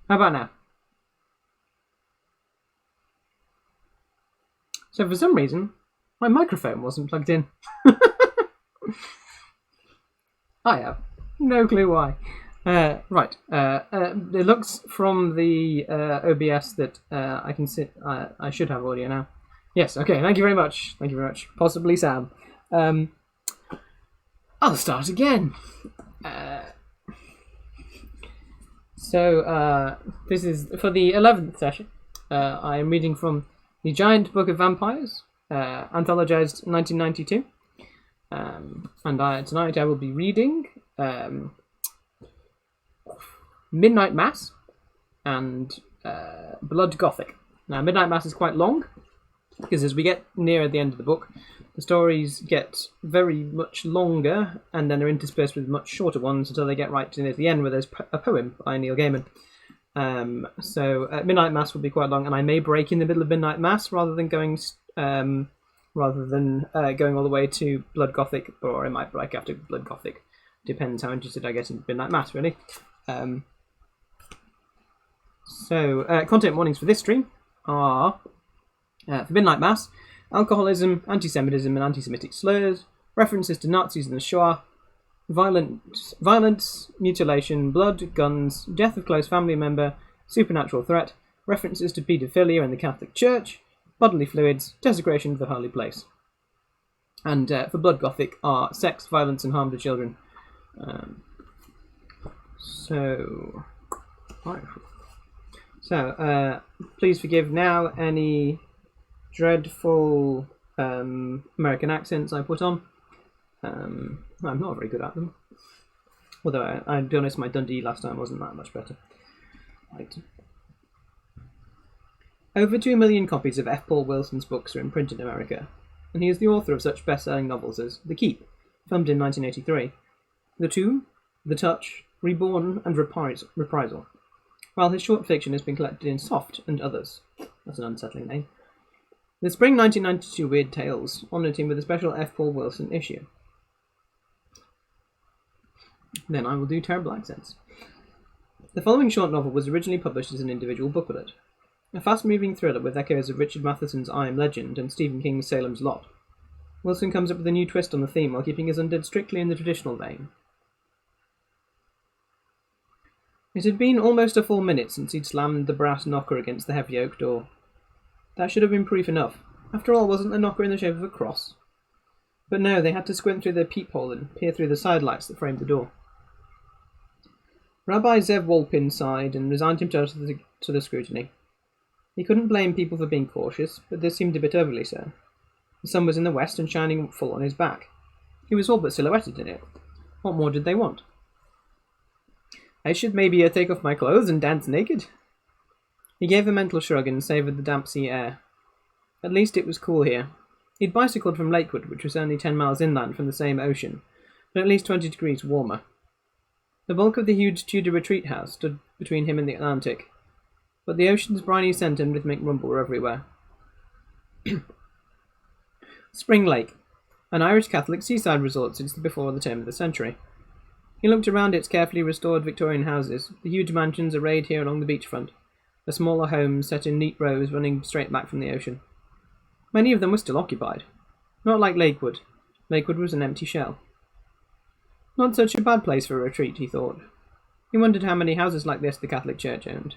How about now? So for some reason, my microphone wasn't plugged in. I have no clue why. Right. It looks from the OBS that I can sit. I should have audio now. Yes. Okay. Thank you very much. Thank you very much. Possibly Sam. I'll start again. So this is for the 11th session. I am reading from The Giant Book of Vampires, anthologized 1992. And tonight I will be reading Midnight Mass and Blood Gothic. Now, Midnight Mass is quite long, because as we get nearer the end of the book, the stories get very much longer, and then are interspersed with much shorter ones until they get right to near the end, where there's a poem by Neil Gaiman. So Midnight Mass will be quite long, and I may break in the middle of Midnight Mass rather than going all the way to Blood Gothic, or I might break after Blood Gothic. Depends how interested I get in Midnight Mass, really. Content warnings for this stream are for Midnight Mass: alcoholism, anti-Semitism and anti-Semitic slurs, references to Nazis and the Shoah, violence, mutilation, blood, guns, death of close family member, supernatural threat, references to paedophilia in the Catholic Church, bodily fluids, desecration of the holy place. And for Blood Gothic are sex, violence and harm to children. Please forgive now any dreadful American accents I put on. I'm not very good at them. Although, I'll be honest, my Dundee last time wasn't that much better. Right. Over 2 million copies of F. Paul Wilson's books are in print in America, and he is the author of such best-selling novels as The Keep, filmed in 1983, The Tomb, The Touch, Reborn, and Reprisal, while his short fiction has been collected in Soft and Others. That's an unsettling name. The Spring 1992 Weird Tales honoured him with a special F. Paul Wilson issue. Then I will do terrible accents. The following short novel was originally published as an individual booklet, a fast-moving thriller with echoes of Richard Matheson's I Am Legend and Stephen King's Salem's Lot. Wilson comes up with a new twist on the theme while keeping his undead strictly in the traditional vein. It had been almost a full minute since he'd slammed the brass knocker against the heavy oak door. That should have been proof enough. After all, wasn't the knocker in the shape of a cross? But no, they had to squint through their peephole and peer through the sidelights that framed the door. Rabbi Zev Wolpin sighed and resigned himself to the scrutiny. He couldn't blame people for being cautious, but this seemed a bit overly so. The sun was in the west and shining full on his back. He was all but silhouetted in it. What more did they want? I should maybe take off my clothes and dance naked. He gave a mental shrug and savoured the damp sea air. At least it was cool here. He'd bicycled from Lakewood, which was only 10 miles inland from the same ocean, but at least 20 degrees warmer. The bulk of the huge Tudor retreat house stood between him and the Atlantic, but the ocean's briny scent and rhythmic rumble were everywhere. Spring Lake, an Irish Catholic seaside resort since before the turn of the century. He looked around its carefully restored Victorian houses, the huge mansions arrayed here along the beachfront, the smaller homes set in neat rows running straight back from the ocean. Many of them were still occupied. Not like Lakewood. Lakewood was an empty shell. Not such a bad place for a retreat, he thought. He wondered how many houses like this the Catholic Church owned.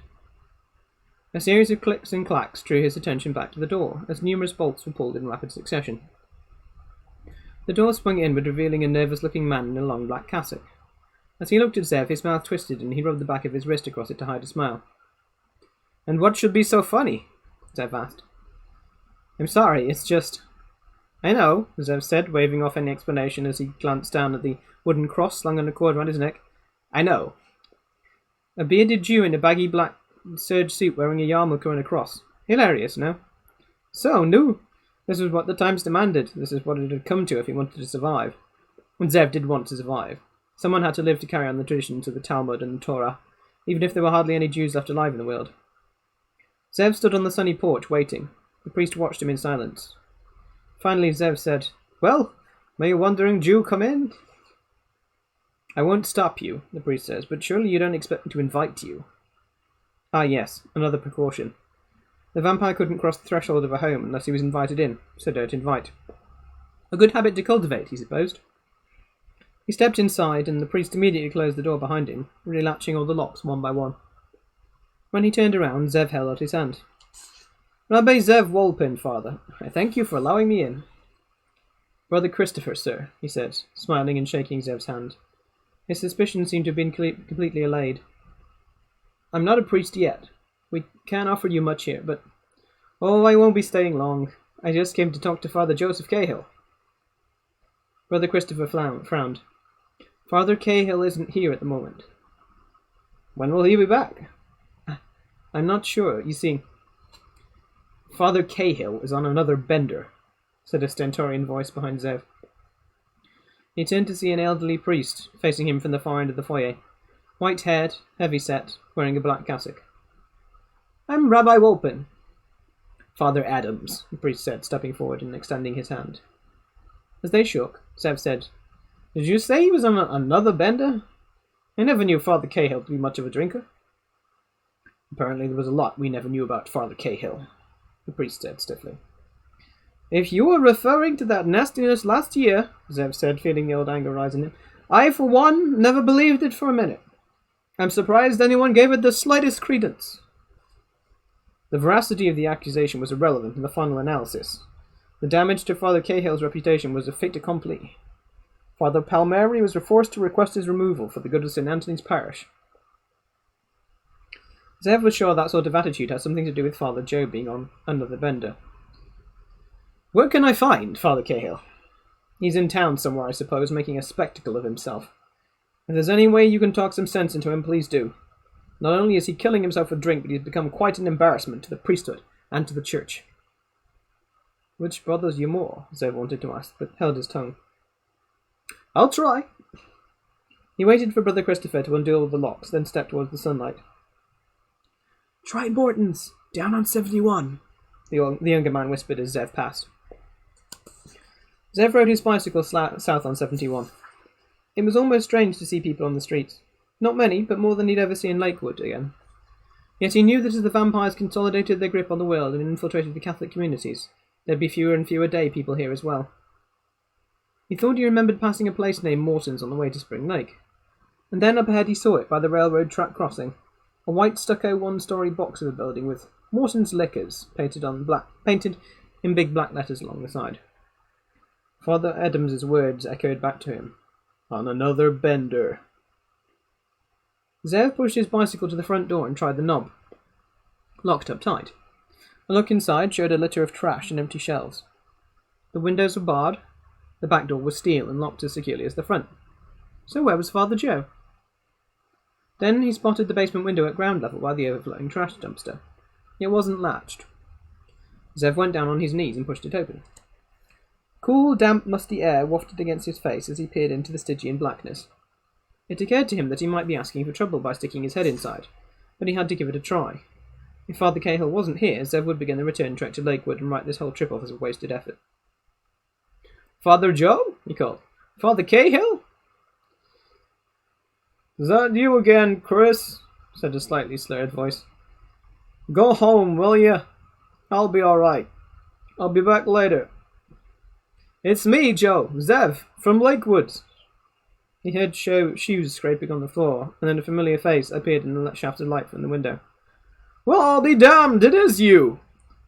A series of clicks and clacks drew his attention back to the door, as numerous bolts were pulled in rapid succession. The door swung inward, revealing a nervous-looking man in a long black cassock. As he looked at Zev, his mouth twisted and he rubbed the back of his wrist across it to hide a smile. "And what should be so funny?" Zev asked. "I'm sorry, it's just—" "I know," Zev said, waving off any explanation as he glanced down at the wooden cross slung on a cord round his neck. "I know. A bearded Jew in a baggy black serge suit wearing a yarmulke and a cross. Hilarious, no?" "So, no. This was what the times demanded. This is what it had come to if he wanted to survive." And Zev did want to survive. Someone had to live to carry on the traditions of the Talmud and the Torah, even if there were hardly any Jews left alive in the world. Zev stood on the sunny porch, waiting. The priest watched him in silence. Finally, Zev said, "Well, may a wandering Jew come in?" "I won't stop you," the priest says, "but surely you don't expect me to invite you." Ah, yes, another precaution. The vampire couldn't cross the threshold of a home unless he was invited in, so don't invite. A good habit to cultivate, he supposed. He stepped inside, and the priest immediately closed the door behind him, relatching all the locks one by one. When he turned around, Zev held out his hand. Rabbi Zev Wolpin, Father. I thank you for allowing me in. Brother Christopher, sir, he said, smiling and shaking Zev's hand. His suspicions seemed to have been completely allayed. I'm not a priest yet. We can't offer you much here, but... Oh, I won't be staying long. I just came to talk to Father Joseph Cahill. Brother Christopher frowned. Father Cahill isn't here at the moment. When will he be back? I'm not sure. You see, Father Cahill is on another bender, said a stentorian voice behind Zev. He turned to see an elderly priest facing him from the far end of the foyer, white-haired, heavy-set, wearing a black cassock. I'm Rabbi Wolpin. Father Adams, the priest said, stepping forward and extending his hand. As they shook, Zev said, Did you say he was on another bender? I never knew Father Cahill to be much of a drinker. Apparently there was a lot we never knew about Father Cahill, the priest said stiffly. If you were referring to that nastiness last year, Zev said, feeling the old anger rise in him, I, for one, never believed it for a minute. I'm surprised anyone gave it the slightest credence. The veracity of the accusation was irrelevant in the final analysis. The damage to Father Cahill's reputation was a fait accompli. Father Palmieri was forced to request his removal for the good of St. Anthony's parish. Zev was sure that sort of attitude had something to do with Father Joe being on another bender. Where can I find Father Cahill? He's in town somewhere, I suppose, making a spectacle of himself. If there's any way you can talk some sense into him, please do. Not only is he killing himself with drink, but he's become quite an embarrassment to the priesthood and to the church. Which bothers you more? Zev wanted to ask, but held his tongue. I'll try. He waited for Brother Christopher to undo all the locks, then stepped towards the sunlight. Try Morton's, down on 71, the younger man whispered as Zev passed. Zev rode his bicycle south on 71. It was almost strange to see people on the streets. Not many, but more than he'd ever seen in Lakewood again. Yet he knew that as the vampires consolidated their grip on the world and infiltrated the Catholic communities, there'd be fewer and fewer day people here as well. He thought he remembered passing a place named Morton's on the way to Spring Lake. And then up ahead he saw it by the railroad track crossing, a white stucco one-story box of a building with Morton's Liquors painted in big black letters along the side. Father Adams's words echoed back to him. On another bender. Zev pushed his bicycle to the front door and tried the knob. Locked up tight. A look inside showed a litter of trash and empty shelves. The windows were barred. The back door was steel and locked as securely as the front. So where was Father Joe? Then he spotted the basement window at ground level by the overflowing trash dumpster. It wasn't latched. Zev went down on his knees and pushed it open. Cool, damp, musty air wafted against his face as he peered into the Stygian blackness. It occurred to him that he might be asking for trouble by sticking his head inside, but he had to give it a try. If Father Cahill wasn't here, Zev would begin the return trek to Lakewood and write this whole trip off as a wasted effort. Father Joe? He called. Father Cahill? Is that you again, Chris? Said a slightly slurred voice. Go home, will you? I'll be alright. I'll be back later. It's me, Joe, Zev, from Lakewood. He heard shoes scraping on the floor, and then a familiar face appeared in the shaft of light from the window. Well, I'll be damned, it is you!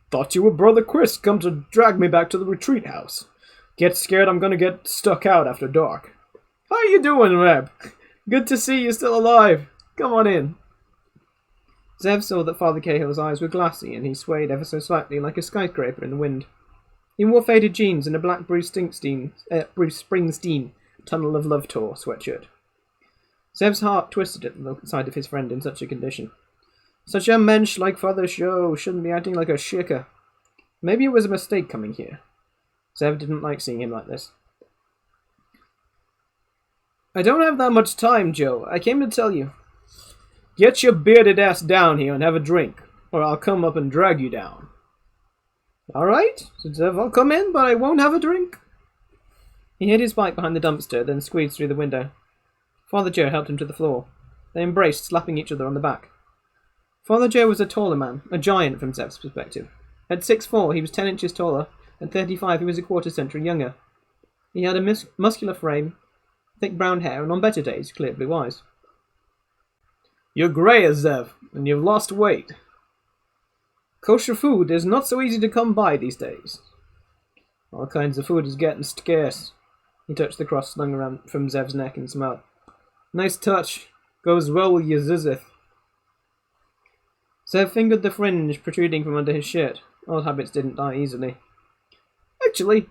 Thought you were Brother Chris come to drag me back to the retreat house. Get scared I'm gonna get stuck out after dark. How you doing, Reb? Good to see you still alive. Come on in. Zev saw that Father Cahill's eyes were glassy, and he swayed ever so slightly like a skyscraper in the wind. He wore faded jeans and a black Bruce Springsteen Tunnel of Love Tour sweatshirt. Zev's heart twisted at the sight of his friend in such a condition. Such a mensch like Father Joe shouldn't be acting like a shicker. Maybe it was a mistake coming here. Zev didn't like seeing him like this. I don't have that much time, Joe. I came to tell you. Get your bearded ass down here and have a drink, or I'll come up and drag you down. All right, said Zev. I'll come in, but I won't have a drink. He hid his bike behind the dumpster, then squeezed through the window. Father Joe helped him to the floor. They embraced, slapping each other on the back. Father Joe was a taller man, a giant from Zev's perspective. At 6'4", he was 10 inches taller. At 35, he was a quarter-century younger. He had a muscular frame, thick brown hair, and on better days, clear blue eyes. "You're grey as Zev, and you've lost weight. Kosher food is not so easy to come by these days. All kinds of food is getting scarce." He touched the cross slung around from Zev's neck and smiled. "Nice touch. Goes well with your zizith." Zev fingered the fringe protruding from under his shirt. Old habits didn't die easily. "Actually,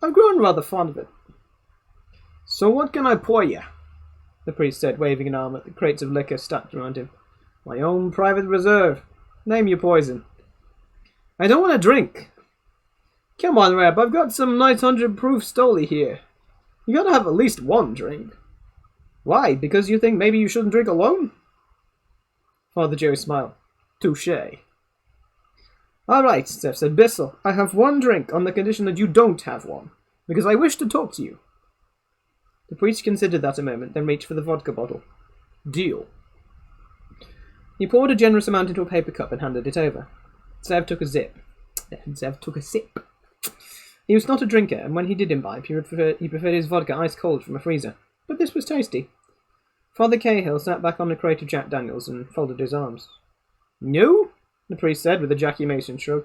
I've grown rather fond of it." "So what can I pour you?" the priest said, waving an arm at the crates of liquor stacked around him. "My own private reserve. Name your poison." "I don't want to drink." "Come on, Reb, I've got some nice 100-proof Stoli here. You gotta have at least one drink." "Why? Because you think maybe you shouldn't drink alone?" Father Joe smiled. "Touché." "All right," Zev said. "Bissell, I have one drink on the condition that you don't have one, because I wish to talk to you." The priest considered that a moment, then reached for the vodka bottle. "Deal." He poured a generous amount into a paper cup and handed it over. Zev took a sip. He was not a drinker, and when he did imbibe, he preferred his vodka ice-cold from a freezer. But this was tasty. Father Cahill sat back on a crate of Jack Daniels and folded his arms. "No?" the priest said with a Jackie Mason shrug.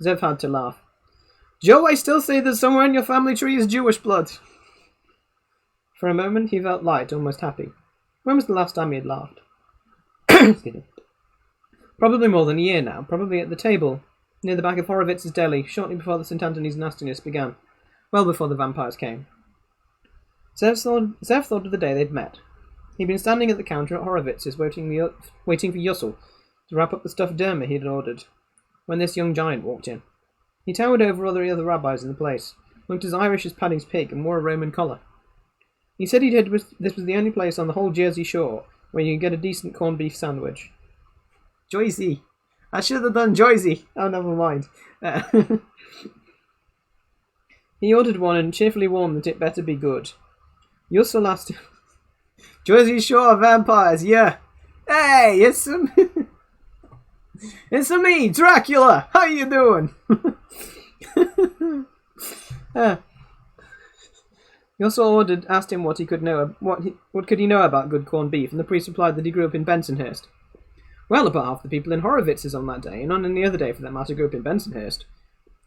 Zev had to laugh. "Joe, I still say that somewhere in your family tree is Jewish blood." For a moment he felt light, almost happy. When was the last time he had laughed? Probably more than a year now, probably at the table, near the back of Horowitz's deli, shortly before the St. Anthony's nastiness began, well before the vampires came. Zev thought of the day they'd met. He'd been standing at the counter at Horowitz's, waiting for Yussel to wrap up the stuffed derma he'd ordered, when this young giant walked in. He towered over all the other rabbis in the place, looked as Irish as Paddy's pig, and wore a Roman collar. He said this was the only place on the whole Jersey Shore where you could get a decent corned beef sandwich. Joycey! I should have done Joycey! Oh, never mind. He ordered one and cheerfully warned that it better be good. Yussel asked him, "Jersey Shore vampires, yeah. Hey, it's me, Dracula. How you doing?" Yussel asked him what he could know. What could he know about good corned beef, and the priest replied that he grew up in Bensonhurst. Well, about half the people in Horowitz's on that day, and on any other day for that matter, grew up in Bensonhurst.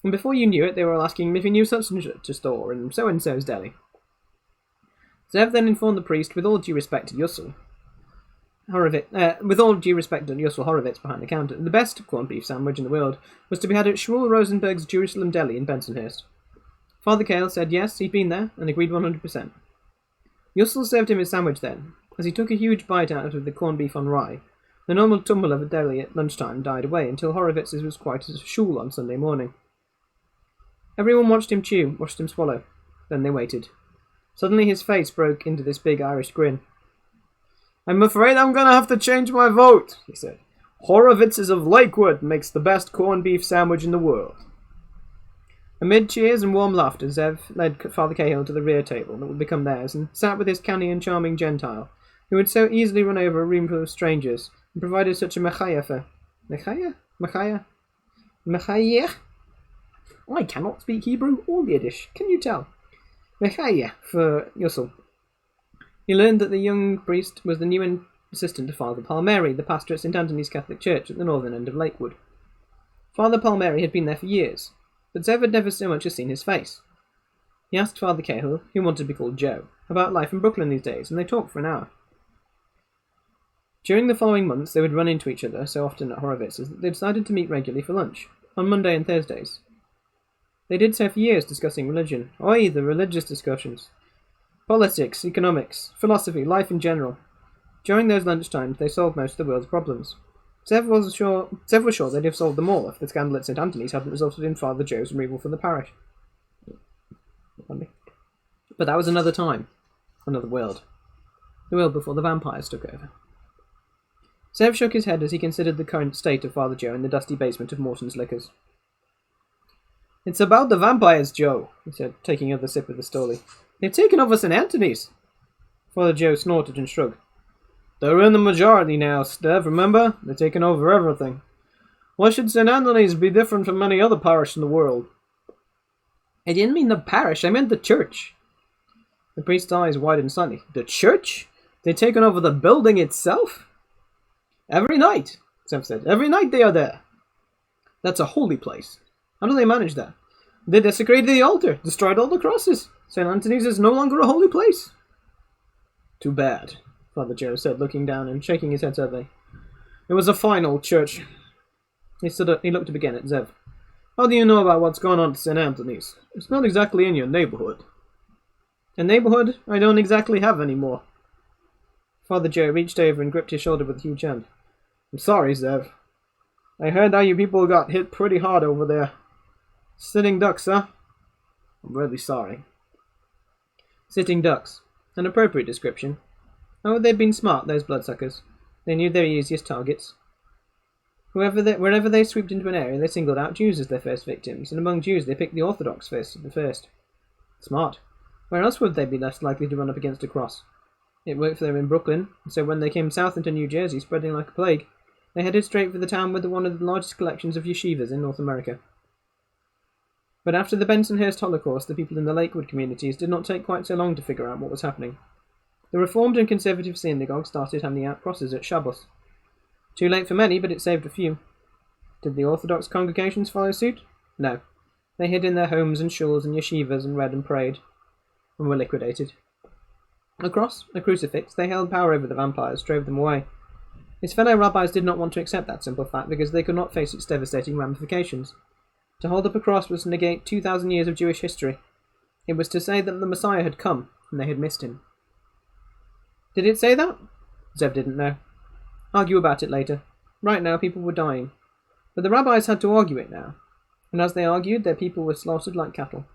And before you knew it, they were all asking him if he knew such and such a store in so-and-so's deli. Zev then informed the priest, with all due respect to Yussel, Horowitz behind the counter, the best corned beef sandwich in the world was to be had at Shmuel Rosenberg's Jerusalem Deli in Bensonhurst. Father Cale said yes, he'd been there, and agreed 100%. Yussel served him his sandwich then. As he took a huge bite out of the corned beef on rye, the normal tumble of a deli at lunchtime died away until Horowitz's was quite as a shul on Sunday morning. Everyone watched him chew, watched him swallow. Then they waited. Suddenly his face broke into this big Irish grin. "I'm afraid I'm going to have to change my vote," he said. "Horowitz's of Lakewood makes the best corned beef sandwich in the world." Amid cheers and warm laughter, Zev led Father Cahill to the rear table that would become theirs, and sat with his canny and charming Gentile, who had so easily run over a room full of strangers, and provided such a mechaya for... Mechaya? I cannot speak Hebrew or Yiddish, can you tell? Mechaya for Yussel. He learned that the young priest was the new assistant to Father Palmieri, the pastor at St. Anthony's Catholic Church at the northern end of Lakewood. Father Palmieri had been there for years, but Zev had never so much as seen his face. He asked Father Cahill, who wanted to be called Joe, about life in Brooklyn these days, and they talked for an hour. During the following months, they would run into each other so often at Horowitz's that they decided to meet regularly for lunch, on Monday and Thursdays. They did so for years, discussing religion. Oi, the religious discussions. Politics, economics, philosophy, life in general. During those lunchtimes, they solved most of the world's problems. Zev was sure they'd have solved them all if the scandal at St. Anthony's hadn't resulted in Father Joe's removal from the parish. But that was another time. Another world. The world before the vampires took over. Zev shook his head as he considered the current state of Father Joe in the dusty basement of Morton's Liquors. "It's about the vampires, Joe," he said, taking another sip of the Stoli. "They've taken over St. Anthony's." Father Joe snorted and shrugged. They're in the majority now, Steph, remember? They're taking over everything. Why should St. Anthony's be different from any other parish in the world? I didn't mean the parish, I meant the church. The priest's eyes widened slightly. The church? They've taken over the building itself? Every night, Steph said. Every night they are there. That's a holy place. How do they manage that? They desecrated the altar, destroyed all the crosses. St. Anthony's is no longer a holy place. Too bad, Father Joe said, looking down and shaking his head sadly. It was a fine old church. He stood up. He looked up again at Zev. How do you know about what's going on at St. Anthony's? It's not exactly in your neighbourhood. A neighbourhood I don't exactly have anymore. Father Joe reached over and gripped his shoulder with a huge hand. I'm sorry, Zev. I heard how you people got hit pretty hard over there. Sitting ducks, huh? I'm really sorry. Sitting ducks. An appropriate description. Oh, they'd been smart, those bloodsuckers. They knew their easiest targets. Wherever they swooped into an area, they singled out Jews as their first victims, and among Jews they picked the Orthodox first. Smart. Where else would they be less likely to run up against a cross? It worked for them in Brooklyn, so when they came south into New Jersey, spreading like a plague, they headed straight for the town with one of the largest collections of yeshivas in North America. But after the Bensonhurst Holocaust, the people in the Lakewood communities did not take quite so long to figure out what was happening. The Reformed and Conservative synagogues started handing out crosses at Shabbos. Too late for many, but it saved a few. Did the Orthodox congregations follow suit? No. They hid in their homes and shuls and yeshivas and read and prayed, and were liquidated. A cross, a crucifix, they held power over the vampires, drove them away. His fellow rabbis did not want to accept that simple fact because they could not face its devastating ramifications. To hold up a cross was to negate 2,000 years of Jewish history. It was to say that the Messiah had come, and they had missed him. Did it say that? Zev didn't know. Argue about it later. Right now, people were dying. But the rabbis had to argue it now. And as they argued, their people were slaughtered like cattle.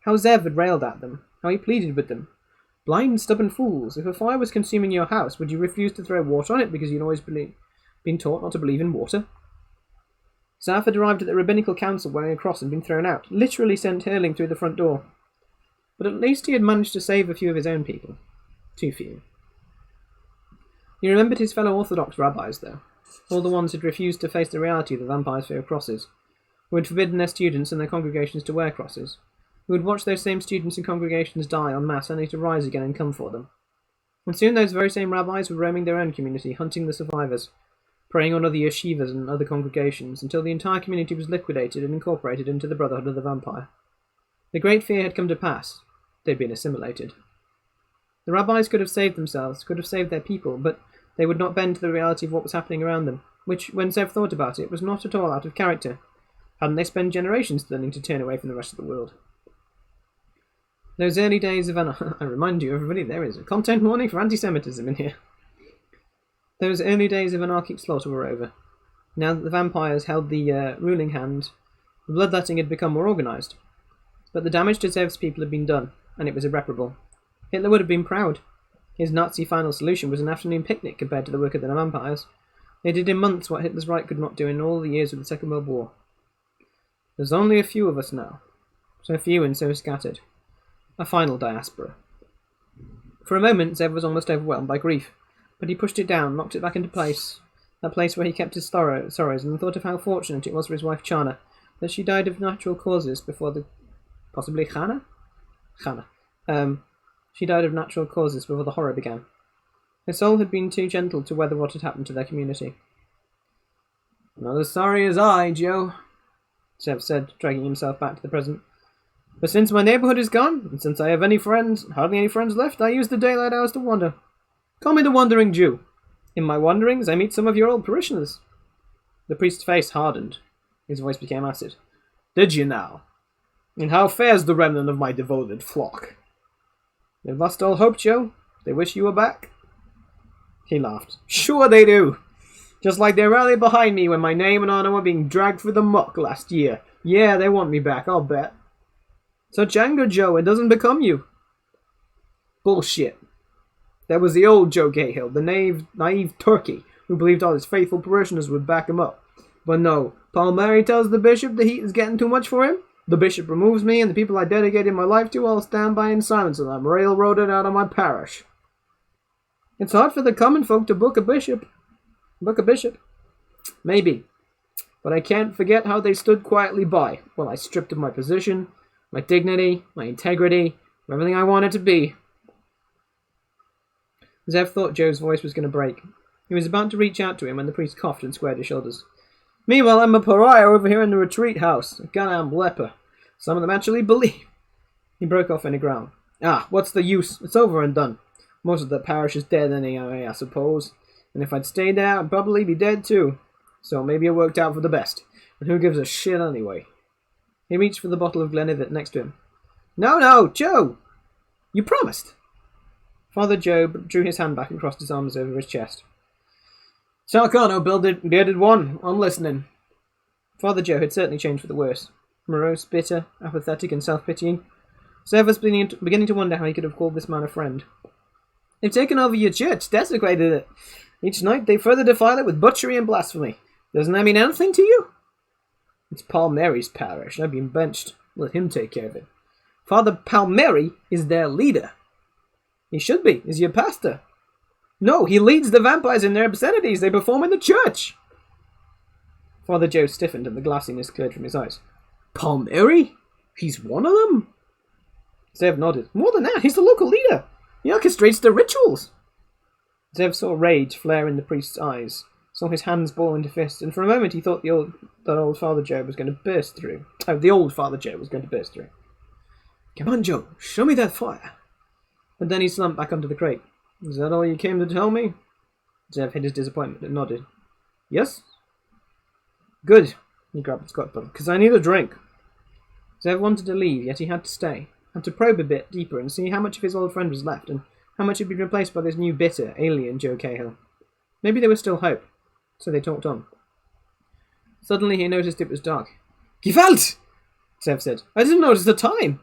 How Zev had railed at them. How he pleaded with them. Blind, stubborn fools. If a fire was consuming your house, would you refuse to throw water on it because you'd always been taught not to believe in water? Zaf had arrived at the rabbinical council wearing a cross and been thrown out, literally sent hurling through the front door. But at least he had managed to save a few of his own people. Too few. He remembered his fellow Orthodox rabbis, though, all the ones who had refused to face the reality of the vampire's fear of crosses, who had forbidden their students and their congregations to wear crosses, who had watched those same students and congregations die en masse only to rise again and come for them. And soon those very same rabbis were roaming their own community, hunting the survivors, preying on other yeshivas and other congregations, until the entire community was liquidated and incorporated into the Brotherhood of the Vampire. The great fear had come to pass. They'd been assimilated. The rabbis could have saved themselves, could have saved their people, but they would not bend to the reality of what was happening around them, which, when Zev thought about it, was not at all out of character. Hadn't they spent generations learning to turn away from the rest of the world? Those early days of I remind you, everybody, there is a content warning for anti-Semitism in here. Those early days of anarchic slaughter were over. Now that the vampires held the ruling hand, the bloodletting had become more organised. But the damage to Zev's people had been done, and it was irreparable. Hitler would have been proud. His Nazi final solution was an afternoon picnic compared to the work of the vampires. They did in months what Hitler's Reich could not do in all the years of the Second World War. There's only a few of us now. So few and so scattered. A final diaspora. For a moment, Zev was almost overwhelmed by grief, but he pushed it down, knocked it back into place, that place where he kept his sorrows, and thought of how fortunate it was for his wife Chana, that she died of natural causes before the... possibly Chana? Chana. She died of natural causes before the horror began. Her soul had been too gentle to weather what had happened to their community. Not as sorry as I, Joe, Zev said, dragging himself back to the present. But since my neighbourhood is gone, and since I have hardly any friends left, I use the daylight hours to wander. Call me the Wandering Jew. In my wanderings, I meet some of your old parishioners. The priest's face hardened. His voice became acid. Did you now? And how fares the remnant of my devoted flock? They've lost all hope, Joe. They wish you were back. He laughed. Sure they do. Just like they rallied behind me when my name and honour were being dragged through the muck last year. Yeah, they want me back, I'll bet. Such anger, Joe, it doesn't become you. Bullshit. There was the old Joe Cahill, the naive turkey, who believed all his faithful parishioners would back him up. But no, Paul Mary tells the bishop the heat is getting too much for him. The bishop removes me, and the people I dedicated my life to all stand by in silence, and I'm railroaded out of my parish. It's hard for the common folk to book a bishop. Maybe. But I can't forget how they stood quietly by while I stripped of my position, my dignity, my integrity, everything I wanted to be. Zev thought Joe's voice was going to break. He was about to reach out to him when the priest coughed and squared his shoulders. Meanwhile, I'm a pariah over here in the retreat house, a goddamn leper. Some of them actually believe. He broke off in a growl. What's the use? It's over and done. Most of the parish is dead anyway, I suppose. And if I'd stayed there, I'd probably be dead too. So maybe it worked out for the best. And who gives a shit anyway? He reached for the bottle of Glenlivet next to him. No, Joe! You promised! Father Joe drew his hand back and crossed his arms over his chest. Sarcano, bearded one, I'm listening. Father Joe had certainly changed for the worse. Morose, bitter, apathetic, and self-pitying. Zev was beginning to wonder how he could have called this man a friend. They've taken over your church, desecrated it. Each night they further defile it with butchery and blasphemy. Doesn't that mean anything to you? It's Paul Mary's parish. I've been benched. Let him take care of it. Father Palmieri is their leader. He should be. He's your pastor. No, he leads the vampires in their obscenities. They perform in the church. Father Joe stiffened and the glassiness cleared from his eyes. Palmieri? He's one of them? Zev nodded. More than that, he's the local leader. He orchestrates the rituals. Zev saw rage flare in the priest's eyes, saw his hands ball into fists, and for a moment he thought that old Father Joe was going to burst through. The old Father Joe was going to burst through. Come on, Joe, show me that fire. But then he slumped back onto the crate. Is that all you came to tell me? Zev hid his disappointment and nodded. Yes? Good. He grabbed the Scotch bottle. Because I need a drink. Zev wanted to leave, yet he had to stay. Had to probe a bit deeper and see how much of his old friend was left and how much had been replaced by this new bitter, alien Joe Cahill. Maybe there was still hope. So they talked on. Suddenly he noticed it was dark. Gewalt! Zev said. I didn't notice the time.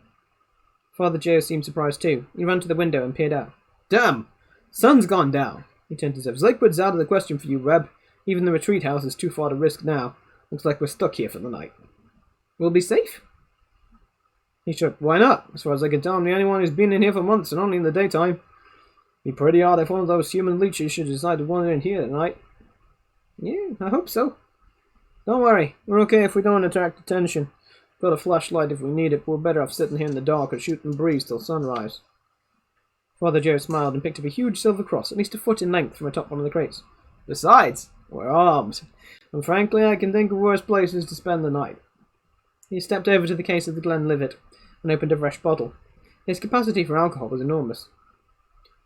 Father Joe seemed surprised too. He ran to the window and peered out. Damn! Sun's gone down. He turned to Zev. Lakewood's out of the question for you, Reb. Even the retreat house is too far to risk now. Looks like we're stuck here for the night. We'll be safe? He shook. Why not? As far as I can tell, I'm the only one who's been in here for months and only in the daytime. Be pretty odd if one of those human leeches should decide to wander in here tonight. Yeah, I hope so. Don't worry. We're okay if we don't attract attention. Got a flashlight if we need it, but we're better off sitting here in the dark or shooting breeze till sunrise. Father Joe smiled and picked up a huge silver cross, at least a foot in length, from atop one of the crates. Besides, we're armed. And frankly, I can think of worse places to spend the night. He stepped over to the case of the Glenlivet and opened a fresh bottle. His capacity for alcohol was enormous.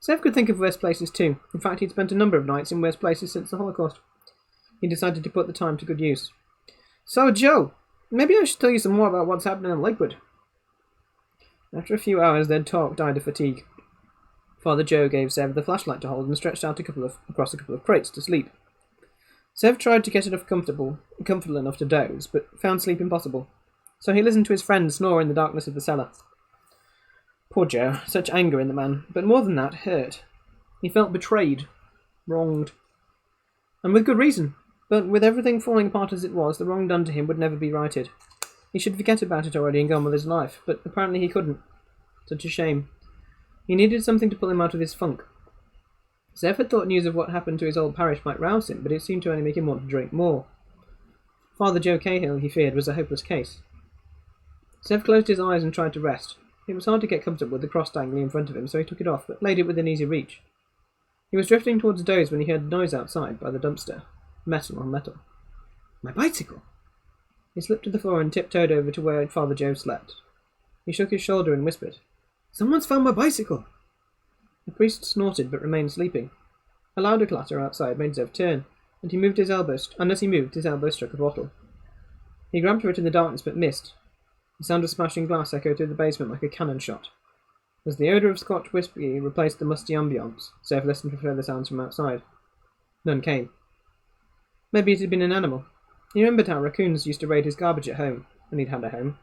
Zev could think of worse places too. In fact, he'd spent a number of nights in worse places since the Holocaust. He decided to put the time to good use. So, Joe, maybe I should tell you some more about what's happening in Lakewood. After a few hours, their talk died of fatigue. Father Joe gave Zev the flashlight to hold and stretched out across a couple of crates to sleep. Zev tried to get comfortable enough to doze, but found sleep impossible. So he listened to his friend snore in the darkness of the cellar. Poor Joe, such anger in the man, but more than that, hurt. He felt betrayed, wronged. And with good reason, but with everything falling apart as it was, the wrong done to him would never be righted. He should forget about it already and go on with his life, but apparently he couldn't. Such a shame. He needed something to pull him out of his funk. Zev had thought news of what happened to his old parish might rouse him, but it seemed to only make him want to drink more. Father Joe Cahill, he feared, was a hopeless case. Zev closed his eyes and tried to rest. It was hard to get comfortable with the cross dangling in front of him, so he took it off, but laid it within easy reach. He was drifting towards a doze when he heard a noise outside by the dumpster. Metal on metal. My bicycle! He slipped to the floor and tiptoed over to where Father Joe slept. He shook his shoulder and whispered, Someone's found my bicycle! The priest snorted but remained sleeping. A louder clatter outside made Zev turn, and he moved his elbow, and as he moved, his elbow struck a bottle. He grabbed for it in the darkness but missed. The sound of smashing glass echoed through the basement like a cannon shot. As the odour of Scotch whisky replaced the musty ambience, Zev listened for further sounds from outside. None came. Maybe it had been an animal. He remembered how raccoons used to raid his garbage at home, and he'd had a home.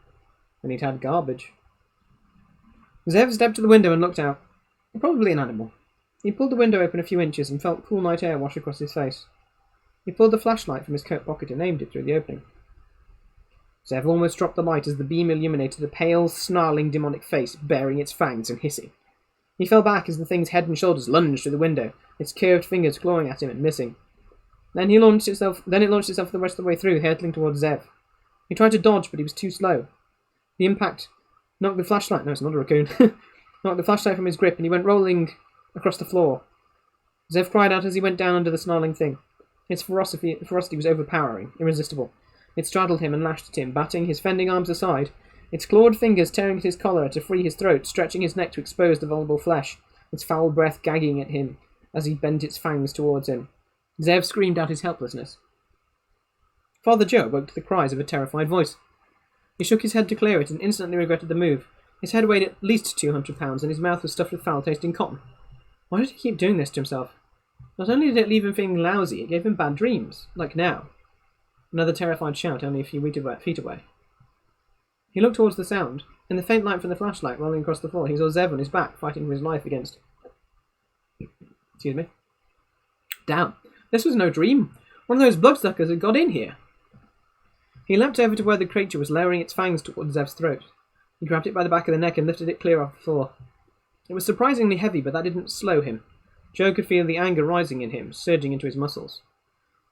And he'd had garbage. Zev stepped to the window and looked out. Probably an animal. He pulled the window open a few inches and felt cool night air wash across his face. He pulled the flashlight from his coat pocket and aimed it through the opening. Zev almost dropped the light as the beam illuminated a pale, snarling demonic face, baring its fangs and hissing. He fell back as the thing's head and shoulders lunged through the window, its curved fingers clawing at him and missing. Then it launched itself the rest of the way through, hurtling towards Zev. He tried to dodge, but he was too slow. The impact knocked the flashlight. No, it's not a raccoon. Knocked the flashlight from his grip, and he went rolling across the floor. Zev cried out as he went down under the snarling thing. Its ferocity was overpowering, irresistible. It straddled him and lashed at him, batting his fending arms aside, its clawed fingers tearing at his collar to free his throat, stretching his neck to expose the vulnerable flesh, its foul breath gagging at him as he bent its fangs towards him. Zev screamed out his helplessness. Father Joe woke to the cries of a terrified voice. He shook his head to clear it and instantly regretted the move. His head weighed at least 200 pounds and his mouth was stuffed with foul-tasting cotton. Why did he keep doing this to himself? Not only did it leave him feeling lousy, it gave him bad dreams, like now. Another terrified shout only a few feet away. He looked towards the sound. In the faint light from the flashlight rolling across the floor, he saw Zev on his back, fighting for his life against... Excuse me. Damn, this was no dream. One of those bloodsuckers had got in here. He leapt over to where the creature was lowering its fangs towards Zev's throat. He grabbed it by the back of the neck and lifted it clear off the floor. It was surprisingly heavy, but that didn't slow him. Joe could feel the anger rising in him, surging into his muscles.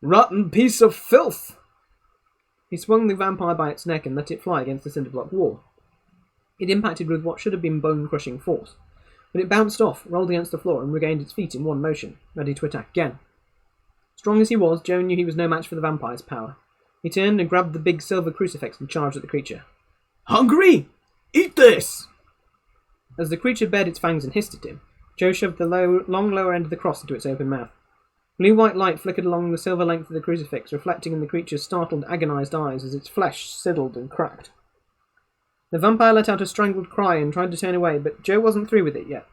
Rotten piece of filth! He swung the vampire by its neck and let it fly against the cinderblock wall. It impacted with what should have been bone-crushing force, but it bounced off, rolled against the floor, and regained its feet in one motion, ready to attack again. Strong as he was, Joe knew he was no match for the vampire's power. He turned and grabbed the big silver crucifix and charged at the creature. Hungry? Eat this! As the creature bared its fangs and hissed at him, Joe shoved the long lower end of the cross into its open mouth. Blue-white light flickered along the silver length of the crucifix, reflecting in the creature's startled, agonized eyes as its flesh sizzled and cracked. The vampire let out a strangled cry and tried to turn away, but Joe wasn't through with it yet.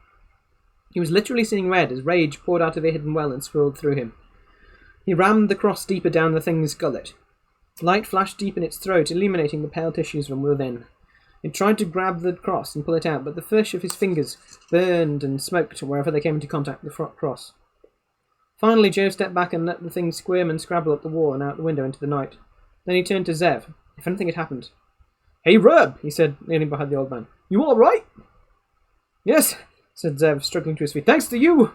He was literally seeing red as rage poured out of a hidden well and swirled through him. He rammed the cross deeper down the thing's gullet. Light flashed deep in its throat, illuminating the pale tissues from within. It tried to grab the cross and pull it out, but the flesh of his fingers burned and smoked wherever they came into contact with the cross. Finally, Joe stepped back and let the thing squirm and scrabble up the wall and out the window into the night. Then he turned to Zev. If anything had happened. Hey, Reb, he said, kneeling behind the old man. You all right? Yes, said Zev, struggling to his feet. Thanks to you!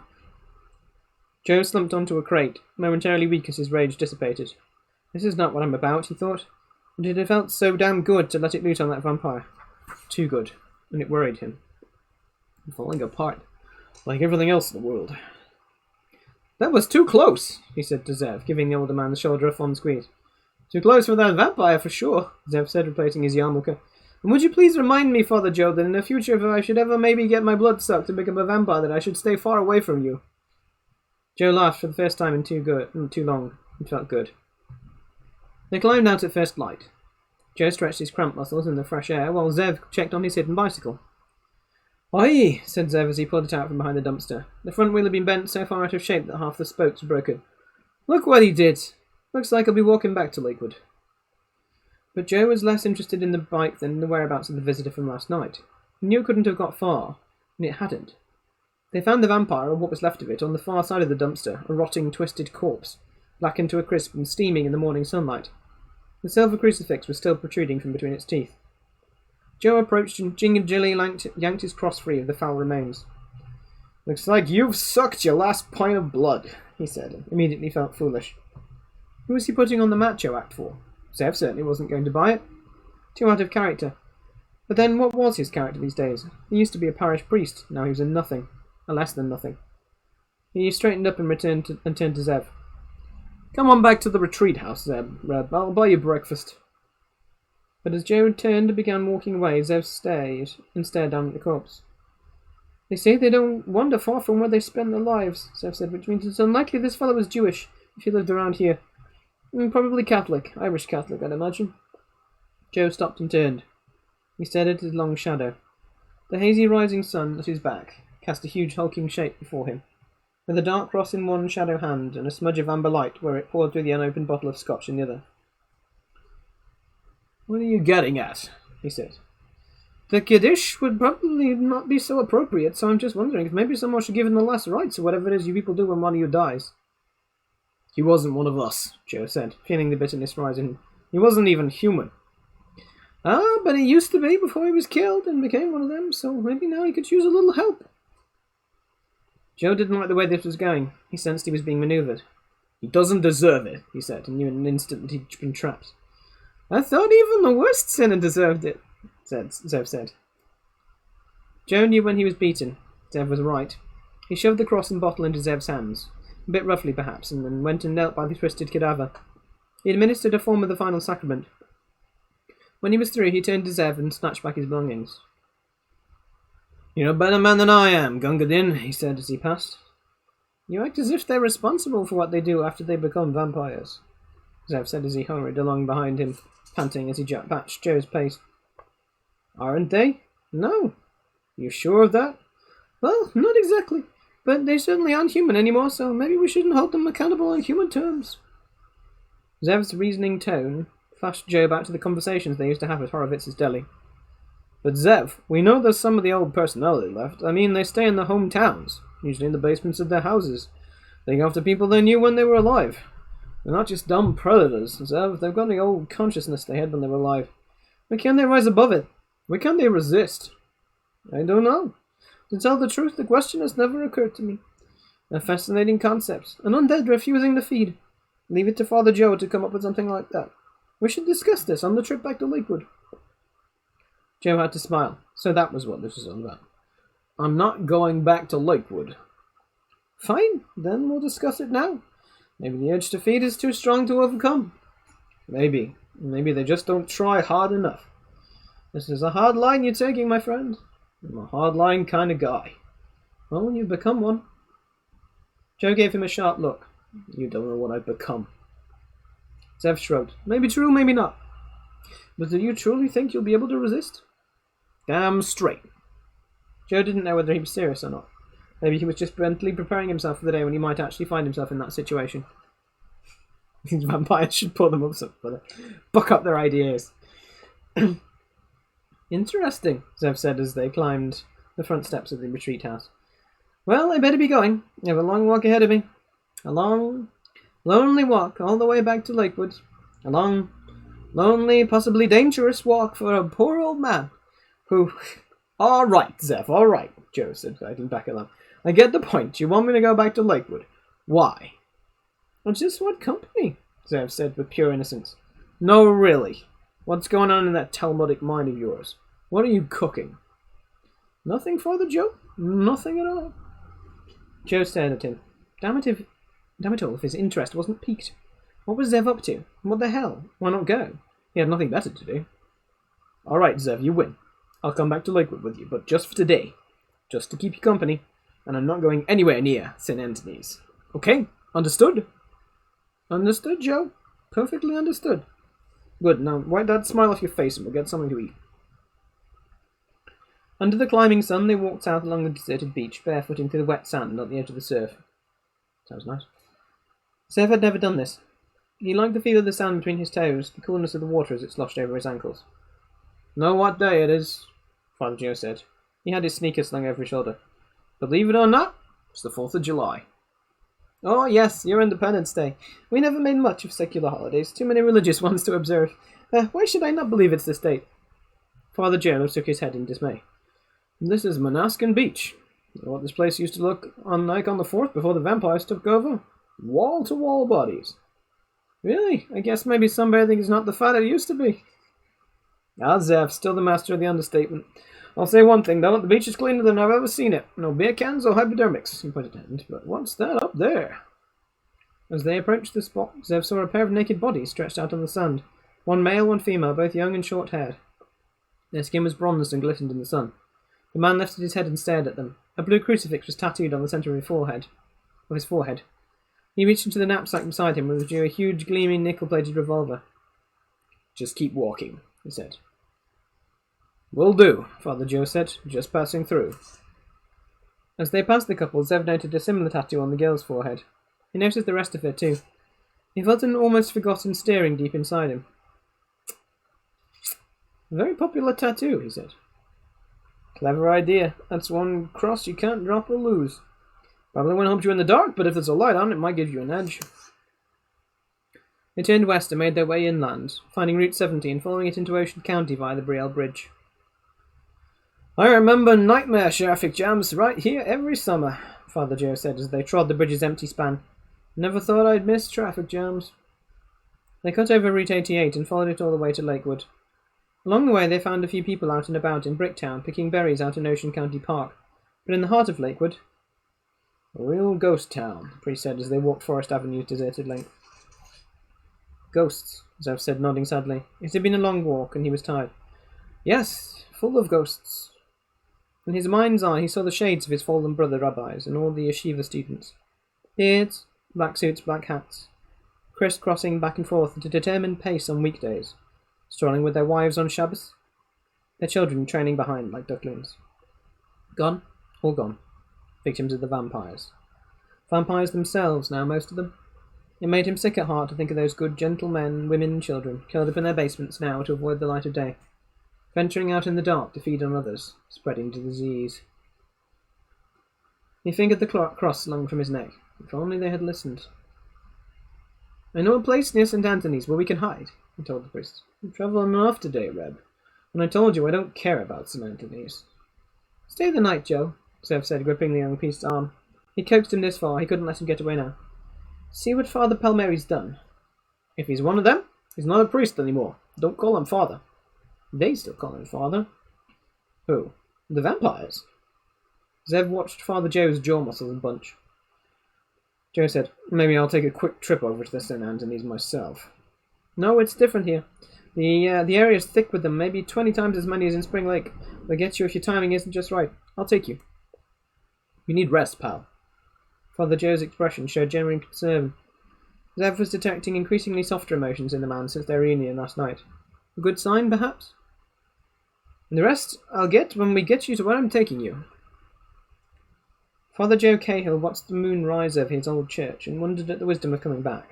Joe slumped onto a crate, momentarily weak as his rage dissipated. This is not what I'm about, he thought. But it had felt so damn good to let it loose on that vampire. Too good, and it worried him. I'm falling apart, like everything else in the world. That was too close, he said to Zev, giving the older man the shoulder a fond squeeze. Too close for that vampire, for sure, Zev said, replacing his yarmulke. And would you please remind me, Father Joe, that in the future, if I should ever maybe get my blood sucked and become a vampire, that I should stay far away from you? Joe laughed for the first time in too long. It felt good. They climbed out at first light. Joe stretched his cramped muscles in the fresh air, while Zev checked on his hidden bicycle. Oi, said Zev as he pulled it out from behind the dumpster. The front wheel had been bent so far out of shape that half the spokes were broken. Look what he did! Looks like he'll be walking back to Lakewood. But Joe was less interested in the bike than in the whereabouts of the visitor from last night. He knew it couldn't have got far, and it hadn't. They found the vampire, or what was left of it, on the far side of the dumpster, a rotting, twisted corpse, blackened to a crisp and steaming in the morning sunlight. The silver crucifix was still protruding from between its teeth. Joe approached and gingerly yanked his cross free of the foul remains. Looks like you've sucked your last pint of blood, he said, and immediately felt foolish. Who was he putting on the macho act for? Zev certainly wasn't going to buy it. Too out of character. But then what was his character these days? He used to be a parish priest, now he was a nothing. A less than nothing. He straightened up and turned to Zev. Come on back to the retreat house, Reb. I'll buy you breakfast. But as Joe turned and began walking away, Zev stared down at the corpse. They say they don't wander far from where they spend their lives, Zev said, which means it's unlikely this fellow was Jewish, if he lived around here. Probably Catholic, Irish Catholic, I'd imagine. Joe stopped and turned. He stared at his long shadow. The hazy rising sun at his back cast a huge hulking shape before him, with a dark cross in one shadow hand and a smudge of amber light where it poured through the unopened bottle of scotch in the other. What are you getting at? He said. The Kiddush would probably not be so appropriate, so I'm just wondering if maybe someone should give him the last rites or whatever it is you people do when one of you dies. He wasn't one of us, Joe said, feeling the bitterness rise in him. He wasn't even human. Ah, but he used to be before he was killed and became one of them, so maybe now he could use a little help. Joe didn't like the way this was going. He sensed he was being manoeuvred. "He doesn't deserve it," he said, and knew in an instant that he'd been trapped. "I thought even the worst sinner deserved it," Zev said. Joe knew when he was beaten. Zev was right. He shoved the cross and bottle into Zev's hands, a bit roughly perhaps, and then went and knelt by the twisted cadaver. He administered a form of the final sacrament. When he was through, he turned to Zev and snatched back his belongings. "You're a better man than I am, Gunga Din," he said as he passed. "You act as if they're responsible for what they do after they become vampires," Zev said as he hurried along behind him, panting as he matched Joe's pace. "Aren't they?" "No." "You sure of that?" "Well, not exactly, but they certainly aren't human anymore, so maybe we shouldn't hold them accountable on human terms." Zev's reasoning tone flashed Joe back to the conversations they used to have at Horowitz's deli. "But Zev, we know there's some of the old personality left. I mean, they stay in their hometowns, usually in the basements of their houses. They go after people they knew when they were alive. They're not just dumb predators, Zev. They've got the old consciousness they had when they were alive. Why can't they rise above it? Why can't they resist?" "I don't know. To tell the truth, the question has never occurred to me. A fascinating concept. An undead refusing to feed. Leave it to Father Joe to come up with something like that. We should discuss this on the trip back to Lakewood." Joe had to smile. So that was what this was all about. "I'm not going back to Lakewood." "Fine, then we'll discuss it now. Maybe the urge to feed is too strong to overcome." "Maybe. Maybe they just don't try hard enough." "This is a hard line you're taking, my friend." "I'm a hard-line kind of guy." "Well, you've become one." Joe gave him a sharp look. "You don't know what I've become." Zev shrugged. "Maybe true, maybe not. But do you truly think you'll be able to resist?" "Damn straight." Joe didn't know whether he was serious or not. Maybe he was just mentally preparing himself for the day when he might actually find himself in that situation. These vampires should pull them up some further. Buck up their ideas. "Interesting," Zev said as they climbed the front steps of the retreat house. "Well, I better be going. I have a long walk ahead of me. A long, lonely walk all the way back to Lakewood. A long, lonely, possibly dangerous walk for a poor old man who..." "All right, Zev, all right," Joe said, gliding back along. "I get the point. You want me to go back to Lakewood. Why?" "Well, just what company," Zev said with pure innocence. "No, really. What's going on in that Talmudic mind of yours? What are you cooking?" "Nothing, Father Joe. Nothing at all." Joe stared at him. Damn it all, if his interest wasn't piqued. What was Zev up to? What the hell? Why not go? He had nothing better to do. "All right, Zev, you win. I'll come back to Lakewood with you, but just for today. Just to keep you company. And I'm not going anywhere near St. Anthony's. Okay? Understood?" "Understood, Joe. Perfectly understood." "Good. Now wipe that smile off your face and we'll get something to eat." Under the climbing sun, they walked out along the deserted beach, barefooting through the wet sand at the edge of the surf. Sounds nice. Zev had never done this. He liked the feel of the sand between his toes, the coolness of the water as it sloshed over his ankles. "Know what day it is?" Father Joe said. He had his sneakers slung over his shoulder. "Believe it or not, it's the 4th of July. "Oh, yes, your Independence Day. We never made much of secular holidays. Too many religious ones to observe. Why should I not believe it's this date?" Father Joe shook his head in dismay. "This is Manaskin Beach. You know what this place used to look like on the 4th before the vampires took over? Wall-to-wall bodies." "Really? I guess maybe sunbathing is not the fad it used to be." "Ah, Zev, still the master of the understatement. I'll say one thing, though. The beach is cleaner than I've ever seen it. No beer cans or hypodermics," he pointed out. "But what's that up there?" As they approached the spot, Zev saw a pair of naked bodies stretched out on the sand. One male, one female, both young and short-haired. Their skin was bronzed and glistened in the sun. The man lifted his head and stared at them. A blue crucifix was tattooed on the centre of his forehead. He reached into the knapsack beside him and withdrew a huge, gleaming, nickel-plated revolver. "Just keep walking," he said. "Will do," Father Joe said, "just passing through." As they passed the couple, Zev noted a similar tattoo on the girl's forehead. He noticed the rest of her too. He felt an almost forgotten stirring deep inside him. "A very popular tattoo," he said. "Clever idea. That's one cross you can't drop or lose. Probably won't help you in the dark, but if there's a light on, it might give you an edge." They turned west and made their way inland, finding Route 70 and following it into Ocean County via the Brielle Bridge. "I remember nightmare traffic jams right here every summer," Father Joe said as they trod the bridge's empty span. Never thought I'd miss traffic jams. They cut over Route 88 and followed it all the way to Lakewood. Along the way they found a few people out and about in Bricktown picking berries out in Ocean County Park, but in the heart of Lakewood... A real ghost town, the priest said as they walked Forest Avenue's deserted length. Ghosts, Zev said, nodding sadly. It had been a long walk, and he was tired. Yes, full of ghosts. In his mind's eye he saw the shades of his fallen brother rabbis and all the yeshiva students. Beards, black suits, black hats, criss-crossing back and forth at a determined pace on weekdays, strolling with their wives on Shabbos, their children trailing behind like ducklings. Gone, all gone, victims of the vampires. Vampires themselves now, most of them. It made him sick at heart to think of those good, gentle men, women and children, curled up in their basements now to avoid the light of day, venturing out in the dark to feed on others, spreading disease. He fingered the cross slung from his neck. If only they had listened. I know a place near St. Anthony's where we can hide, he told the priest. You've travelled enough today, Reb. And I told you I don't care about St. Anthony's. Stay the night, Joe, Zev said, gripping the young priest's arm. He coaxed him this far, he couldn't let him get away now. See what Father Palmieri's done. If he's one of them, he's not a priest anymore. Don't call him father. They still call him father. Who? The vampires? Zev watched Father Joe's jaw muscles bunch. Joe said, maybe I'll take a quick trip over to the St. Anthony's myself. No, it's different here. The area's thick with them, maybe 20 times as many as in Spring Lake. They'll get you if your timing isn't just right. I'll take you. You need rest, pal. Father Joe's expression showed genuine concern. Zev was detecting increasingly softer emotions in the man since their reunion last night. A good sign, perhaps? And the rest I'll get when we get you to where I'm taking you. Father Joe Cahill watched the moon rise over his old church and wondered at the wisdom of coming back.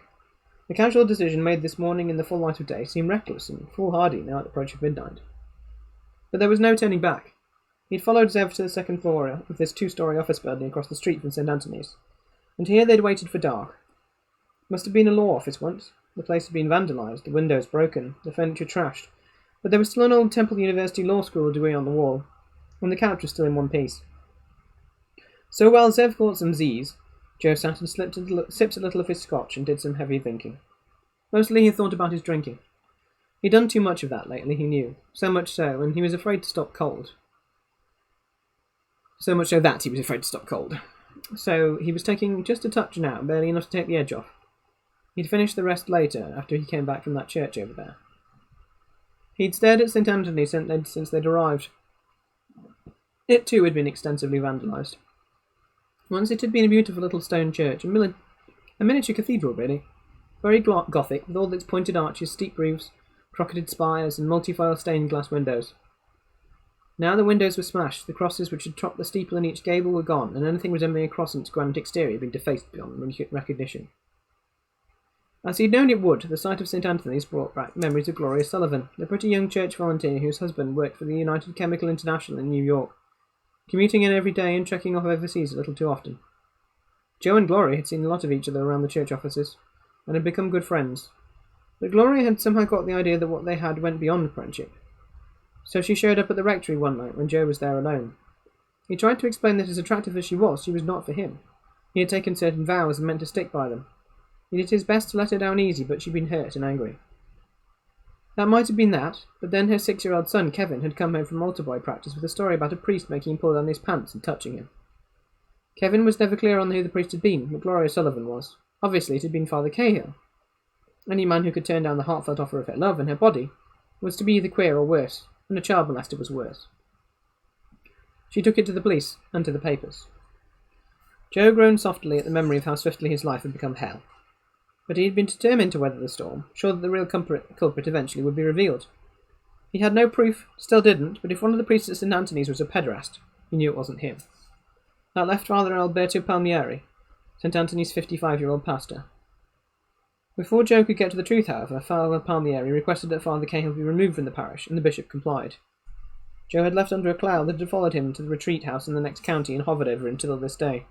The casual decision made this morning in the full light of day seemed reckless and foolhardy now at the approach of midnight. But there was no turning back. He'd followed Zev to the second floor of this two-storey office building across the street from St. Anthony's, and here they'd waited for dark. It must have been a law office once. The place had been vandalised, the windows broken, the furniture trashed, but there was still an old Temple University Law School degree on the wall, and the couch was still in one piece. So while Zev thought some Z's, Joe sat and sipped a little of his scotch and did some heavy thinking. Mostly he thought about his drinking. He'd done too much of that lately, he knew, so much so, and he was afraid to stop cold. So much so that he was afraid to stop cold. So he was taking just a touch now, barely enough to take the edge off. He'd finish the rest later, after he came back from that church over there. He'd stared at St. Anthony since they'd arrived. It too had been extensively vandalised. Once it had been a beautiful little stone church, a miniature cathedral really, very Gothic, with all its pointed arches, steep roofs, crocketed spires, and multifoil stained glass windows. Now the windows were smashed, the crosses which had topped the steeple in each gable were gone, and anything resembling a cross in its granite exterior had been defaced beyond recognition. As he'd known it would, the sight of St. Anthony's brought back memories of Gloria Sullivan, the pretty young church volunteer whose husband worked for the United Chemical International in New York, commuting in every day and trekking off overseas a little too often. Joe and Gloria had seen a lot of each other around the church offices, and had become good friends. But Gloria had somehow got the idea that what they had went beyond friendship. So she showed up at the rectory one night when Joe was there alone. He tried to explain that as attractive as she was not for him. He had taken certain vows and meant to stick by them. He did his best to let her down easy, but she'd been hurt and angry. That might have been that, but then her 6-year-old son, Kevin, had come home from altar boy practice with a story about a priest making him pull down his pants and touching him. Kevin was never clear on who the priest had been, but Gloria Sullivan was. Obviously it had been Father Cahill. Any man who could turn down the heartfelt offer of her love and her body was to be either queer or worse, and a child molester was worse. She took it to the police, and to the papers. Joe groaned softly at the memory of how swiftly his life had become hell. But he had been determined to weather the storm, sure that the real culprit eventually would be revealed. He had no proof, still didn't, but if one of the priests at St. Anthony's was a pederast, he knew it wasn't him. That left Father Alberto Palmieri, St. Anthony's 55-year-old pastor. Before Joe could get to the truth, however, Father Palmieri requested that Father Cahill be removed from the parish, and the bishop complied. Joe had left under a cloud that had followed him to the retreat house in the next county and hovered over him till this day.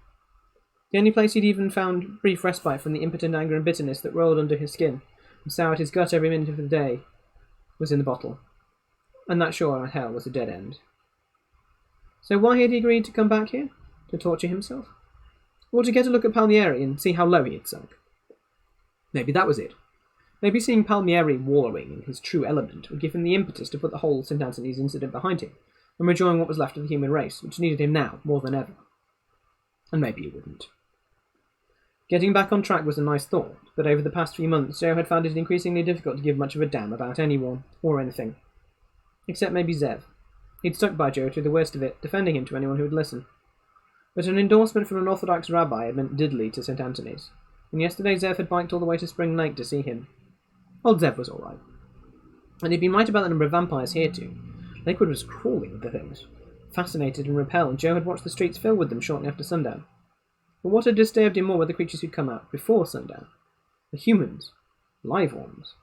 The only place he'd even found brief respite from the impotent anger and bitterness that rolled under his skin and soured his gut every minute of the day was in the bottle. And that sure hell was a dead end. So why had he agreed to come back here? To torture himself? Or to get a look at Palmieri and see how low he had sunk. Maybe that was it. Maybe seeing Palmieri wallowing in his true element would give him the impetus to put the whole St. Anthony's incident behind him and rejoin what was left of the human race, which needed him now more than ever. And maybe it wouldn't. Getting back on track was a nice thought, but over the past few months, Joe had found it increasingly difficult to give much of a damn about anyone or anything. Except maybe Zev. He'd stuck by Joe through the worst of it, defending him to anyone who would listen. But an endorsement from an Orthodox rabbi had meant diddly to St. Anthony's, and yesterday Zev had biked all the way to Spring Lake to see him. Old Zev was all right. And he'd been right about the number of vampires here too. Lakewood was crawling with the things. Fascinated and repelled, Joe had watched the streets fill with them shortly after sundown. But what had disturbed him more were the creatures who'd come out before sundown. The humans. Live ones.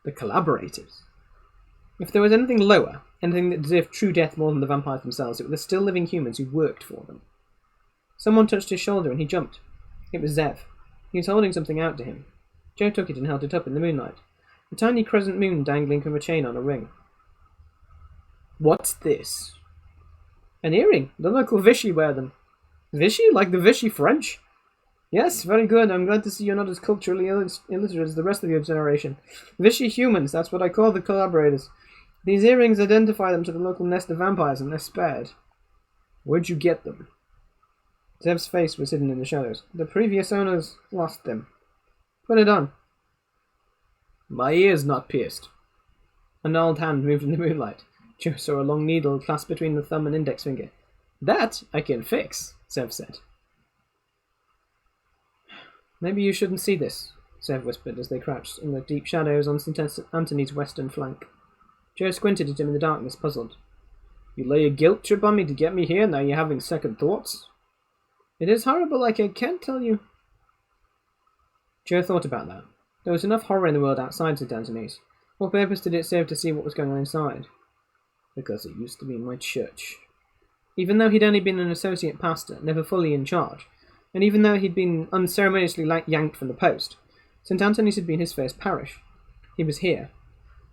The collaborators. If there was anything lower, anything that deserved true death more than the vampires themselves, it were the still living humans who worked for them. Someone touched his shoulder and he jumped. It was Zev. He was holding something out to him. Joe took it and held it up in the moonlight. A tiny crescent moon dangling from a chain on a ring. What's this? An earring. The local Vichy wear them. Vichy? Like the Vichy French? Yes, very good. I'm glad to see you're not as culturally illiterate as the rest of your generation. Vichy humans, that's what I call the collaborators. These earrings identify them to the local nest of vampires and they're spared. Where'd you get them? Zev's face was hidden in the shadows. The previous owners lost them. Put it on. My ear's not pierced. A gnarled hand moved in the moonlight. Joe saw a long needle clasped between the thumb and index finger. That I can fix, Zev said. Maybe you shouldn't see this, Zev whispered as they crouched in the deep shadows on St. Anthony's western flank. Joe squinted at him in the darkness, puzzled. You lay a guilt trip on me to get me here, now you're having second thoughts? It is horrible, like I can't tell you. Joe thought about that. There was enough horror in the world outside St. Anthony's. What purpose did it serve to see what was going on inside? Because it used to be my church. Even though he'd only been an associate pastor, never fully in charge, and even though he'd been unceremoniously yanked from the post, St. Anthony's had been his first parish. He was here.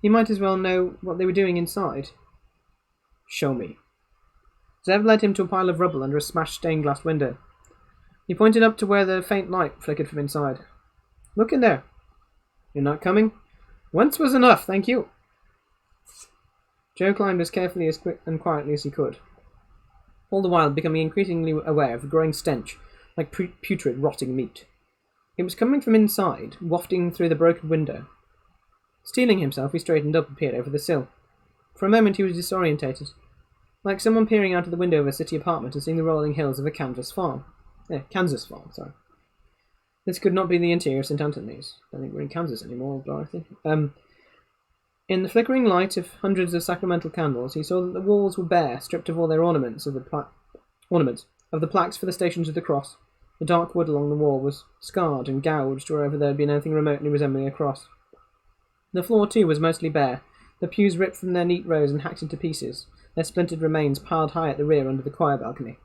He might as well know what they were doing inside. Show me. Zev led him to a pile of rubble under a smashed stained glass window. He pointed up to where the faint light flickered from inside. Look in there. You're not coming? Once was enough, thank you. Joe climbed as carefully as quick and quietly as he could, all the while becoming increasingly aware of a growing stench, like putrid, rotting meat. It was coming from inside, wafting through the broken window. Steeling himself, he straightened up and peered over the sill. For a moment he was disorientated, like someone peering out of the window of a city apartment and seeing the rolling hills of a Kansas farm. This could not be the interior of St. Anthony's. I don't think we're in Kansas anymore, Dorothy. In the flickering light of hundreds of sacramental candles, he saw that the walls were bare, stripped of all their ornaments of the plaques for the Stations of the Cross. The dark wood along the wall was scarred and gouged wherever there had been anything remotely resembling a cross. The floor, too, was mostly bare, the pews ripped from their neat rows and hacked into pieces, their splintered remains piled high at the rear under the choir balcony.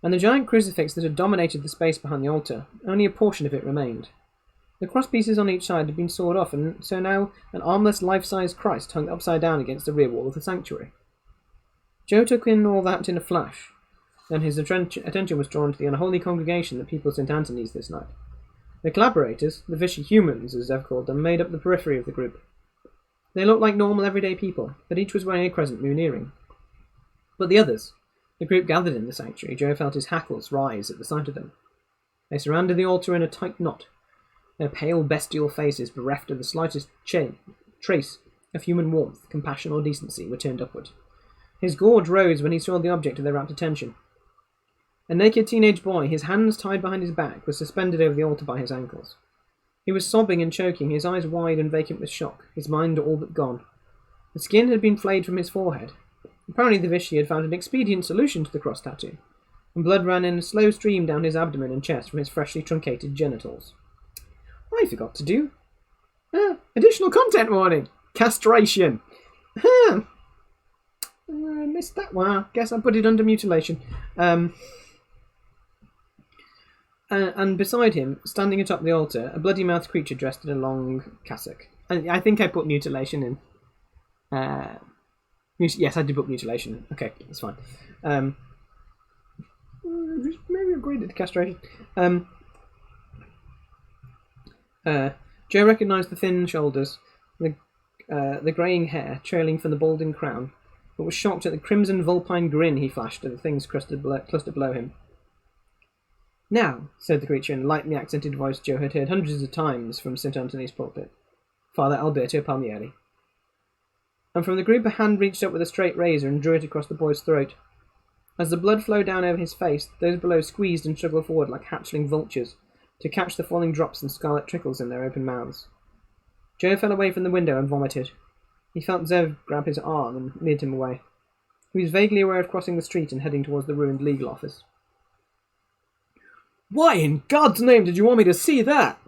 And the giant crucifix that had dominated the space behind the altar, only a portion of it remained. The cross pieces on each side had been sawed off, and so now an armless life-size Christ hung upside down against the rear wall of the sanctuary. Joe took in all that in a flash. Then his attention was drawn to the unholy congregation that peopled St. Anthony's this night. The collaborators, the Vichy humans, as Zev called them, made up the periphery of the group. They looked like normal everyday people, but each was wearing a crescent moon earring. But the others, the group gathered in the sanctuary, Joe felt his hackles rise at the sight of them. They surrounded the altar in a tight knot, their pale bestial faces bereft of the slightest trace of human warmth, compassion, or decency were turned upward. His gorge rose when he saw the object of their rapt attention. A naked teenage boy, his hands tied behind his back, was suspended over the altar by his ankles. He was sobbing and choking, his eyes wide and vacant with shock, his mind all but gone. The skin had been flayed from his forehead. Apparently the Vichy had found an expedient solution to the cross tattoo, and blood ran in a slow stream down his abdomen and chest from his freshly truncated genitals. I forgot to do. Additional content warning. Castration. I missed that one. I guess I put it under mutilation. And beside him, standing atop the altar, a bloody-mouthed creature dressed in a long cassock. I think I put mutilation in. Yes, I did put mutilation. Okay, that's fine. maybe upgraded to castration. Joe recognised the thin shoulders, the greying hair trailing from the balding crown, but was shocked at the crimson vulpine grin he flashed at the things clustered below him. "Now," said the creature in a lightly accented voice Joe had heard hundreds of times from St. Anthony's pulpit, "Father Alberto Palmieri." And from the group a hand reached up with a straight razor and drew it across the boy's throat. As the blood flowed down over his face, those below squeezed and struggled forward like hatchling vultures to catch the falling drops and scarlet trickles in their open mouths. Joe fell away from the window and vomited. He felt Zev grab his arm and lead him away. He was vaguely aware of crossing the street and heading towards the ruined legal office. "Why in God's name did you want me to see that?"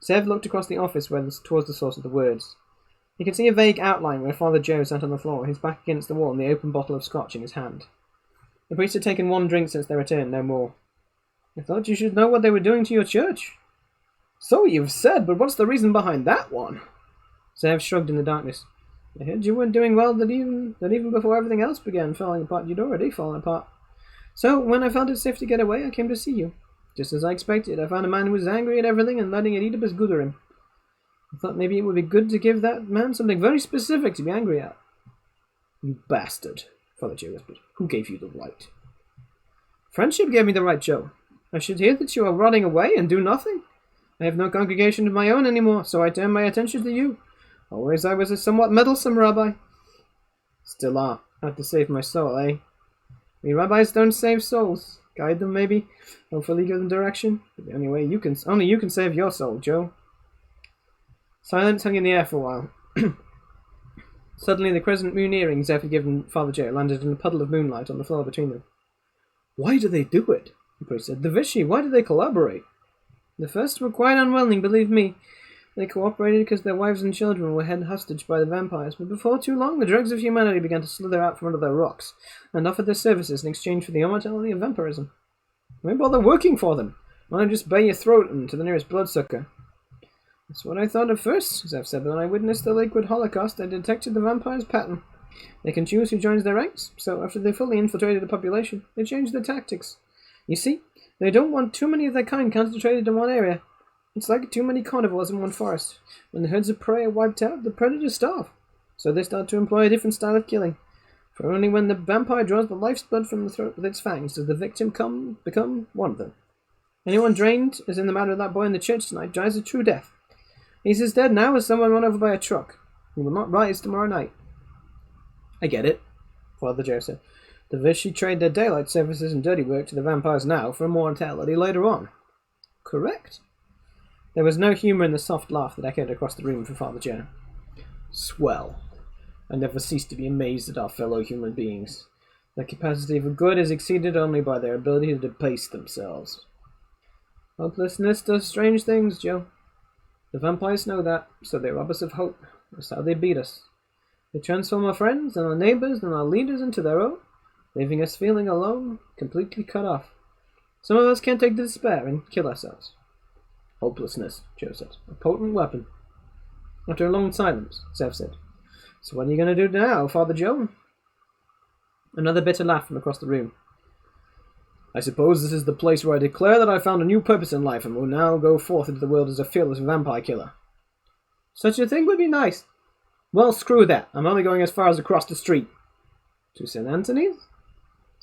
Zev looked across the office towards the source of the words. He could see a vague outline where Father Joe sat on the floor, his back against the wall and the open bottle of scotch in his hand. The priest had taken one drink since their return, no more. "I thought you should know what they were doing to your church." "So you've said, but what's the reason behind that one?" Zev shrugged in the darkness. "I heard you weren't doing well, that even before everything else began falling apart, you'd already fallen apart. So, when I felt it safe to get away, I came to see you. Just as I expected, I found a man who was angry at everything and letting it eat up his gooderim. I thought maybe it would be good to give that man something very specific to be angry at." "You bastard," Father Joe whispered. "Who gave you the right?" "Friendship gave me the right, Joe. I should hear that you are rotting away and do nothing. I have no congregation of my own anymore, so I turn my attention to you. Always I was a somewhat meddlesome rabbi." "Still are. Had to save my soul, eh?" "We rabbis don't save souls. Guide them, maybe. Hopefully give them direction. But the only you can save your soul, Joe." Silence hung in the air for a while. Suddenly, the crescent moon earrings Zev had given Father Joe landed in a puddle of moonlight on the floor between them. "Why do they do it?" the priest said. "The Vichy, why do they collaborate?" "The first were quite unwilling, believe me. They cooperated because their wives and children were held hostage by the vampires, but before too long the dregs of humanity began to slither out from under their rocks and offered their services in exchange for the immortality of vampirism. Why bother working for them? Why not just bare your throat and to the nearest bloodsucker?" "That's what I thought at first," Zev said, "but when I witnessed the liquid holocaust, I detected the vampire's pattern. They can choose who joins their ranks, so after they fully infiltrated the population, they changed their tactics. You see, they don't want too many of their kind concentrated in one area. It's like too many carnivores in one forest. When the herds of prey are wiped out, the predators starve. So they start to employ a different style of killing. For only when the vampire draws the life's blood from the throat with its fangs does the victim become one of them. Anyone drained, as in the matter of that boy in the church tonight, dies a true death. He's as dead now as someone run over by a truck. He will not rise tomorrow night." "I get it," Father Joe said. "The Vichy trade their daylight services and dirty work to the vampires now for immortality later on." "Correct." There was no humour in the soft laugh that echoed across the room from Father Joe. "Swell. I never cease to be amazed at our fellow human beings. Their capacity for good is exceeded only by their ability to debase themselves." "Hopelessness does strange things, Joe. The vampires know that, so they rob us of hope. That's how they beat us. They transform our friends and our neighbours and our leaders into their own, leaving us feeling alone, completely cut off. Some of us can't take the despair and kill ourselves." "Hopelessness," Joe said. "A potent weapon." After a long silence, Zev said, "So what are you going to do now, Father Joe?" Another bitter laugh from across the room. "I suppose this is the place where I declare that I found a new purpose in life and will now go forth into the world as a fearless vampire killer." "Such a thing would be nice." "Well, screw that. I'm only going as far as across the street." "To St. Anthony's?"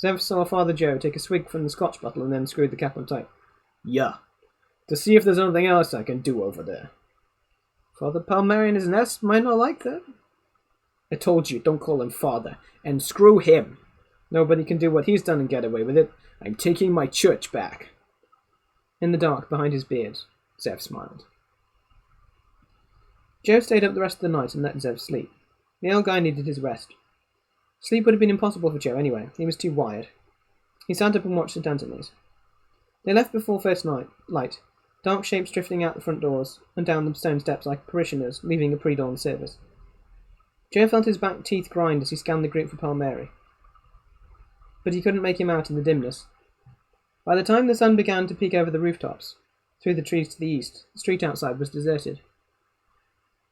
Zev saw Father Joe take a swig from the scotch bottle and then screwed the cap on tight. "Yeah. To see if there's anything else I can do over there." "Father Palmieri and his nest might not like that." "I told you, don't call him father. And screw him. Nobody can do what he's done and get away with it. I'm taking my church back." In the dark, behind his beard, Zev smiled. Joe stayed up the rest of the night and let Zev sleep. The old guy needed his rest. Sleep would have been impossible for Joe anyway. He was too wired. He sat up and watched St. Anthony's. They left before first light, dark shapes drifting out the front doors and down the stone steps like parishioners leaving a pre-dawn service. Joe felt his back teeth grind as he scanned the group for Palmieri, but he couldn't make him out in the dimness. By the time the sun began to peek over the rooftops, through the trees to the east, the street outside was deserted.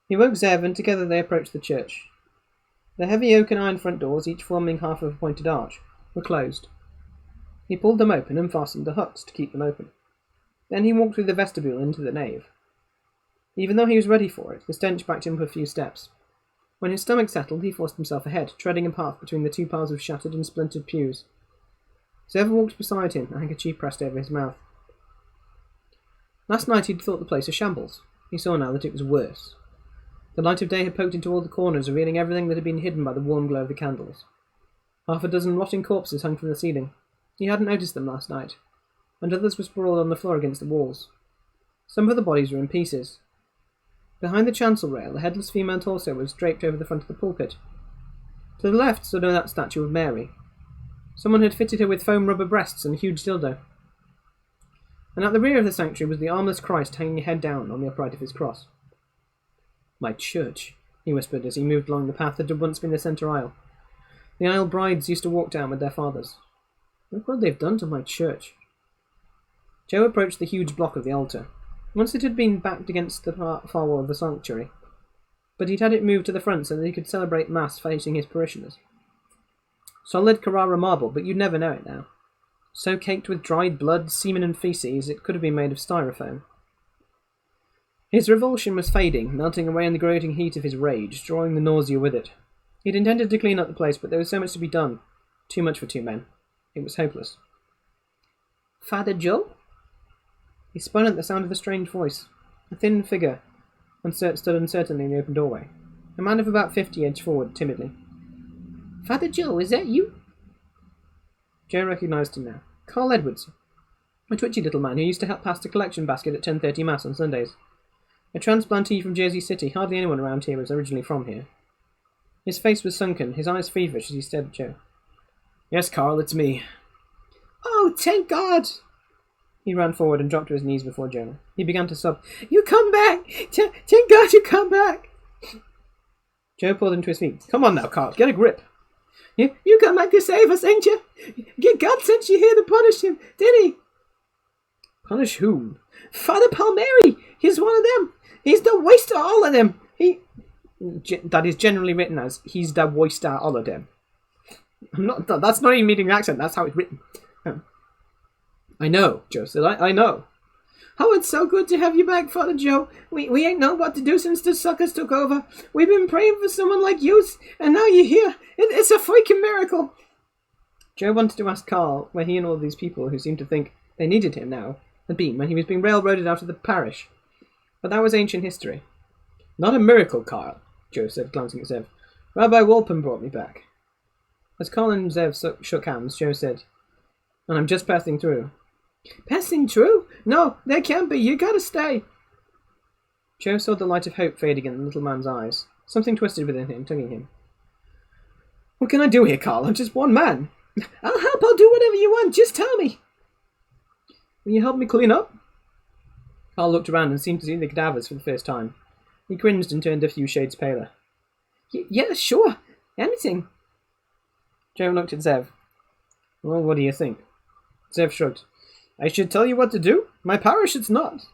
He woke Zev, and together they approached the church. The heavy oak and iron front doors, each forming half of a pointed arch, were closed. He pulled them open and fastened the hooks to keep them open. Then he walked through the vestibule into the nave. Even though he was ready for it, the stench backed him up a few steps. When his stomach settled, he forced himself ahead, treading a path between the 2 piles of shattered and splintered pews. Zev walked beside him, a handkerchief pressed over his mouth. Last night he'd thought the place a shambles. He saw now that it was worse. The light of day had poked into all the corners, revealing everything that had been hidden by the warm glow of the candles. 6 rotting corpses hung from the ceiling. He hadn't noticed them last night, and others were sprawled on the floor against the walls. Some of the bodies were in pieces. Behind the chancel rail, a headless female torso was draped over the front of the pulpit. To the left stood that statue of Mary. Someone had fitted her with foam rubber breasts and a huge dildo. And at the rear of the sanctuary was the armless Christ hanging head down on the upright of his cross. "My church," he whispered as he moved along the path that had once been the centre aisle. The aisle brides used to walk down with their fathers. Look what they've done to my church. Joe approached the huge block of the altar. Once it had been backed against the far wall of the sanctuary, but he'd had it moved to the front so that he could celebrate Mass facing his parishioners. Solid Carrara marble, but you'd never know it now. So caked with dried blood, semen and feces, it could have been made of styrofoam. His revulsion was fading, melting away in the grating heat of his rage, drawing the nausea with it. He'd intended to clean up the place, but there was so much to be done. Too much for 2 men. It was hopeless. "Father Joe?" He spun at the sound of the strange voice. A thin figure stood uncertainly in the open doorway. A man of about 50 edged forward timidly. "Father Joe, is that you?" Joe recognised him now. Carl Edwards, a twitchy little man who used to help pass the collection basket at 10:30 Mass on Sundays. A transplantee from Jersey City, hardly anyone around here was originally from here. His face was sunken, his eyes feverish as he stared at Joe. "Yes, Carl, it's me." "Oh, thank God!" He ran forward and dropped to his knees before Jonah. He began to sob. "You come back! Thank God you come back!" Joe pulled him to his feet. "Come on now, Carl, get a grip." You come back to save us, ain't you? God sent you here to punish him, did he?" "Punish whom?" "Father Palmieri. He's one of them. He's the worst of all of them. That is generally written as, he's the worst of all of them. That's not even meeting an accent, that's how it's written. "I know," Joe said, I know. "Oh, it's so good to have you back, Father Joe. We ain't known what to do since the suckers took over. We've been praying for someone like you, and now you're here. It's a freaking miracle." Joe wanted to ask Carl where he and all these people who seemed to think they needed him now had been when he was being railroaded out of the parish. But that was ancient history. "Not a miracle, Carl," Joe said, glancing at Zev. "Rabbi Walpen brought me back." As Carl and Zev shook hands, Joe said, "And I'm just passing through." "Passing through? No, there can't be. You gotta stay." Joe saw the light of hope fading in the little man's eyes. Something twisted within him, tugging him. "What can I do here, Carl? I'm just one man." "I'll help. I'll do whatever you want. Just tell me." "Will you help me clean up?" Carl looked around and seemed to see the cadavers for the first time. He cringed and turned a few shades paler. Yeah, sure. Anything." Joe looked at Zev. "Well, what do you think?" Zev shrugged. "I should tell you what to do? My parish it's not."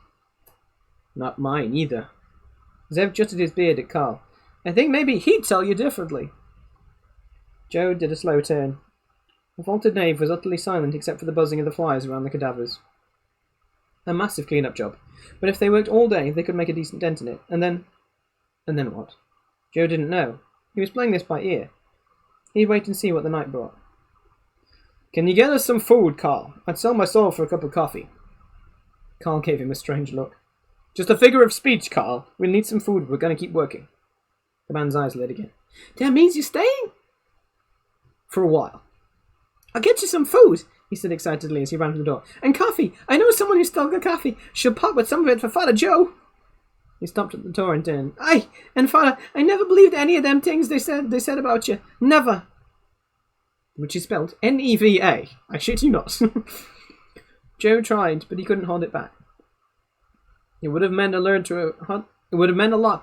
"Not mine, either." Zev jutted his beard at Carl. "I think maybe he'd tell you differently." Joe did a slow turn. The vaulted nave was utterly silent except for the buzzing of the flies around the cadavers. A massive clean-up job, but if they worked all day, they could make a decent dent in it, and then what? Joe didn't know. He was playing this by ear. He'd wait and see what the night brought. "Can you get us some food, Carl? I'd sell my soul for a cup of coffee." Carl gave him a strange look. "Just a figure of speech, Carl. We'll need some food. We're going to keep working." The man's eyes lit again. "That means you're staying?" "For a while." "I'll get you some food," he said excitedly as he ran to the door. "And coffee. I know someone who's still got coffee. She'll pop with some of it for Father Joe." He stopped at the door and turned. "Aye, and Father, I never believed any of them things they said about you. Never." Which is spelled Neva. I shit you not. Joe tried, but he couldn't hold it back. It would have meant a lot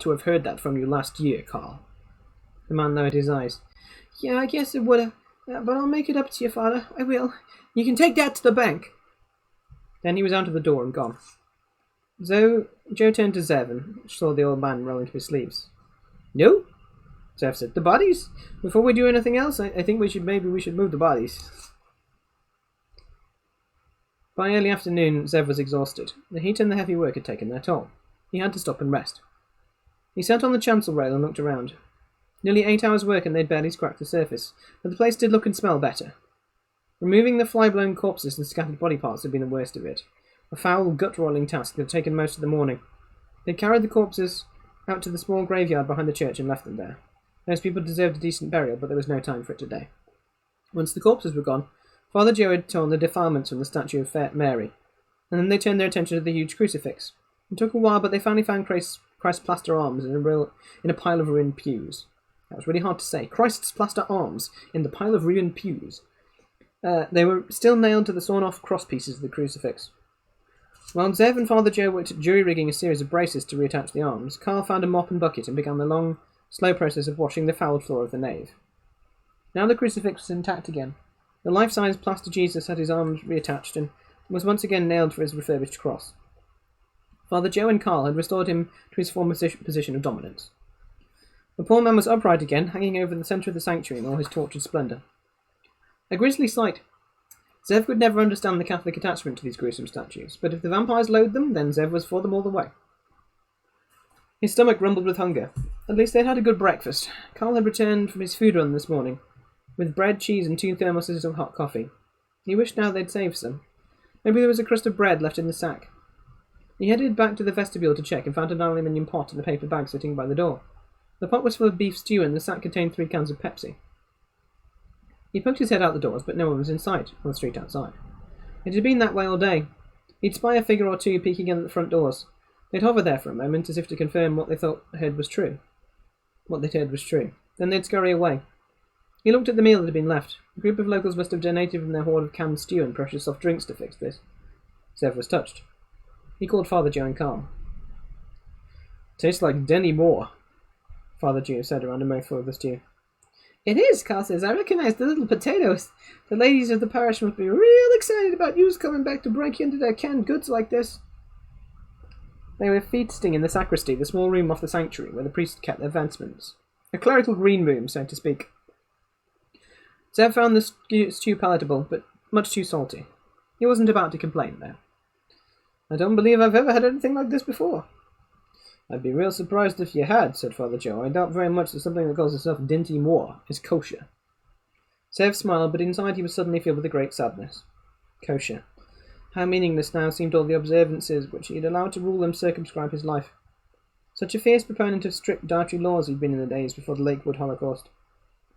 to have heard that from you last year, Carl." The man lowered his eyes. "Yeah, I guess it would have. But I'll make it up to you, Father. I will. You can take that to the bank." Then he was out of the door and gone. Joe turned to Zev and saw the old man roll into his sleeves. "No?" Zev said. "The bodies? Before we do anything else, I think we should move the bodies." By early afternoon, Zev was exhausted. The heat and the heavy work had taken their toll. He had to stop and rest. He sat on the chancel rail and looked around. Nearly 8 hours' work and they'd barely scratched the surface, but the place did look and smell better. Removing the fly-blown corpses and scattered body parts had been the worst of it. A foul, gut-rolling task that had taken most of the morning. They'd carried the corpses out to the small graveyard behind the church and left them there. Those people deserved a decent burial, but there was no time for it today. Once the corpses were gone, Father Joe had torn the defilements from the statue of Fair Mary, and then they turned their attention to the huge crucifix. It took a while, but they finally found Christ's plaster arms in a pile of ruined pews. That was really hard to say. Christ's plaster arms in the pile of ruined pews. They were still nailed to the sawn-off cross pieces of the crucifix. While Zev and Father Joe worked at jury-rigging a series of braces to reattach the arms, Carl found a mop and bucket and began the long, slow process of washing the fouled floor of the nave. Now the crucifix was intact again. The life-size plaster Jesus had his arms reattached and was once again nailed for his refurbished cross. Father Joe and Carl had restored him to his former position of dominance. The poor man was upright again, hanging over the centre of the sanctuary in all his tortured splendour. A grisly sight. Zev could never understand the Catholic attachment to these gruesome statues, but if the vampires loathed them, then Zev was for them all the way. His stomach rumbled with hunger. At least they'd had a good breakfast. Carl had returned from his food run this morning, with bread, cheese, and 2 thermoses of hot coffee. He wished now they'd saved some. Maybe there was a crust of bread left in the sack. He headed back to the vestibule to check and found an aluminium pot and a paper bag sitting by the door. The pot was full of beef stew and the sack contained 3 cans of Pepsi. He poked his head out the doors, but no one was in sight on the street outside. It had been that way all day. He'd spy a figure or two peeking in at the front doors. They'd hover there for a moment, as if to confirm what they thought heard was true. What they'd heard was true. Then they'd scurry away. He looked at the meal that had been left. A group of locals must have donated from their hoard of canned stew and precious soft drinks to fix this. Zev was touched. He called Father Joe and Carl. "Tastes like Denny Moore," Father Joe said around a mouthful of the stew. "It is," Carl says. "I recognise the little potatoes. The ladies of the parish must be real excited about yous coming back to break into their canned goods like this." They were feasting in the sacristy, the small room off the sanctuary, where the priests kept their vestments. A clerical green room, so to speak. Zev found the stew palatable, but much too salty. He wasn't about to complain, though. "I don't believe I've ever had anything like this before." "I'd be real surprised if you had," said Father Joe. "I doubt very much that something that calls itself Dinty Moore is kosher." Zev smiled, but inside he was suddenly filled with a great sadness. Kosher. How meaningless now seemed all the observances which he had allowed to rule and circumscribe his life. Such a fierce proponent of strict dietary laws he'd been in the days before the Lakewood Holocaust.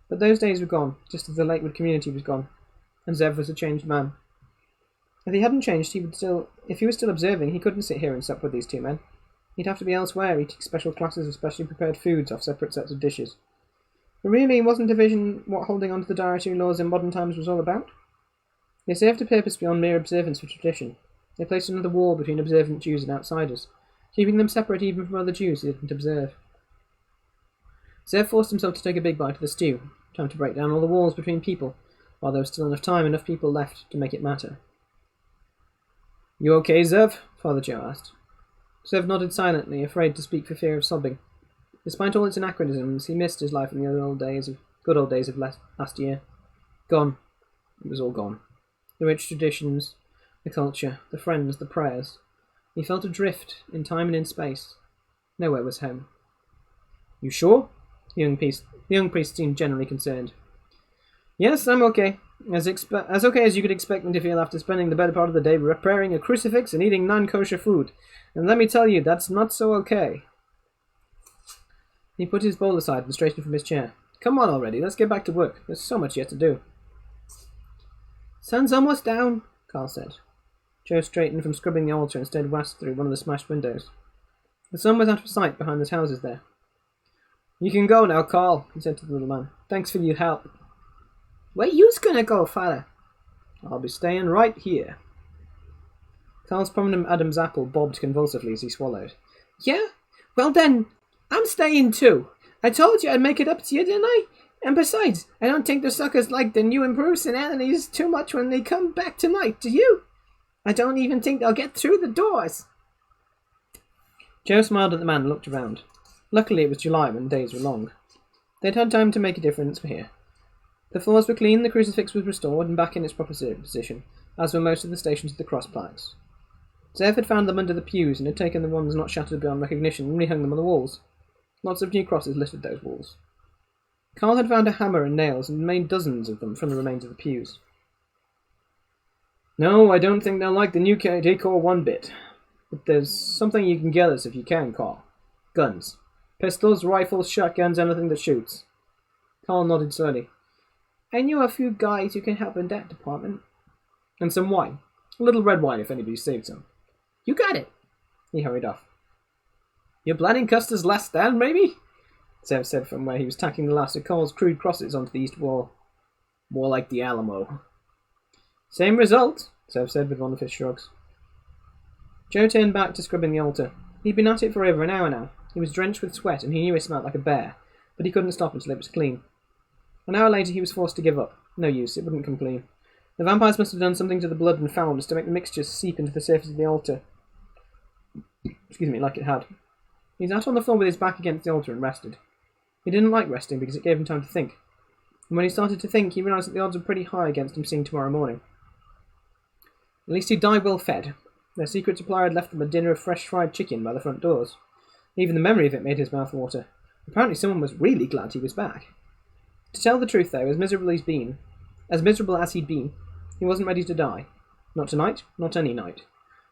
But those days were gone, just as the Lakewood community was gone, and Zev was a changed man. If he hadn't changed, if he was still observing, he couldn't sit here and sup with these 2 men. He'd have to be elsewhere, eating special classes of specially prepared foods off separate sets of dishes. But really, wasn't a vision what holding on to the dietary laws in modern times was all about? They served a purpose beyond mere observance for tradition. They placed another wall between observant Jews and outsiders, keeping them separate even from other Jews who didn't observe. Zev forced himself to take a big bite of the stew, time to break down all the walls between people, while there was still enough people left to make it matter. "You okay, Zev?" Father Joe asked. Zev nodded silently, afraid to speak for fear of sobbing. Despite all its anachronisms, he missed his life in the good old days of last year. Gone. It was all gone. The rich traditions, the culture, the friends, the prayers. He felt adrift in time and in space. Nowhere was home. "You sure?" The young priest seemed generally concerned. "Yes, I'm okay. As okay as you could expect me to feel after spending the better part of the day repairing a crucifix and eating non-kosher food. And let me tell you, that's not so okay." He put his bowl aside and straightened from his chair. "Come on already, let's get back to work. There's so much yet to do." "Sun's almost down," Carl said. Joe straightened from scrubbing the altar and stared west through one of the smashed windows. The sun was out of sight behind the houses there. "You can go now, Carl," he said to the little man. "Thanks for your help." "Where you's gonna go, father?" "I'll be staying right here." Carl's prominent Adam's apple bobbed convulsively as he swallowed. "Yeah? Well then, I'm staying too. I told you I'd make it up to you, didn't I? And besides, I don't think the suckers like the new and Bruce and Anthony's too much when they come back tonight, do you? I don't even think they'll get through the doors." Joe smiled at the man and looked around. Luckily it was July when days were long. They'd had time to make a difference here. The floors were clean, the crucifix was restored and back in its proper position, as were most of the stations of the cross plaques. Zev had found them under the pews and had taken the ones not shattered beyond recognition and rehung them on the walls. Lots of new crosses littered those walls. Carl had found a hammer and nails and made dozens of them from the remains of the pews. No, I don't think they'll like the new decor one bit. But there's something you can get us if you can, Carl. Guns. Pistols, rifles, shotguns, anything that shoots. Carl nodded slowly. I knew a few guys who can help in that department. And some wine. A little red wine if anybody saved some. You got it. He hurried off. You're planning Custer's last stand, maybe? Zev said from where he was tacking the last of Carl's crude crosses onto the east wall. More like the Alamo. Same result, Zev said with one of his shrugs. Joe turned back to scrubbing the altar. He'd been at it for over an hour now. He was drenched with sweat and he knew it smelled like a bear, but he couldn't stop until it was clean. An hour later he was forced to give up. No use, it wouldn't come clean. The vampires must have done something to the blood and foulness to make the mixture seep into the surface of the altar. Like it had. He sat on the floor with his back against the altar and rested. He didn't like resting because it gave him time to think. And when he started to think, he realised that the odds were pretty high against him seeing tomorrow morning. At least he'd die well fed. Their secret supplier had left them a dinner of fresh fried chicken by the front doors. Even the memory of it made his mouth water. Apparently someone was really glad he was back. To tell the truth, though, as miserable as he'd been, he wasn't ready to die. Not tonight, not any night.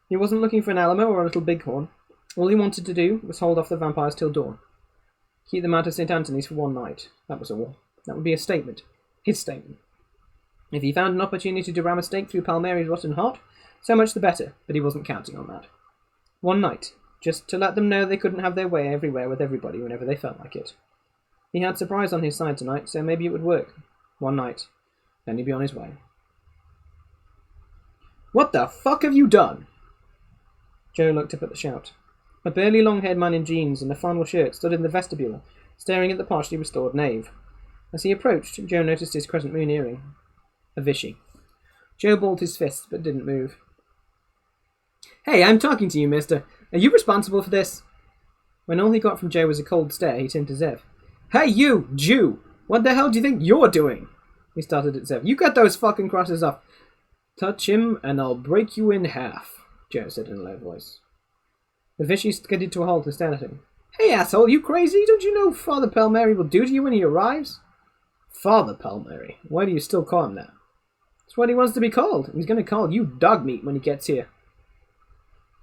He wasn't looking for an Alamo or a little bighorn. All he wanted to do was hold off the vampires till dawn. Keep them out of St. Anthony's for one night. That was all. That would be a statement. His statement. If he found an opportunity to ram a stake through Palmieri's rotten heart, so much the better, but he wasn't counting on that. One night, just to let them know they couldn't have their way everywhere with everybody whenever they felt like it. He had surprise on his side tonight, so maybe it would work. One night. Then he'd be on his way. What the fuck have you done? Joe looked up at the shout. A burly long-haired man in jeans and a flannel shirt stood in the vestibule, staring at the partially restored nave. As he approached, Joe noticed his crescent moon earring. A Vichy. Joe balled his fists, but didn't move. Hey, I'm talking to you, mister. Are you responsible for this? When all he got from Joe was a cold stare, he turned to Zev. Hey, you, Jew! What the hell do you think you're doing? He started at Zev. You got those fucking crosses off. Touch him, and I'll break you in half, Joe said in a low voice. The Vichy skidded to a halt and stared at him. Hey, asshole, you crazy? Don't you know Father Palmieri will do to you when he arrives? Father Palmieri? Why do you still call him that? It's what he wants to be called. He's going to call you dog meat when he gets here.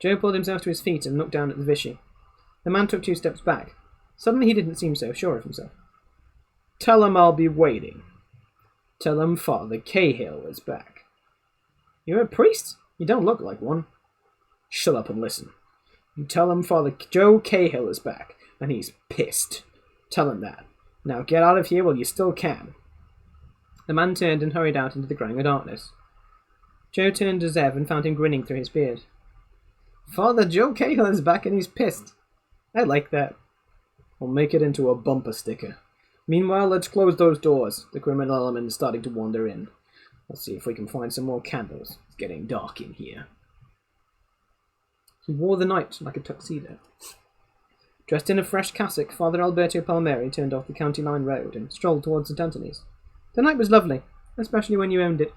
Joe pulled himself to his feet and looked down at the Vichy. The man took 2 steps back. Suddenly he didn't seem so sure of himself. Tell him I'll be waiting. Tell him Father Cahill is back. You're a priest? You don't look like one. Shut up and listen. You tell him Father Joe Cahill is back, and he's pissed. Tell him that. Now get out of here while you still can. The man turned and hurried out into the growing darkness. Joe turned to Zev and found him grinning through his beard. Father Joe Cahill is back and he's pissed. I like that. I'll make it into a bumper sticker. Meanwhile, let's close those doors. The criminal element is starting to wander in. Let's see if we can find some more candles. It's getting dark in here. He wore the night like a tuxedo. Dressed in a fresh cassock, Father Alberto Palmieri turned off the County Line Road and strolled towards St. Anthony's. The night was lovely, especially when you owned it.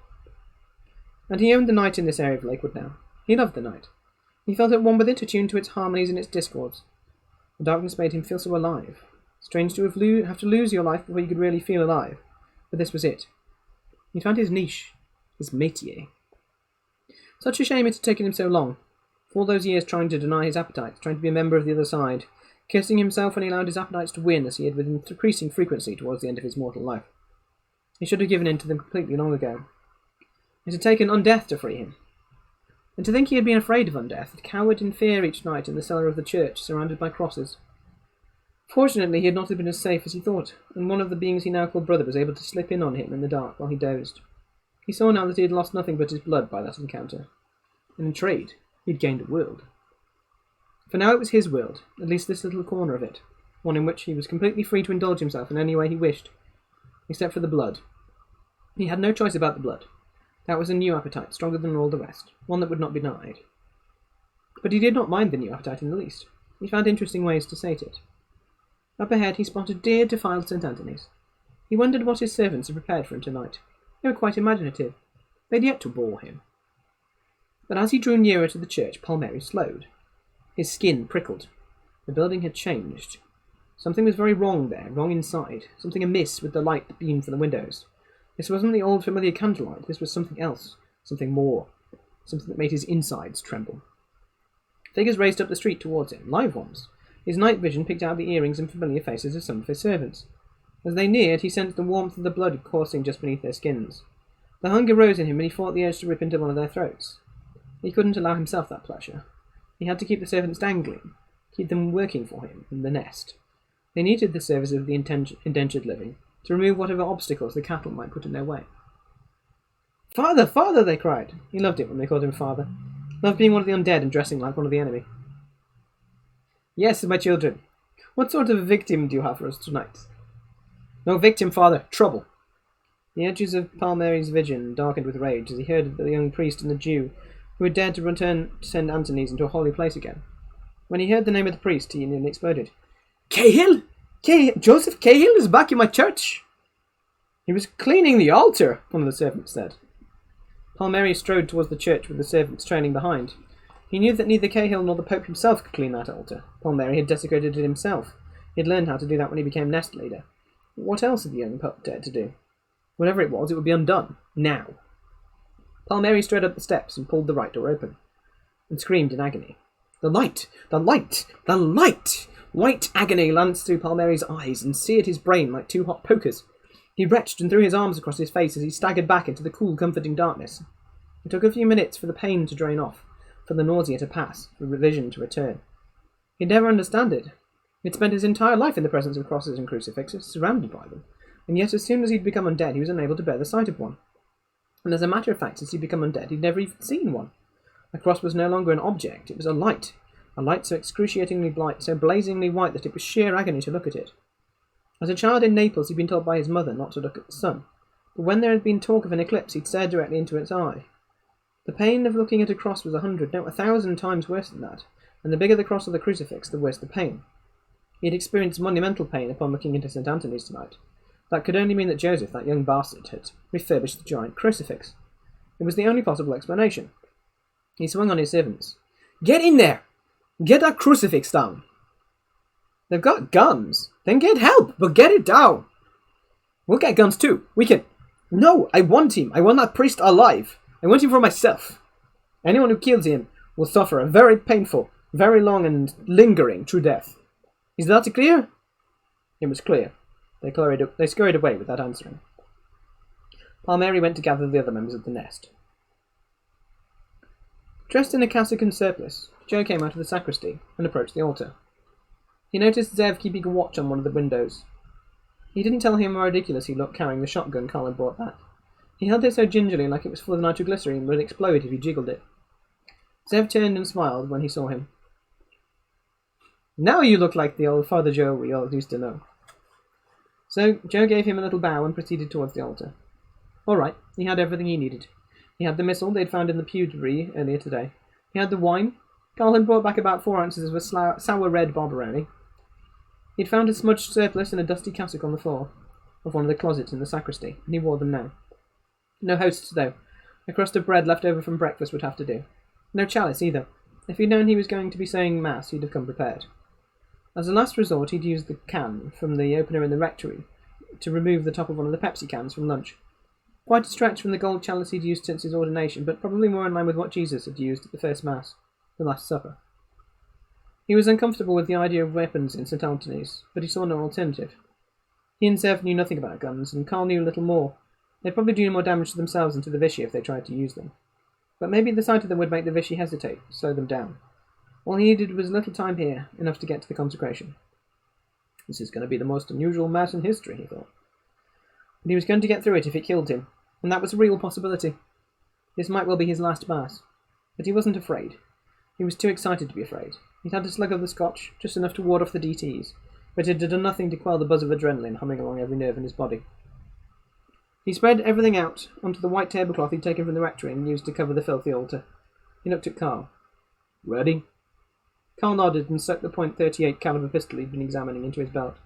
And he owned the night in this area of Lakewood now. He loved the night. He felt at one with it, attuned to its harmonies and its discords. The darkness made him feel so alive. Strange to have to lose your life before you could really feel alive. But this was it. He found his niche, his métier. Such a shame it had taken him so long. For all those years trying to deny his appetites, trying to be a member of the other side, cursing himself when he allowed his appetites to win as he had with increasing frequency towards the end of his mortal life. He should have given in to them completely long ago. It had taken undeath to free him. And to think he had been afraid of undeath, had cowered in fear each night in the cellar of the church, surrounded by crosses. Fortunately, he had not been as safe as he thought, and one of the beings he now called brother was able to slip in on him in the dark while he dozed. He saw now that he had lost nothing but his blood by that encounter. And in trade, he'd gained a world. For now it was his world, at least this little corner of it, one in which he was completely free to indulge himself in any way he wished, except for the blood. He had no choice about the blood. That was a new appetite, stronger than all the rest, one that would not be denied. But he did not mind the new appetite in the least. He found interesting ways to sate it. Up ahead he spotted dear, defiled St. Anthony's. He wondered what his servants had prepared for him tonight. They were quite imaginative. They'd yet to bore him. But as he drew nearer to the church, Palmieri slowed. His skin prickled. The building had changed. Something was very wrong there, wrong inside, something amiss with the light that beamed from the windows. This wasn't the old familiar candlelight, this was something else, something more, something that made his insides tremble. Figures raced up the street towards him, live ones. His night vision picked out the earrings and familiar faces of some of his servants. As they neared, he sensed the warmth of the blood coursing just beneath their skins. The hunger rose in him, and he fought the urge to rip into one of their throats. He couldn't allow himself that pleasure. He had to keep the servants dangling, keep them working for him in the nest. They needed the service of the indentured living to remove whatever obstacles the cattle might put in their way. "Father, father!" they cried. He loved it when they called him father. Loved being one of the undead and dressing like one of the enemy. "Yes, my children. What sort of victim do you have for us tonight?" "No victim, father. Trouble." The edges of Palmieri's vision darkened with rage as he heard of the young priest and the Jew who had dared to return to send Antony's into a holy place again. When he heard the name of the priest, he nearly exploded. "Cahill! Joseph Cahill is back in my church!" "He was cleaning the altar," one of the servants said. Palmieri strode towards the church with the servants trailing behind. He knew that neither Cahill nor the Pope himself could clean that altar. Palmieri had desecrated it himself. He had learned how to do that when he became nest leader. What else had the young pup dared to do? Whatever it was, it would be undone. Now. Palmieri strode up the steps and pulled the right door open, and screamed in agony. The light! The light! The light! White agony lanced through Palmieri's eyes and seared his brain like two hot pokers. He retched and threw his arms across his face as he staggered back into the cool, comforting darkness. It took a few minutes for the pain to drain off, for the nausea to pass, for revision to return. He'd never understood it. He'd spent his entire life in the presence of crosses and crucifixes, surrounded by them, and yet as soon as he'd become undead, he was unable to bear the sight of one. And as a matter of fact, since he'd become undead, he'd never even seen one. A cross was no longer an object, it was a light so excruciatingly bright, so blazingly white that it was sheer agony to look at it. As a child in Naples, he'd been told by his mother not to look at the sun, but when there had been talk of an eclipse, he'd stared directly into its eye. The pain of looking at a cross was 1,000 times worse than that, and the bigger the cross or the crucifix, the worse the pain. He had experienced monumental pain upon looking into St. Anthony's tonight. That could only mean that Joseph, that young bastard, had refurbished the giant crucifix. It was the only possible explanation. He swung on his servants. "Get in there! Get that crucifix down!" "They've got guns. Then get help, but get it down." "We'll get guns too. We can..." "No, I want him. I want that priest alive. I want him for myself. Anyone who kills him will suffer a very painful, very long and lingering true death. Is that clear?" It was clear. They scurried away without answering. Palmieri went to gather the other members of the nest. Dressed in a cassock and surplice, Joe came out of the sacristy and approached the altar. He noticed Zev keeping a watch on one of the windows. He didn't tell him how ridiculous he looked carrying the shotgun Carl had brought back. He held it so gingerly like it was full of nitroglycerine and would explode if he jiggled it. Zev turned and smiled when he saw him. "Now you look like the old Father Joe we all used to know." So Joe gave him a little bow and proceeded towards the altar. All right, he had everything he needed. He had the missal they'd found in the pew debris earlier today. He had the wine. Carl had brought back about 4 ounces of a sour red Barbaroni. He'd found a smudged surplice and a dusty cassock on the floor of one of the closets in the sacristy, and he wore them now. No hosts, though. A crust of bread left over from breakfast would have to do. No chalice, either. If he'd known he was going to be saying Mass, he'd have come prepared. As a last resort, he'd used the can from the opener in the rectory to remove the top of one of the Pepsi cans from lunch. Quite a stretch from the gold chalice he'd used since his ordination, but probably more in line with what Jesus had used at the first Mass, the Last Supper. He was uncomfortable with the idea of weapons in St. Anthony's, but he saw no alternative. He and Zev knew nothing about guns, and Carl knew little more. They'd probably do more damage to themselves and to the Vichy if they tried to use them. But maybe the sight of them would make the Vichy hesitate, slow them down. All he needed was a little time here, enough to get to the consecration. This is going to be the most unusual Mass in history, he thought. But he was going to get through it if it killed him, and that was a real possibility. This might well be his last Mass. But he wasn't afraid. He was too excited to be afraid. He'd had a slug of the scotch, just enough to ward off the DTs, but it had done nothing to quell the buzz of adrenaline humming along every nerve in his body. He spread everything out onto the white tablecloth he'd taken from the rectory and used to cover the filthy altar. He looked at Carl. "Ready?" Carl nodded and stuck the .38 caliber pistol he'd been examining into his belt.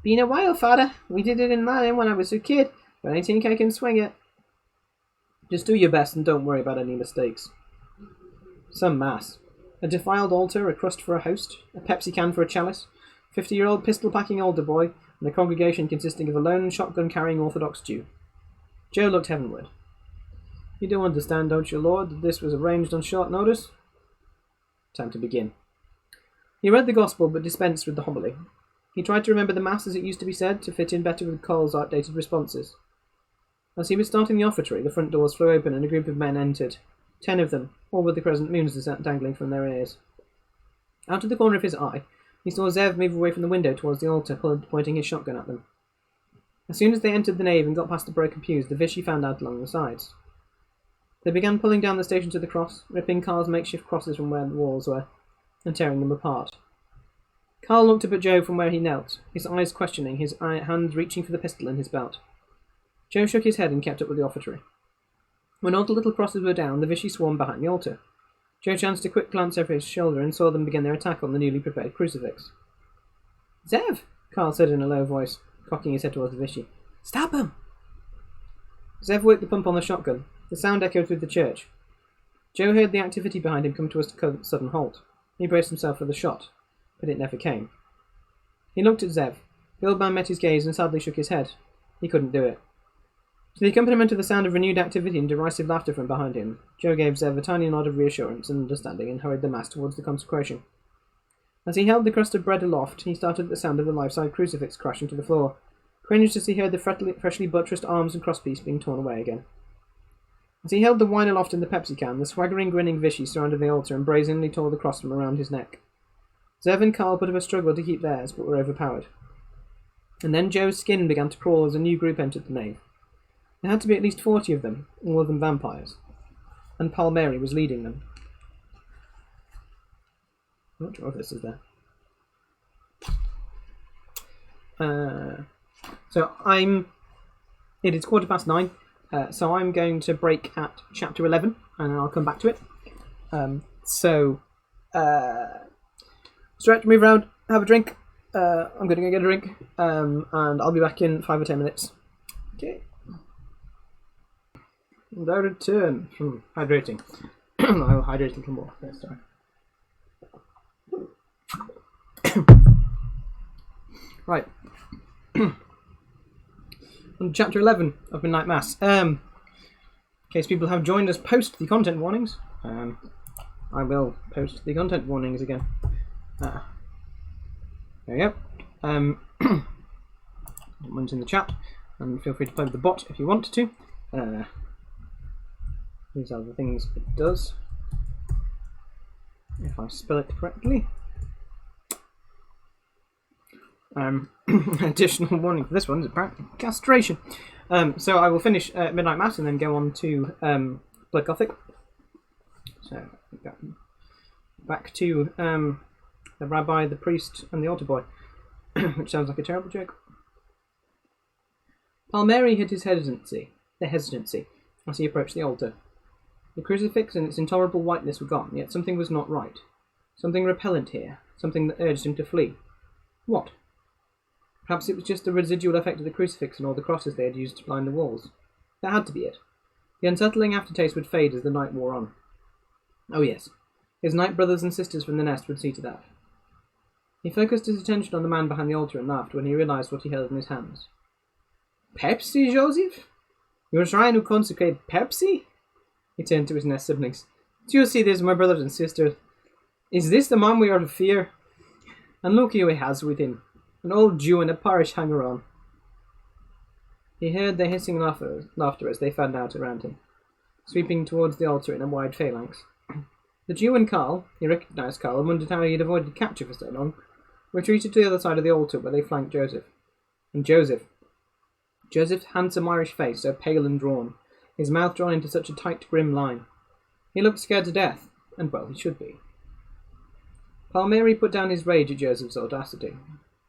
"Been a while, Father. We did it in London when I was a kid, but I think I can swing it." "Just do your best and don't worry about any mistakes." Some mass. A defiled altar, a crust for a host, a Pepsi can for a chalice, 50-year-old pistol-packing older boy, and a congregation consisting of a lone shotgun-carrying Orthodox Jew. Joe looked heavenward. You do understand, don't you, Lord, that this was arranged on short notice? Time to begin. He read the Gospel, but dispensed with the homily. He tried to remember the Mass as it used to be said, to fit in better with Cole's outdated responses. As he was starting the offertory, the front doors flew open and a group of men entered. 10 of them, all with the crescent moons dangling from their ears. Out of the corner of his eye, he saw Zev move away from the window towards the altar, pointing his shotgun at them. As soon as they entered the nave and got past the broken pews, the Vichy found out along the sides. They began pulling down the Stations of the Cross, ripping Carl's makeshift crosses from where the walls were, and tearing them apart. Carl looked up at Joe from where he knelt, his eyes questioning, his hands reaching for the pistol in his belt. Joe shook his head and kept up with the offertory. When all the little crosses were down, the Vichy swarmed behind the altar. Joe chanced a quick glance over his shoulder and saw them begin their attack on the newly prepared crucifix. "Zev!" Carl said in a low voice, cocking his head towards the Vichy. "Stop him!" Zev worked the pump on the shotgun. The sound echoed through the church. Joe heard the activity behind him come to a sudden halt. He braced himself for the shot, but it never came. He looked at Zev. The old man met his gaze and sadly shook his head. He couldn't do it. To the accompaniment of the sound of renewed activity and derisive laughter from behind him, Joe gave Zev a tiny nod of reassurance and understanding and hurried the mass towards the consecration. As he held the crust of bread aloft, he started at the sound of the life-size crucifix crashing to the floor, cringed as he heard the freshly buttressed arms and crosspiece being torn away again. As he held the wine aloft in the Pepsi can, the swaggering, grinning Vichy surrounded the altar and brazenly tore the cross from around his neck. Zev and Carl put up a struggle to keep theirs, but were overpowered. And then Joe's skin began to crawl as a new group entered the nave. There had to be at least 40 of them, all of them vampires, and Palmieri was leading them. I'm not sure if this is there. It is 9:15, so I'm going to break at chapter 11, and I'll come back to it. Stretch, move around, have a drink. I'm going to go get a drink, and I'll be back in 5 or 10 minutes. Okay. And I return from hydrating. I'll hydrate a little more. Yes, sorry. Right. On chapter 11 of Midnight Mass. In case people have joined us post the content warnings, I will post the content warnings again. There we go. One's in the chat, and feel free to play with the bot if you want to. These are the things it does, if I spell it correctly. Additional warning for this one is apparently castration. So I will finish Midnight Mass and then go on to Blood Gothic. So back to the rabbi, the priest, and the altar boy, which sounds like a terrible joke. Palmieri hid his hesitancy as he approached the altar. The crucifix and its intolerable whiteness were gone, yet something was not right. Something repellent here, something that urged him to flee. What? Perhaps it was just the residual effect of the crucifix and all the crosses they had used to line the walls. That had to be it. The unsettling aftertaste would fade as the night wore on. Oh yes, his night brothers and sisters from the nest would see to that. He focused his attention on the man behind the altar and laughed when he realized what he held in his hands. Pepsi, Joseph? You're trying to consecrate Pepsi? He turned to his nest siblings. Do you see this, my brothers and sisters? Is this the man we are to fear? And look who he has with him, an old Jew and a parish hanger-on. He heard their hissing laughter as they fanned out around him, sweeping towards the altar in a wide phalanx. The Jew and Carl, he recognised Carl and wondered how he had avoided capture for so long, retreated to the other side of the altar where they flanked Joseph. And Joseph's handsome Irish face so pale and drawn, his mouth drawn into such a tight, grim line. He looked scared to death, and well he should be. Palmieri put down his rage at Joseph's audacity.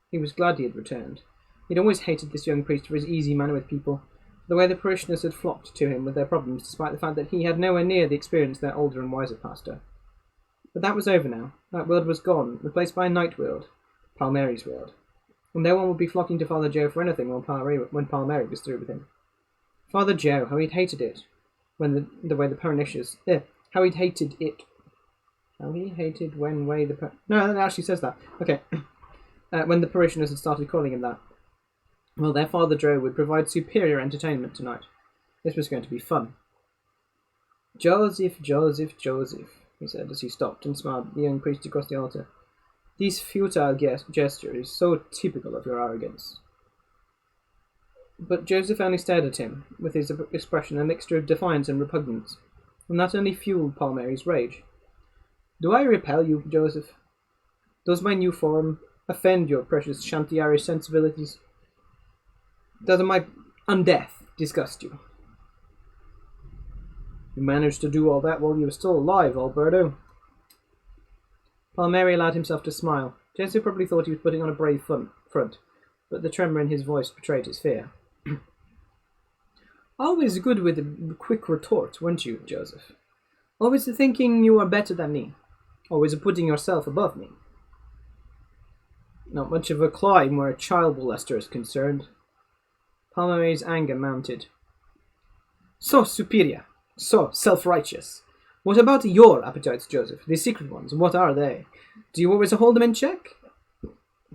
He was glad he had returned. He'd always hated this young priest for his easy manner with people, the way the parishioners had flocked to him with their problems, despite the fact that he had nowhere near the experience of their older and wiser pastor. But that was over now. That world was gone, replaced by a night world, Palmieri's world. And no one would be flocking to Father Joe for anything when Palmieri was through with him. Father Joe, how he'd hated it, when the way the parishioners, how he'd hated it How he hated when No, it actually says that. Okay. When the parishioners had started calling him that. Well, their Father Joe would provide superior entertainment tonight. This was going to be fun. Joseph, Joseph, Joseph, he said as he stopped and smiled at the young priest across the altar. These futile gestures, so typical of your arrogance. But Joseph only stared at him, with his expression a mixture of defiance and repugnance, and that only fueled Palmieri's rage. Do I repel you, Joseph? Does my new form offend your precious shanty-Irish sensibilities? Does my undeath disgust you? You managed to do all that while you were still alive, Alberto. Palmieri allowed himself to smile. Joseph probably thought he was putting on a brave front, but the tremor in his voice betrayed his fear. Always good with a quick retort, weren't you, Joseph? Always thinking you are better than me. Always putting yourself above me. Not much of a climb where a child molester is concerned. Palmieri's anger mounted. So superior, so self-righteous. What about your appetites, Joseph? The secret ones, what are they? Do you always hold them in check?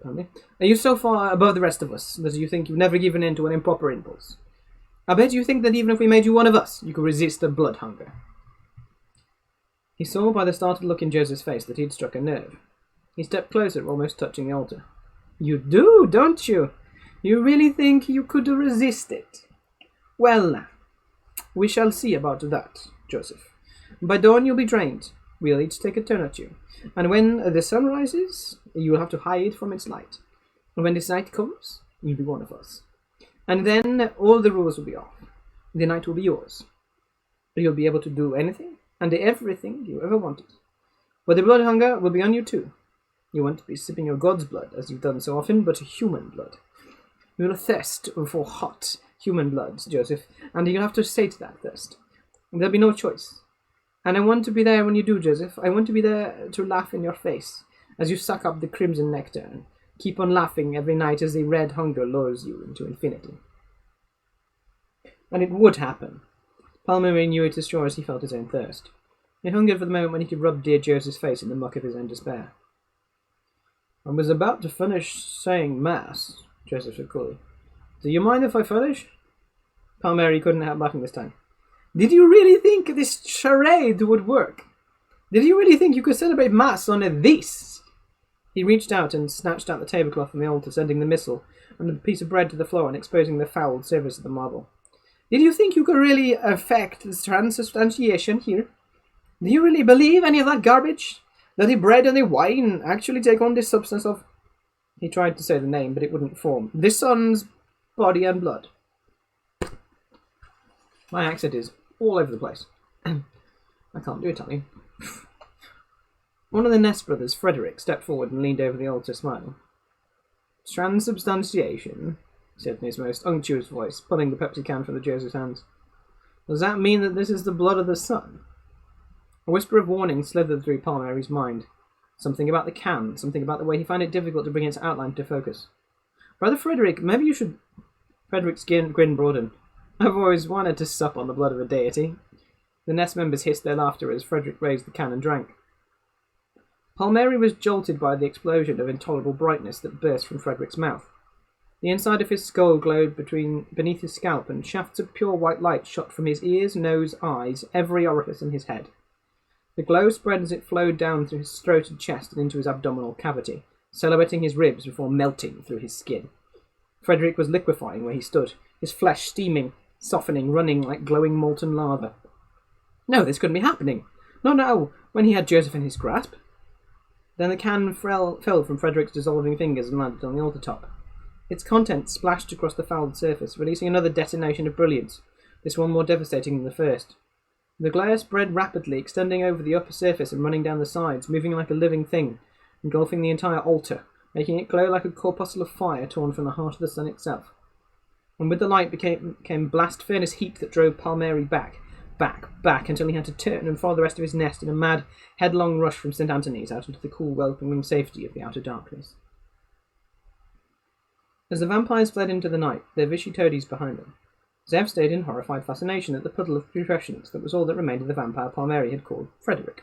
Pardon me? Are you so far above the rest of us that you think you've never given in to an improper impulse? I bet you think that even if we made you one of us, you could resist the blood hunger. He saw by the startled look in Joseph's face that he'd struck a nerve. He stepped closer, almost touching the altar. You do, don't you? You really think you could resist it? Well, we shall see about that, Joseph. By dawn you'll be drained. We'll each take a turn at you. And when the sun rises, you'll have to hide from its light. And when this night comes, you'll be one of us. And then all the rules will be off. The night will be yours. You'll be able to do anything and everything you ever wanted. But the blood hunger will be on you too. You won't be sipping your god's blood, as you've done so often, but human blood. You'll thirst for hot human blood, Joseph, and you'll have to sate that thirst. There'll be no choice. And I want to be there when you do, Joseph. I want to be there to laugh in your face, as you suck up the crimson nectar, and keep on laughing every night as the red hunger lures you into infinity. And it would happen. Palmieri knew it as sure as he felt his own thirst. He hungered for the moment when he could rub dear Joseph's face in the muck of his own despair. I was about to finish saying Mass, Joseph said coolly. Do you mind if I finish? Palmieri couldn't help laughing this time. Did you really think this charade would work? Did you really think you could celebrate Mass on this? He reached out and snatched out the tablecloth from the altar, sending the missal and a piece of bread to the floor and exposing the fouled surface of the marble. Did you think you could really affect the transubstantiation here? Do you really believe any of that garbage? That the bread and the wine actually take on this substance of... He tried to say the name, but it wouldn't form. This son's body and blood. My accent is all over the place. I can't do Italian. One of the Ness brothers, Frederick, stepped forward and leaned over the altar, smiling. Transubstantiation, he said in his most unctuous voice, pulling the Pepsi can from the Joseph's hands. Does that mean that this is the blood of the Son? A whisper of warning slithered through Palmieri's mind. Something about the can, something about the way he found it difficult to bring its outline to focus. Brother Frederick, maybe you should... Frederick's grin broadened. I've always wanted to sup on the blood of a deity. The Nest members hissed their laughter as Frederick raised the can and drank. Palmieri was jolted by the explosion of intolerable brightness that burst from Frederick's mouth. The inside of his skull glowed beneath his scalp, and shafts of pure white light shot from his ears, nose, eyes, every orifice in his head. The glow spread as it flowed down through his throat and chest and into his abdominal cavity, silhouetting his ribs before melting through his skin. Frederick was liquefying where he stood, his flesh steaming, softening, running like glowing molten lava. No, this couldn't be happening. Not now, when he had Joseph in his grasp. Then the can fell from Frederick's dissolving fingers and landed on the altar top. Its contents splashed across the fouled surface, releasing another detonation of brilliance, this one more devastating than the first. The glare spread rapidly, extending over the upper surface and running down the sides, moving like a living thing, engulfing the entire altar, making it glow like a corpuscle of fire torn from the heart of the sun itself. And with the light came blast furnace heat that drove Palmieri back, until he had to turn and follow the rest of his nest in a mad, headlong rush from St. Anthony's out into the cool, welcoming safety of the outer darkness. As the vampires fled into the night, their vishy toadies behind them, Zev stayed in horrified fascination at the puddle of putrescence that was all that remained of the vampire Palmieri had called Frederick.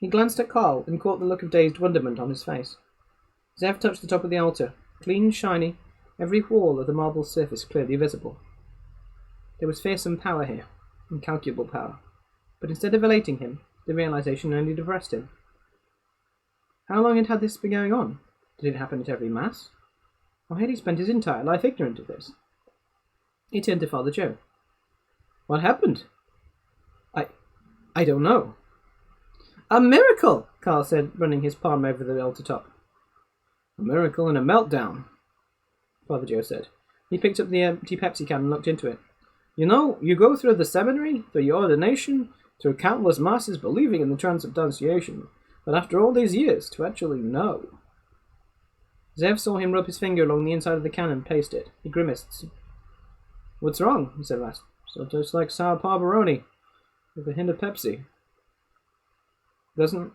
He glanced at Carl and caught the look of dazed wonderment on his face. Zev touched the top of the altar, clean, shiny, every wall of the marble surface clearly visible. There was fearsome power here, incalculable power, but instead of elating him, the realization only depressed him. How long had this been going on? Did it happen at every Mass? Or had he spent his entire life ignorant of this? He turned to Father Joe. What happened? I don't know. A miracle, Carl said, running his palm over the altar top. A miracle and a meltdown, Father Joe said. He picked up the empty Pepsi can and looked into it. You know, you go through the seminary, through your ordination, through countless masses believing in the transubstantiation, but after all these years, to actually know. Zev saw him rub his finger along the inside of the can and taste it. He grimaced. What's wrong? He said last. So it tastes like sour parbaroni, with a hint of Pepsi. Doesn't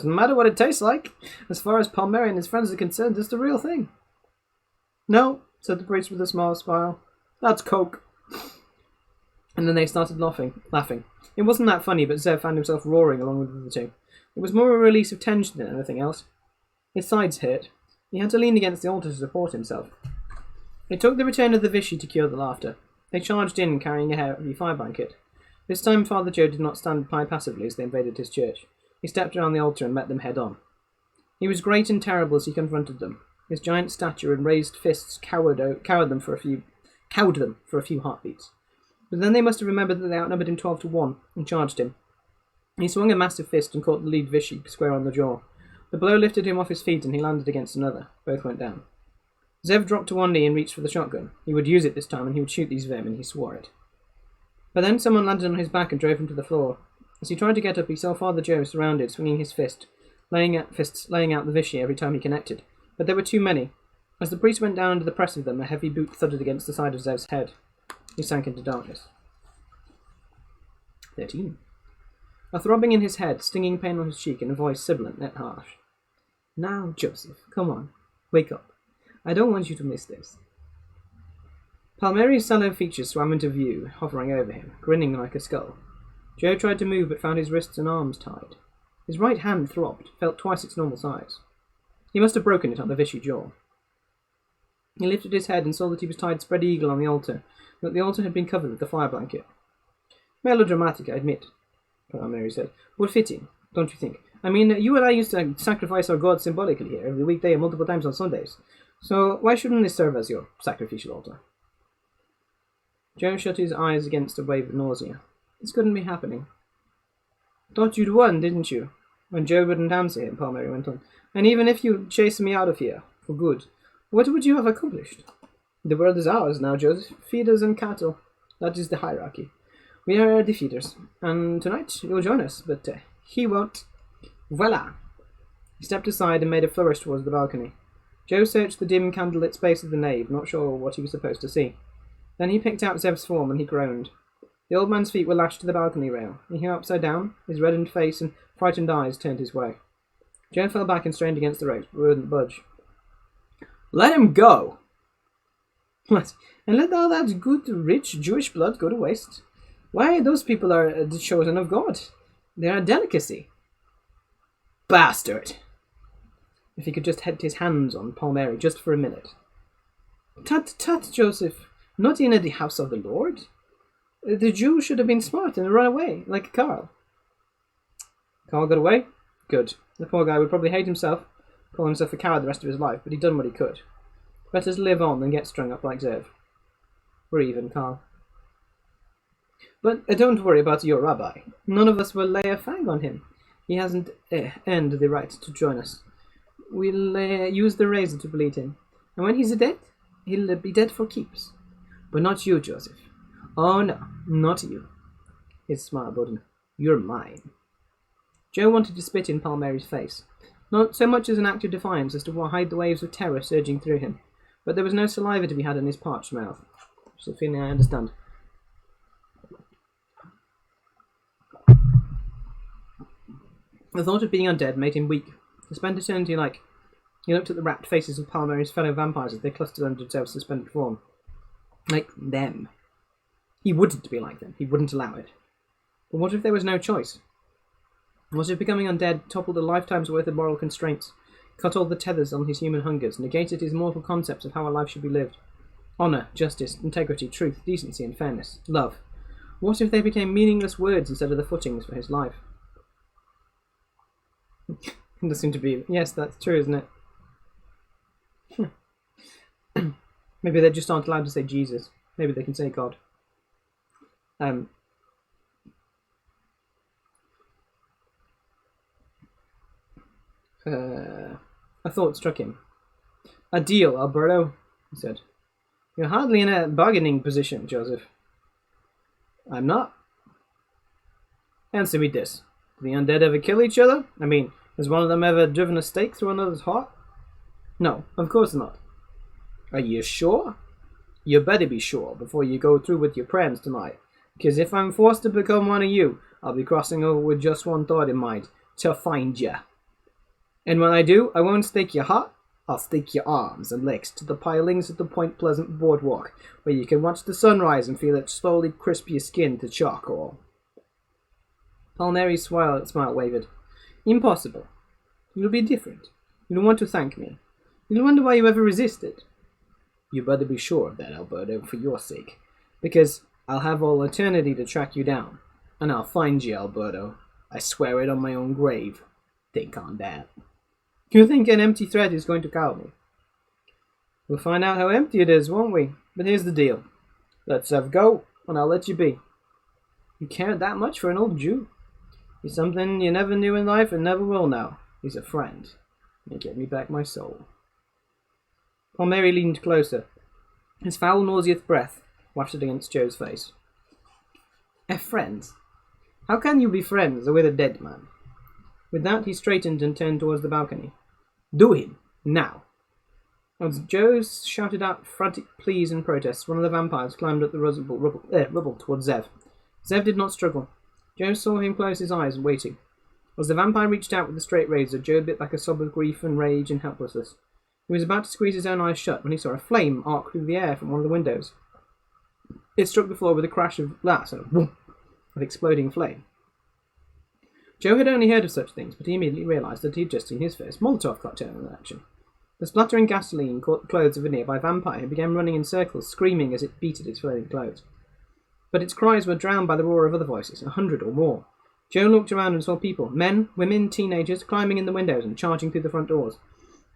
matter what it tastes like. As far as Palmieri and his friends are concerned, it's the real thing. No, said the priest with a smile. That's Coke. And then they started laughing. It wasn't that funny, but Zev found himself roaring along with the two. It was more a release of tension than anything else. His sides hurt. He had to lean against the altar to support himself. It took the return of the Vichy to cure the laughter. They charged in, carrying a heavy fire blanket. This time Father Joe did not stand by passively as they invaded his church. He stepped around the altar and met them head on. He was great and terrible as he confronted them. His giant stature and raised fists cowed them for a few heartbeats. But then they must have remembered that they outnumbered him 12-1 and charged him. He swung a massive fist and caught the lead Vichy square on the jaw. The blow lifted him off his feet and he landed against another. Both went down. Zev dropped to one knee and reached for the shotgun. He would use it this time and he would shoot these vermin, he swore it. But then someone landed on his back and drove him to the floor. As he tried to get up, he saw Father Joe surrounded, swinging his fists, laying out the Vichy every time he connected. But there were too many. As the priest went down under the press of them, a heavy boot thudded against the side of Zev's head. He sank into darkness. 13. A throbbing in his head, stinging pain on his cheek, and a voice sibilant yet harsh. Now, Joseph, come on. Wake up. I don't want you to miss this. Palmieri's sallow features swam into view, hovering over him, grinning like a skull. Joe tried to move, but found his wrists and arms tied. His right hand throbbed, felt twice its normal size. He must have broken it on the Vichy jaw. He lifted his head and saw that he was tied spread eagle on the altar, but that the altar had been covered with the fire blanket. Melodramatic, I admit, Palmieri said, but fitting, don't you think? I mean, you and I used to sacrifice our gods symbolically here every weekday and multiple times on Sundays. So why shouldn't this serve as your sacrificial altar? Joe shut his eyes against a wave of nausea. This couldn't be happening. Thought you'd won, didn't you? When Joe wouldn't answer him, Palmieri went on. And even if you chased me out of here, for good, what would you have accomplished? The world is ours now, Joseph. Feeders and cattle. That is the hierarchy. We are the feeders. And tonight you'll join us, but he won't. Voila! He stepped aside and made a flourish towards the balcony. Joe searched the dim candlelit space of the nave, not sure what he was supposed to see. Then he picked out Zev's form and he groaned. The old man's feet were lashed to the balcony rail. He hung upside down, his reddened face and frightened eyes turned his way. Joe fell back and strained against the ropes, but wouldn't budge. Let him go! What? And let all that good, rich Jewish blood go to waste? Why, those people are the chosen of God. They are a delicacy. Bastard! If he could just get his hands on Palmieri just for a minute. Tut, tut, Joseph. Not in the house of the Lord. The Jew should have been smart and run away, like Carl. Carl got away? Good. The poor guy would probably hate himself, call himself a coward the rest of his life, but he'd done what he could. Better to live on than get strung up like Zev. We're even, Carl. But don't worry about your rabbi. None of us will lay a fang on him. He hasn't earned the right to join us. We'll use the razor to bleed him. And when he's dead, he'll be dead for keeps. But not you, Joseph. Oh no, not you. His smile broadened. You're mine. Joe wanted to spit in Palmieri's face. Not so much as an act of defiance as to hide the waves of terror surging through him. But there was no saliva to be had in his parched mouth. It's a feeling I understand. The thought of being undead made him weak. To spend eternity like... He looked at the rapt faces of Palmieri's fellow vampires as they clustered under Zev's suspended form. Like them. He wouldn't be like them. He wouldn't allow it. But what if there was no choice? Was if becoming undead toppled a lifetime's worth of moral constraints, cut all the tethers on his human hungers, negated his mortal concepts of how a life should be lived? Honour, justice, integrity, truth, decency and fairness, love. What if they became meaningless words instead of the footings for his life? It does seem to be... Yes, that's true, isn't it? Maybe they just aren't allowed to say Jesus. Maybe they can say God. A thought struck him. A deal, Alberto, he said. You're hardly in a bargaining position, Joseph. I'm not. Answer me this. Do the undead ever kill each other? I mean, has one of them ever driven a stake through another's heart? No, of course not. Are you sure? You better be sure before you go through with your plans tonight, because if I'm forced to become one of you, I'll be crossing over with just one thought in mind, to find you. And when I do, I won't stake your heart, I'll stake your arms and legs to the pilings at the Point Pleasant boardwalk, where you can watch the sunrise and feel it slowly crisp your skin to charcoal. Palmieri's smile wavered. Impossible. It'll be different. You'll want to thank me. You'll wonder why you ever resisted. You better be sure of that, Alberto, for your sake, because I'll have all eternity to track you down, and I'll find you, Alberto. I swear it on my own grave. Think on that. You think an empty threat is going to cow me? We'll find out how empty it is, won't we? But here's the deal. Let's have a go, and I'll let you be. You care that much for an old Jew? He's something you never knew in life and never will now. He's a friend. He'll get me back my soul. Palmieri leaned closer. His foul, nauseous breath wafted against Joe's face. A friend? How can you be friends with a dead man? With that, he straightened and turned towards the balcony. Do him, now. As Joe shouted out frantic pleas and protests, one of the vampires climbed up the rubble towards Zev. Zev did not struggle. Joe saw him close his eyes, waiting. As the vampire reached out with the straight razor, Joe bit back a sob of grief and rage and helplessness. He was about to squeeze his own eyes shut when he saw a flame arc through the air from one of the windows. It struck the floor with a crash of glass and a whoomp of exploding flame. Joe had only heard of such things, but he immediately realised that he had just seen his first Molotov cocktail in action. The splattering gasoline caught the clothes of a nearby vampire who began running in circles, screaming as it beat at its flaming clothes. But its cries were drowned by the roar of other voices, 100 or more. Joe looked around and saw people, men, women, teenagers, climbing in the windows and charging through the front doors.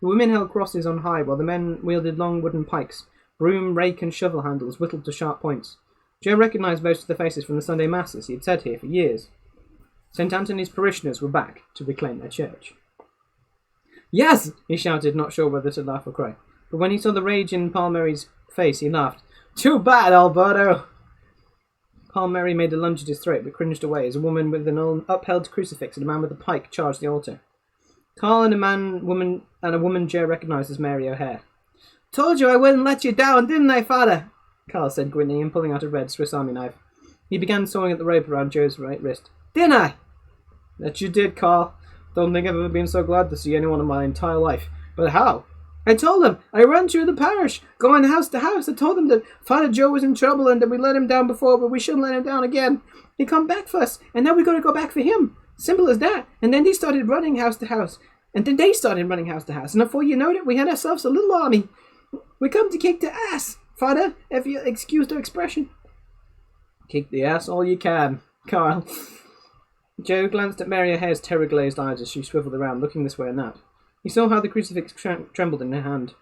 The women held crosses on high, while the men wielded long wooden pikes. Broom, rake and shovel handles whittled to sharp points. Joe recognised most of the faces from the Sunday Masses he had said here for years. St. Anthony's parishioners were back to reclaim their church. Yes! He shouted, not sure whether to laugh or cry. But when he saw the rage in Palmieri's face, he laughed. Too bad, Alberto! Palmieri made a lunge at his throat, but cringed away as a woman with an upheld crucifix and a man with a pike charged the altar. Carl and a woman Joe recognised as Mary O'Hare. Told you I wouldn't let you down, didn't I, Father? Carl said, grinning and pulling out a red Swiss Army knife. He began sawing at the rope around Joe's right wrist. Didn't I? That you did, Carl. Don't think I've ever been so glad to see anyone in my entire life. But how? I told them. I ran through the parish, going house to house. I told them that Father Joe was in trouble and that we let him down before, but we shouldn't let him down again. He come back for us, and now we got to go back for him. Simple as that. And then he started running house to house. And then they started running house to house. And before you know it, we had ourselves a little army. We come to kick the ass, Father, if you excuse the expression. Kick the ass all you can, Carl. Joe glanced at Mary O'Hare's terror-glazed eyes as she swiveled around, looking this way and that. He saw how the crucifix trembled in her hand.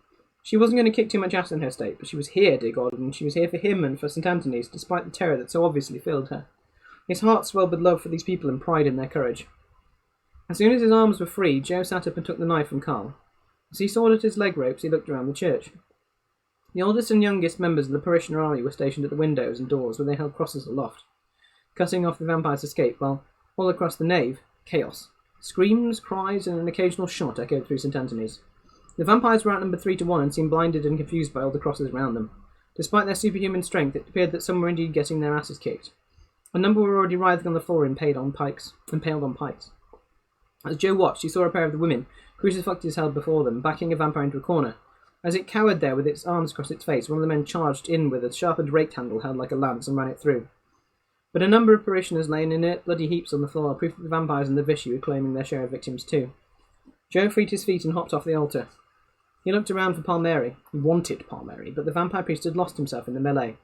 She wasn't going to kick too much ass in her state, but she was here, dear God, and she was here for him and for St. Anthony's, despite the terror that so obviously filled her. His heart swelled with love for these people and pride in their courage. As soon as his arms were free, Joe sat up and took the knife from Carl. As he sawed at his leg ropes, he looked around the church. The oldest and youngest members of the parishioner army were stationed at the windows and doors where they held crosses aloft, cutting off the vampire's escape, while all across the nave, chaos. Screams, cries, and an occasional shot echoed through St. Anthony's. The vampires were outnumbered 3-1 and seemed blinded and confused by all the crosses around them. Despite their superhuman strength, it appeared that some were indeed getting their asses kicked. A number were already writhing on the floor impaled on pikes. As Joe watched, he saw a pair of the women, crucifixes held before them, backing a vampire into a corner. As it cowered there with its arms across its face, one of the men charged in with a sharpened rake handle held like a lance and ran it through. But a number of parishioners lay in inert bloody heaps on the floor, proof that the vampires and the Vichy were claiming their share of victims too. Joe freed his feet and hopped off the altar. He looked around for Palmieri. He wanted Palmieri, but the vampire priest had lost himself in the melee.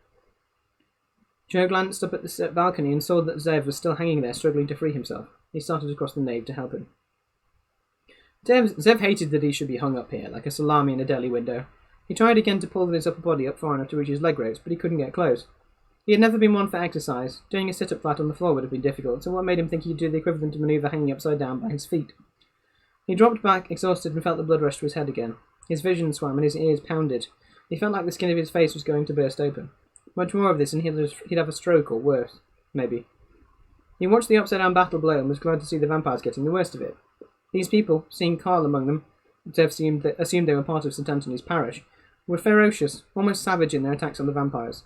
Joe glanced up at the balcony and saw that Zev was still hanging there, struggling to free himself. He started across the nave to help him. Zev hated that he should be hung up here, like a salami in a deli window. He tried again to pull his upper body up far enough to reach his leg ropes, but he couldn't get close. He had never been one for exercise. Doing a sit-up flat on the floor would have been difficult, so what made him think he'd do the equivalent of manoeuvre hanging upside down by his feet? He dropped back, exhausted, and felt the blood rush to his head again. His vision swam and his ears pounded. He felt like the skin of his face was going to burst open. Much more of this and he'd have a stroke, or worse. Maybe. He watched the upside-down battle below and was glad to see the vampires getting the worst of it. These people, seeing Carl among them, assumed they were part of St. Anthony's parish, were ferocious, almost savage in their attacks on the vampires.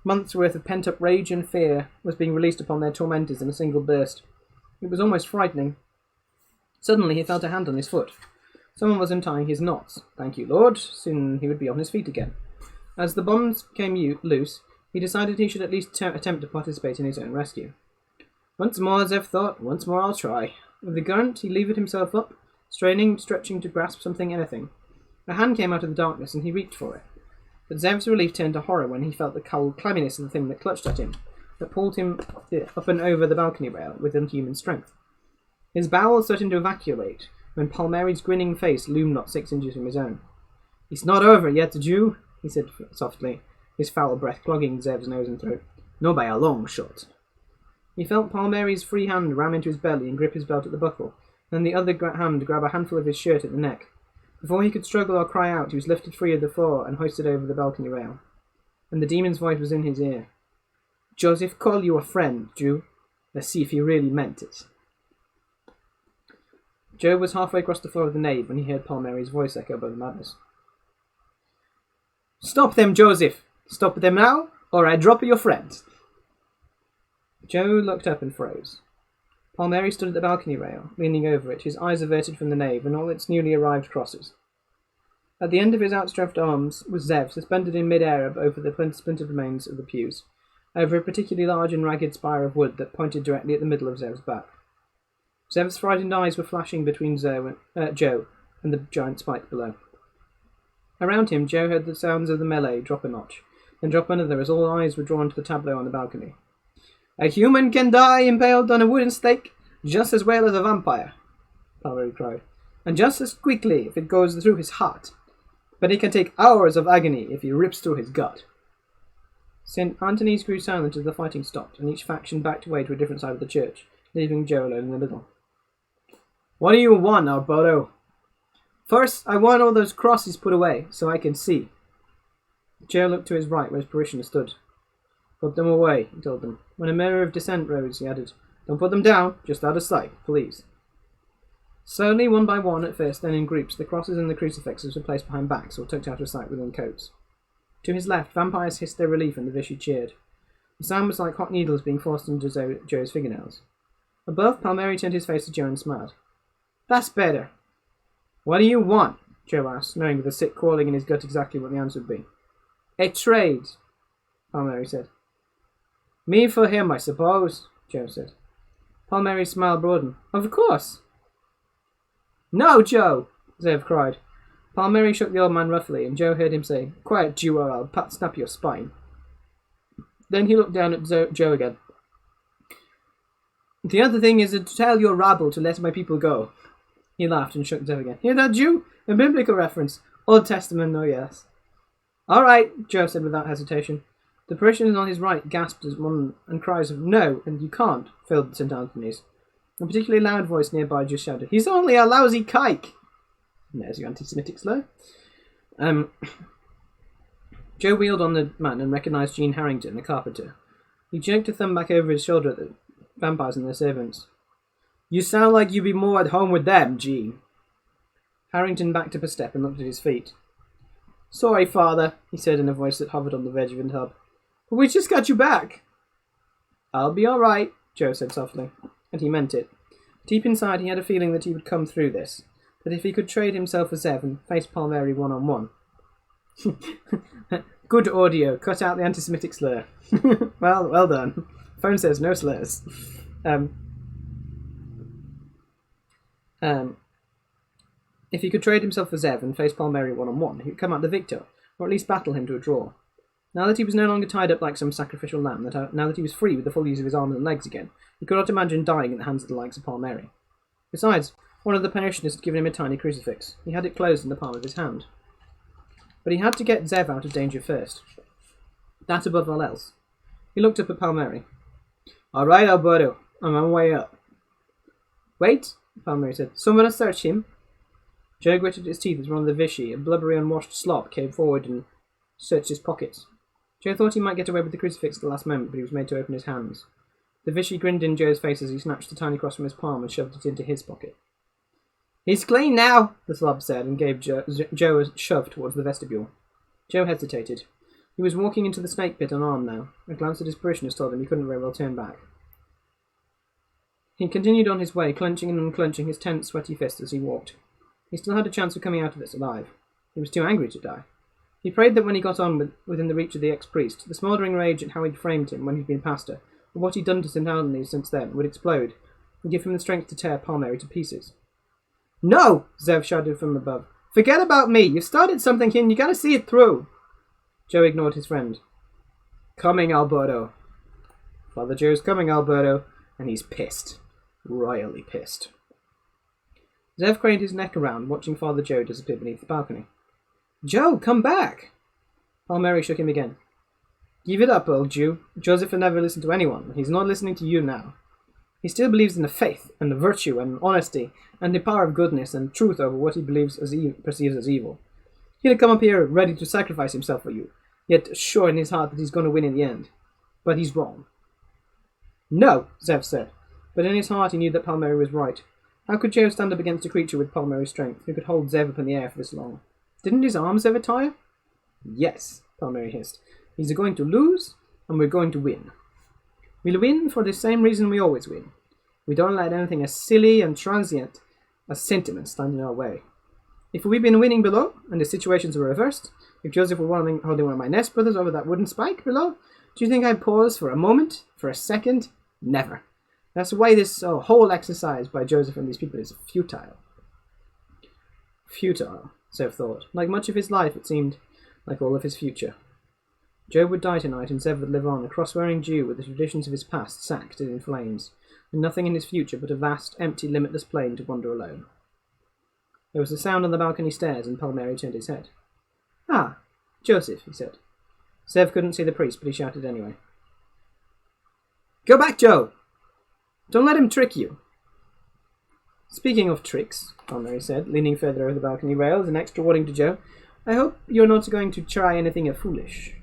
Months' worth of pent-up rage and fear was being released upon their tormentors in a single burst. It was almost frightening. Suddenly he felt a hand on his foot. Someone was untying his knots. Thank you, Lord. Soon he would be on his feet again. As the bombs came loose, he decided he should at least attempt to participate in his own rescue. Once more, Zev thought, once more I'll try. With a grunt, he levered himself up, straining, stretching to grasp anything. A hand came out of the darkness, and he reached for it. But Zev's relief turned to horror when he felt the cold clamminess of the thing that clutched at him, that pulled him up and over the balcony rail with inhuman strength. His bowels threatened to evacuate when Palmieri's grinning face loomed not 6 inches from his own. "It's not over yet, Jew," he said softly, his foul breath clogging Zev's nose and throat. "No by a long shot." He felt Palmieri's free hand ram into his belly and grip his belt at the buckle, and then the other hand grab a handful of his shirt at the neck. Before he could struggle or cry out, he was lifted free of the floor and hoisted over the balcony rail. And the demon's voice was in his ear. "Joseph, call you a friend, Jew. Let's see if he really meant it." Joe was halfway across the floor of the nave when he heard Palmieri's voice echo above the madness. "Stop them, Joseph! Stop them now, or I drop your friend!" Joe looked up and froze. Palmieri stood at the balcony rail, leaning over it, his eyes averted from the nave and all its newly arrived crosses. At the end of his outstretched arms was Zev, suspended in mid-air over the splintered remains of the pews, over a particularly large and ragged spire of wood that pointed directly at the middle of Zev's back. Zev's frightened eyes were flashing between Joe and the giant spike below. Around him, Joe heard the sounds of the melee drop a notch, then drop another as all eyes were drawn to the tableau on the balcony. "A human can die impaled on a wooden stake just as well as a vampire," Palmieri cried, "and just as quickly if it goes through his heart. But it can take hours of agony if he rips through his gut." St. Anthony's grew silent as the fighting stopped, and each faction backed away to a different side of the church, leaving Joe alone in the middle. "What do you want, Alberto?" "First, I want all those crosses put away, so I can see." Joe looked to his right, where his parishioner stood. "Put them away," he told them. When a murmur of dissent rose, he added, "Don't put them down, just out of sight, please." Slowly, one by one at first, then in groups, the crosses and the crucifixes were placed behind backs or tucked out of sight within coats. To his left, vampires hissed their relief and the Vichy cheered. The sound was like hot needles being forced into Joe's fingernails. Above, Palmieri turned his face to Joe and smiled. "That's better." "What do you want?" Joe asked, knowing with a sick crawling in his gut exactly what the answer would be. "A trade," Palmieri said. "Me for him, I suppose," Joe said. Palmieri's smile broadened. "Of course." "No, Joe!" Zev cried. Palmieri shook the old man roughly, and Joe heard him say, "Quiet, Jew, or I'll snap your spine." Then he looked down at Joe again. "The other thing is to tell your rabble to let my people go." He laughed and shook Zev again. "Hear that, Jew? A biblical reference. Old Testament, oh yes." "All right," Joe said without hesitation. The parishioners on his right gasped as one, and cries of "No" and "You can't" filled St. Anthony's. A particularly loud voice nearby just shouted, "He's only a lousy kike!" There's your anti-Semitic slur. Joe wheeled on the man and recognised Gene Harrington, the carpenter. He jerked a thumb back over his shoulder at the vampires and their servants. "You sound like you'd be more at home with them, Gene." Harrington backed up a step and looked at his feet. "Sorry, Father," he said in a voice that hovered on the verge of a tub. "But we just got you back." "I'll be all right," Joe said softly. And he meant it. Deep inside he had a feeling that he would come through this, that if he could trade himself for Zev and face Palmieri one-on-one. Good audio. Cut out the anti-Semitic slur. Well done. Phone says no slurs. If he could trade himself for Zev and face Palmieri one-on-one, he would come out the victor, or at least battle him to a draw. Now that he was no longer tied up like some sacrificial lamb, now that he was free with the full use of his arms and legs again, he could not imagine dying in the hands of the likes of Palmieri. Besides, one of the pensioners had given him a tiny crucifix. He had it closed in the palm of his hand. But he had to get Zev out of danger first. That above all else. He looked up at Palmieri. "All right, Alberto, I'm on my way up." "Wait," Palmieri said. "Someone search him." Joe gritted his teeth as one of the Vichy, a blubbery unwashed slop, came forward and searched his pockets. Joe thought he might get away with the crucifix at the last moment, but he was made to open his hands. The Vichy grinned in Joe's face as he snatched the tiny cross from his palm and shoved it into his pocket. "He's clean now," the slob said, and gave Joe a shove towards the vestibule. Joe hesitated. He was walking into the snake pit unarmed now. A glance at his parishioners told him he couldn't very well turn back. He continued on his way, clenching and unclenching his tense, sweaty fists as he walked. He still had a chance of coming out of this alive. He was too angry to die. He prayed that when he got on within the reach of the ex-priest, the smouldering rage at how he'd framed him when he'd been pastor, or what he'd done to St. Anthony since then, would explode, and give him the strength to tear Palmieri to pieces. "No!" Zev shouted from above. "Forget about me! You've started something here and you gotta see it through!" Joe ignored his friend. "Coming, Alberto." Father Joe's coming, Alberto, and he's pissed. Royally pissed. Zev craned his neck around, watching Father Joe disappear beneath the balcony. "Joe, come back!" Palmieri shook him again. "Give it up, old Jew. Joseph will never listen to anyone. He's not listening to you now. He still believes in the faith, and the virtue, and honesty, and the power of goodness and truth over what he perceives as evil. He'll come up here ready to sacrifice himself for you, yet sure in his heart that he's going to win in the end. But he's wrong." "No," Zev said, but in his heart he knew that Palmieri was right. How could Joe stand up against a creature with Palmieri's strength, who could hold Zev up in the air for this long? Didn't his arms ever tire? "Yes," Palmieri hissed. "He's going to lose, and we're going to win. We'll win for the same reason we always win. We don't let anything as silly and transient as sentiment stand in our way. If we'd been winning below, and the situations were reversed, if Joseph were holding one of my Nest brothers over that wooden spike below, do you think I'd pause for a moment, for a second? Never. That's why this whole exercise by Joseph and these people is futile." Futile, Zev thought. Like much of his life, it seemed like all of his future. Joe would die tonight, and Zev would live on, a cross-wearing Jew with the traditions of his past sacked and in flames, and nothing in his future but a vast, empty, limitless plain to wander alone. There was a sound on the balcony stairs, and Palmieri turned his head. "Ah, Joseph," he said. Zev couldn't see the priest, but he shouted anyway. "Go back, Joe! Don't let him trick you." "Speaking of tricks," Palmieri said, leaning further over the balcony rails, and extra warning to Joe, "I hope you're not going to try anything foolish."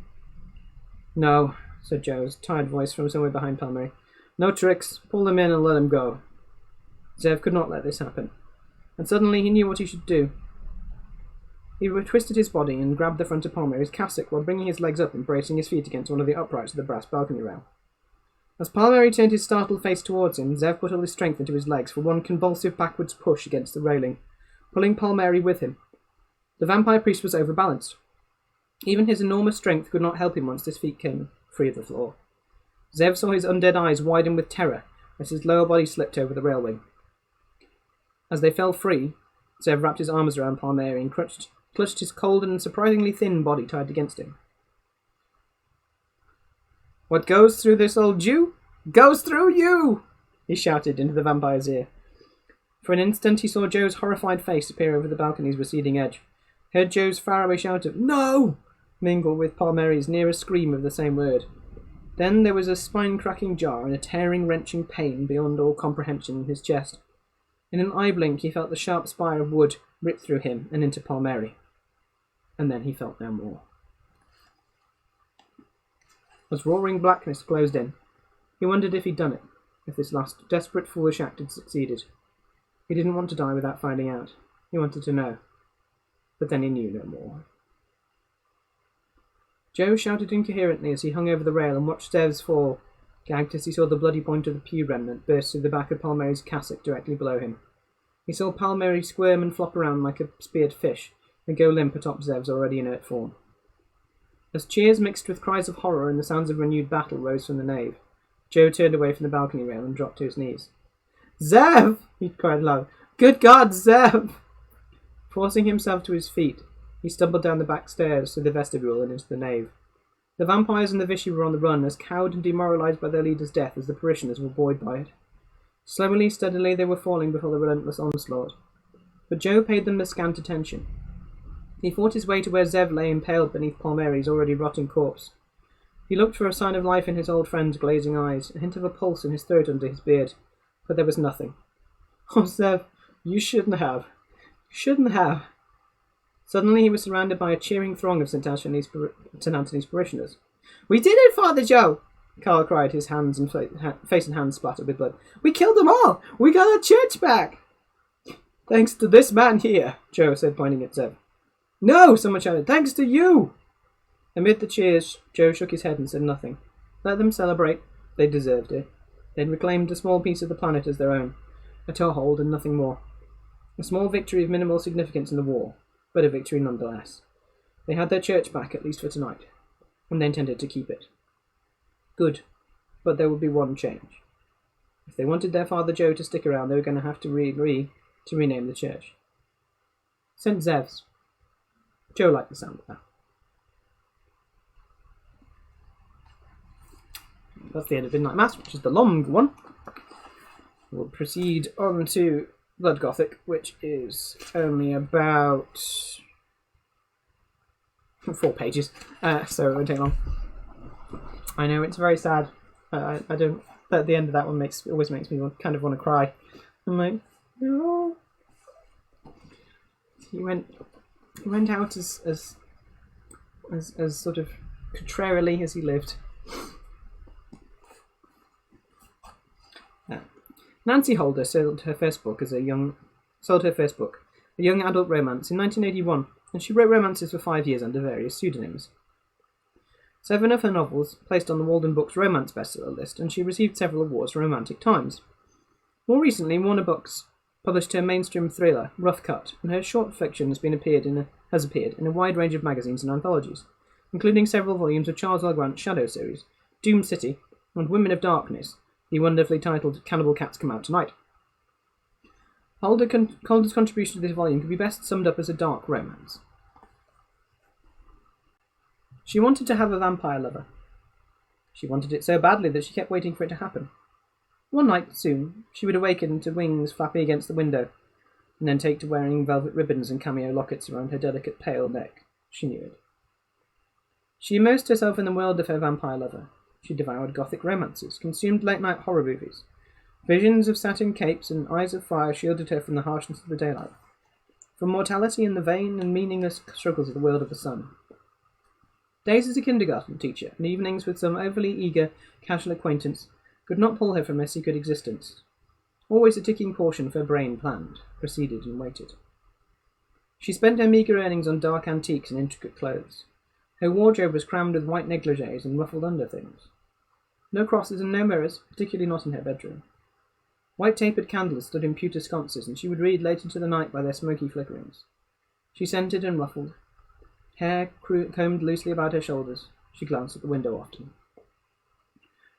"No," said Joe's tired voice from somewhere behind Palmieri. "No tricks. Pull them in and let them go." Zev could not let this happen, and suddenly he knew what he should do. He twisted his body and grabbed the front of Palmieri's cassock while bringing his legs up and bracing his feet against one of the uprights of the brass balcony rail. As Palmieri turned his startled face towards him, Zev put all his strength into his legs for one convulsive backwards push against the railing, pulling Palmieri with him. The vampire priest was overbalanced. Even his enormous strength could not help him once his feet came free of the floor. Zev saw his undead eyes widen with terror as his lower body slipped over the railing. As they fell free, Zev wrapped his arms around Palmieri and clutched his cold and surprisingly thin body tight against him. "What goes through this old Jew, goes through you!" he shouted into the vampire's ear. For an instant he saw Joe's horrified face appear over the balcony's receding edge, heard Joe's faraway shout of "No!" mingle with Palmieri's nearest scream of the same word. Then there was a spine-cracking jar and a tearing, wrenching pain beyond all comprehension in his chest. In an eye blink he felt the sharp spire of wood rip through him and into Palmieri. And then he felt no more. As roaring blackness closed in, he wondered if he'd done it, if this last desperate, foolish act had succeeded. He didn't want to die without finding out. He wanted to know. But then he knew no more. Joe shouted incoherently as he hung over the rail and watched Zev's fall, gagged as he saw the bloody point of the pew remnant burst through the back of Palmieri's cassock directly below him. He saw Palmieri squirm and flop around like a speared fish and go limp atop Zev's already inert form. As cheers mixed with cries of horror and the sounds of renewed battle rose from the nave, Joe turned away from the balcony rail and dropped to his knees. "Zev!" he cried aloud. "Good God, Zev!" Forcing himself to his feet, he stumbled down the back stairs to the vestibule and into the nave. The vampires and the Vichy were on the run, as cowed and demoralized by their leader's death as the parishioners were buoyed by it. Slowly, steadily, they were falling before the relentless onslaught. But Joe paid them the scant attention. He fought his way to where Zev lay impaled beneath Palmieri's already rotting corpse. He looked for a sign of life in his old friend's glazing eyes, a hint of a pulse in his throat under his beard, but there was nothing. "Oh, Zev, you shouldn't have. Suddenly he was surrounded by a cheering throng of St. Anthony's parishioners. "We did it, Father Joe!" Carl cried, his hands and face and hands splattered with blood. "We killed them all! We got our church back!" "Thanks to this man here," Joe said, pointing at Zev. "No!" someone shouted. "Thanks to you!" Amid the cheers, Joe shook his head and said nothing. Let them celebrate. They deserved it. They'd reclaimed a small piece of the planet as their own. A toehold and nothing more. A small victory of minimal significance in the war, but a victory nonetheless. They had their church back, at least for tonight, and they intended to keep it. Good, but there would be one change. If they wanted their Father Joe to stick around, they were going to have to agree to rename the church. St. Zev's. Joe liked the sound of that. That's the end of Midnight Mass, which is the long one. We'll proceed on to Blood Gothic, which is only about 4 pages, so it won't take long. I know, it's very sad. I don't. At the end of that one always makes me kind of want to cry. I'm like, no. He went out as sort of contrarily as he lived. Nancy Holder sold her first book, a young adult romance, in 1981, and she wrote romances for 5 years under various pseudonyms. 7 of her novels placed on the Walden Books Romance Bestseller list, and she received several awards for Romantic Times. More recently, Warner Books published her mainstream thriller, Rough Cut, and her short fiction has appeared in a wide range of magazines and anthologies, including several volumes of Charles L. Grant's Shadow series, Doom City, and Women of Darkness, the wonderfully titled Cannibal Cats Come Out Tonight. Holder's contribution to this volume can be best summed up as a dark romance. She wanted to have a vampire lover. She wanted it so badly that she kept waiting for it to happen. One night, soon, she would awaken to wings flapping against the window, and then take to wearing velvet ribbons and cameo lockets around her delicate pale neck. She knew it. She immersed herself in the world of her vampire lover. She devoured Gothic romances, consumed late-night horror movies. Visions of satin capes and eyes of fire shielded her from the harshness of the daylight, from mortality and the vain and meaningless struggles of the world of the sun. Days as a kindergarten teacher, and evenings with some overly eager, casual acquaintance, could not pull her from her secret existence. Always a ticking portion of her brain planned, proceeded and waited. She spent her meagre earnings on dark antiques and intricate clothes. Her wardrobe was crammed with white negligées and ruffled underthings. No crosses and no mirrors, particularly not in her bedroom. White tapered candles stood in pewter sconces, and she would read late into the night by their smoky flickerings. She scented and ruffled. Hair combed loosely about her shoulders. She glanced at the window often.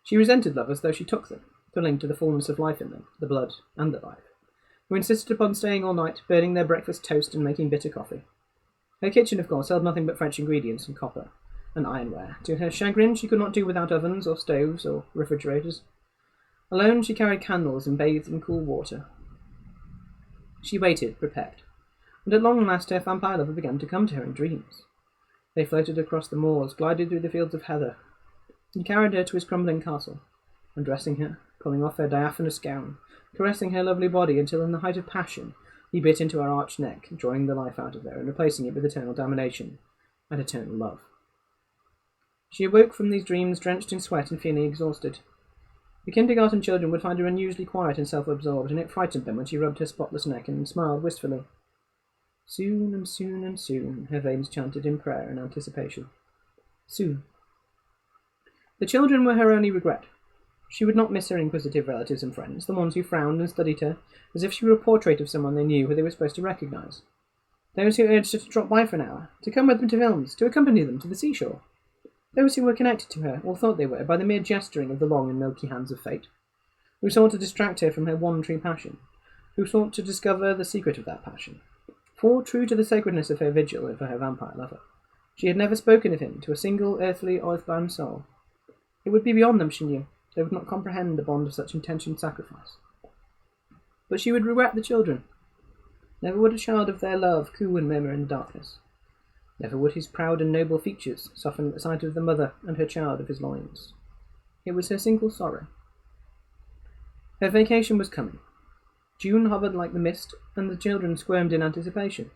She resented lovers, though she took them, thrilling to the fullness of life in them, the blood and the life, who insisted upon staying all night, burning their breakfast toast and making bitter coffee. Her kitchen, of course, held nothing but French ingredients and copper and ironware. To her chagrin, she could not do without ovens or stoves or refrigerators. Alone, she carried candles and bathed in cool water. She waited, prepared, and at long last her vampire lover began to come to her in dreams. They floated across the moors, glided through the fields of heather. He carried her to his crumbling castle, undressing her, pulling off her diaphanous gown, caressing her lovely body until, in the height of passion, he bit into her arched neck, drawing the life out of her and replacing it with eternal domination and eternal love. She awoke from these dreams drenched in sweat and feeling exhausted. The kindergarten children would find her unusually quiet and self-absorbed, and it frightened them when she rubbed her spotless neck and smiled wistfully. Soon and soon and soon, her veins chanted in prayer and anticipation. Soon. The children were her only regret. She would not miss her inquisitive relatives and friends, the ones who frowned and studied her, as if she were a portrait of someone they knew who they were supposed to recognise. Those who urged her to drop by for an hour, to come with them to films, to accompany them to the seashore. Those who were connected to her, or thought they were, by the mere gesturing of the long and milky hands of fate, who sought to distract her from her one true passion, who sought to discover the secret of that passion. For, true to the sacredness of her vigil over her vampire lover, she had never spoken of him to a single earthly or earthbound soul. It would be beyond them, she knew. They would not comprehend the bond of such intentioned sacrifice. But she would regret the children. Never would a child of their love coo and murmur in the darkness. Never would his proud and noble features soften at the sight of the mother and her child of his loins. It was her single sorrow. Her vacation was coming. June hovered like the mist, and the children squirmed in anticipation.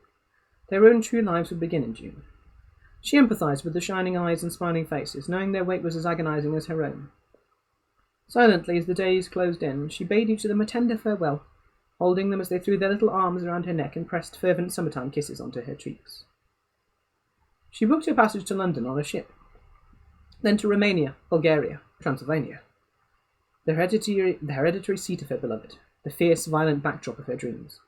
Their own true lives would begin in June. She empathized with the shining eyes and smiling faces, knowing their wait was as agonizing as her own. Silently, as the days closed in, she bade each of them a tender farewell, holding them as they threw their little arms around her neck and pressed fervent summertime kisses onto her cheeks. She booked her passage to London on a ship, then to Romania, Bulgaria, Transylvania, the hereditary seat of her beloved, the fierce, violent backdrop of her dreams.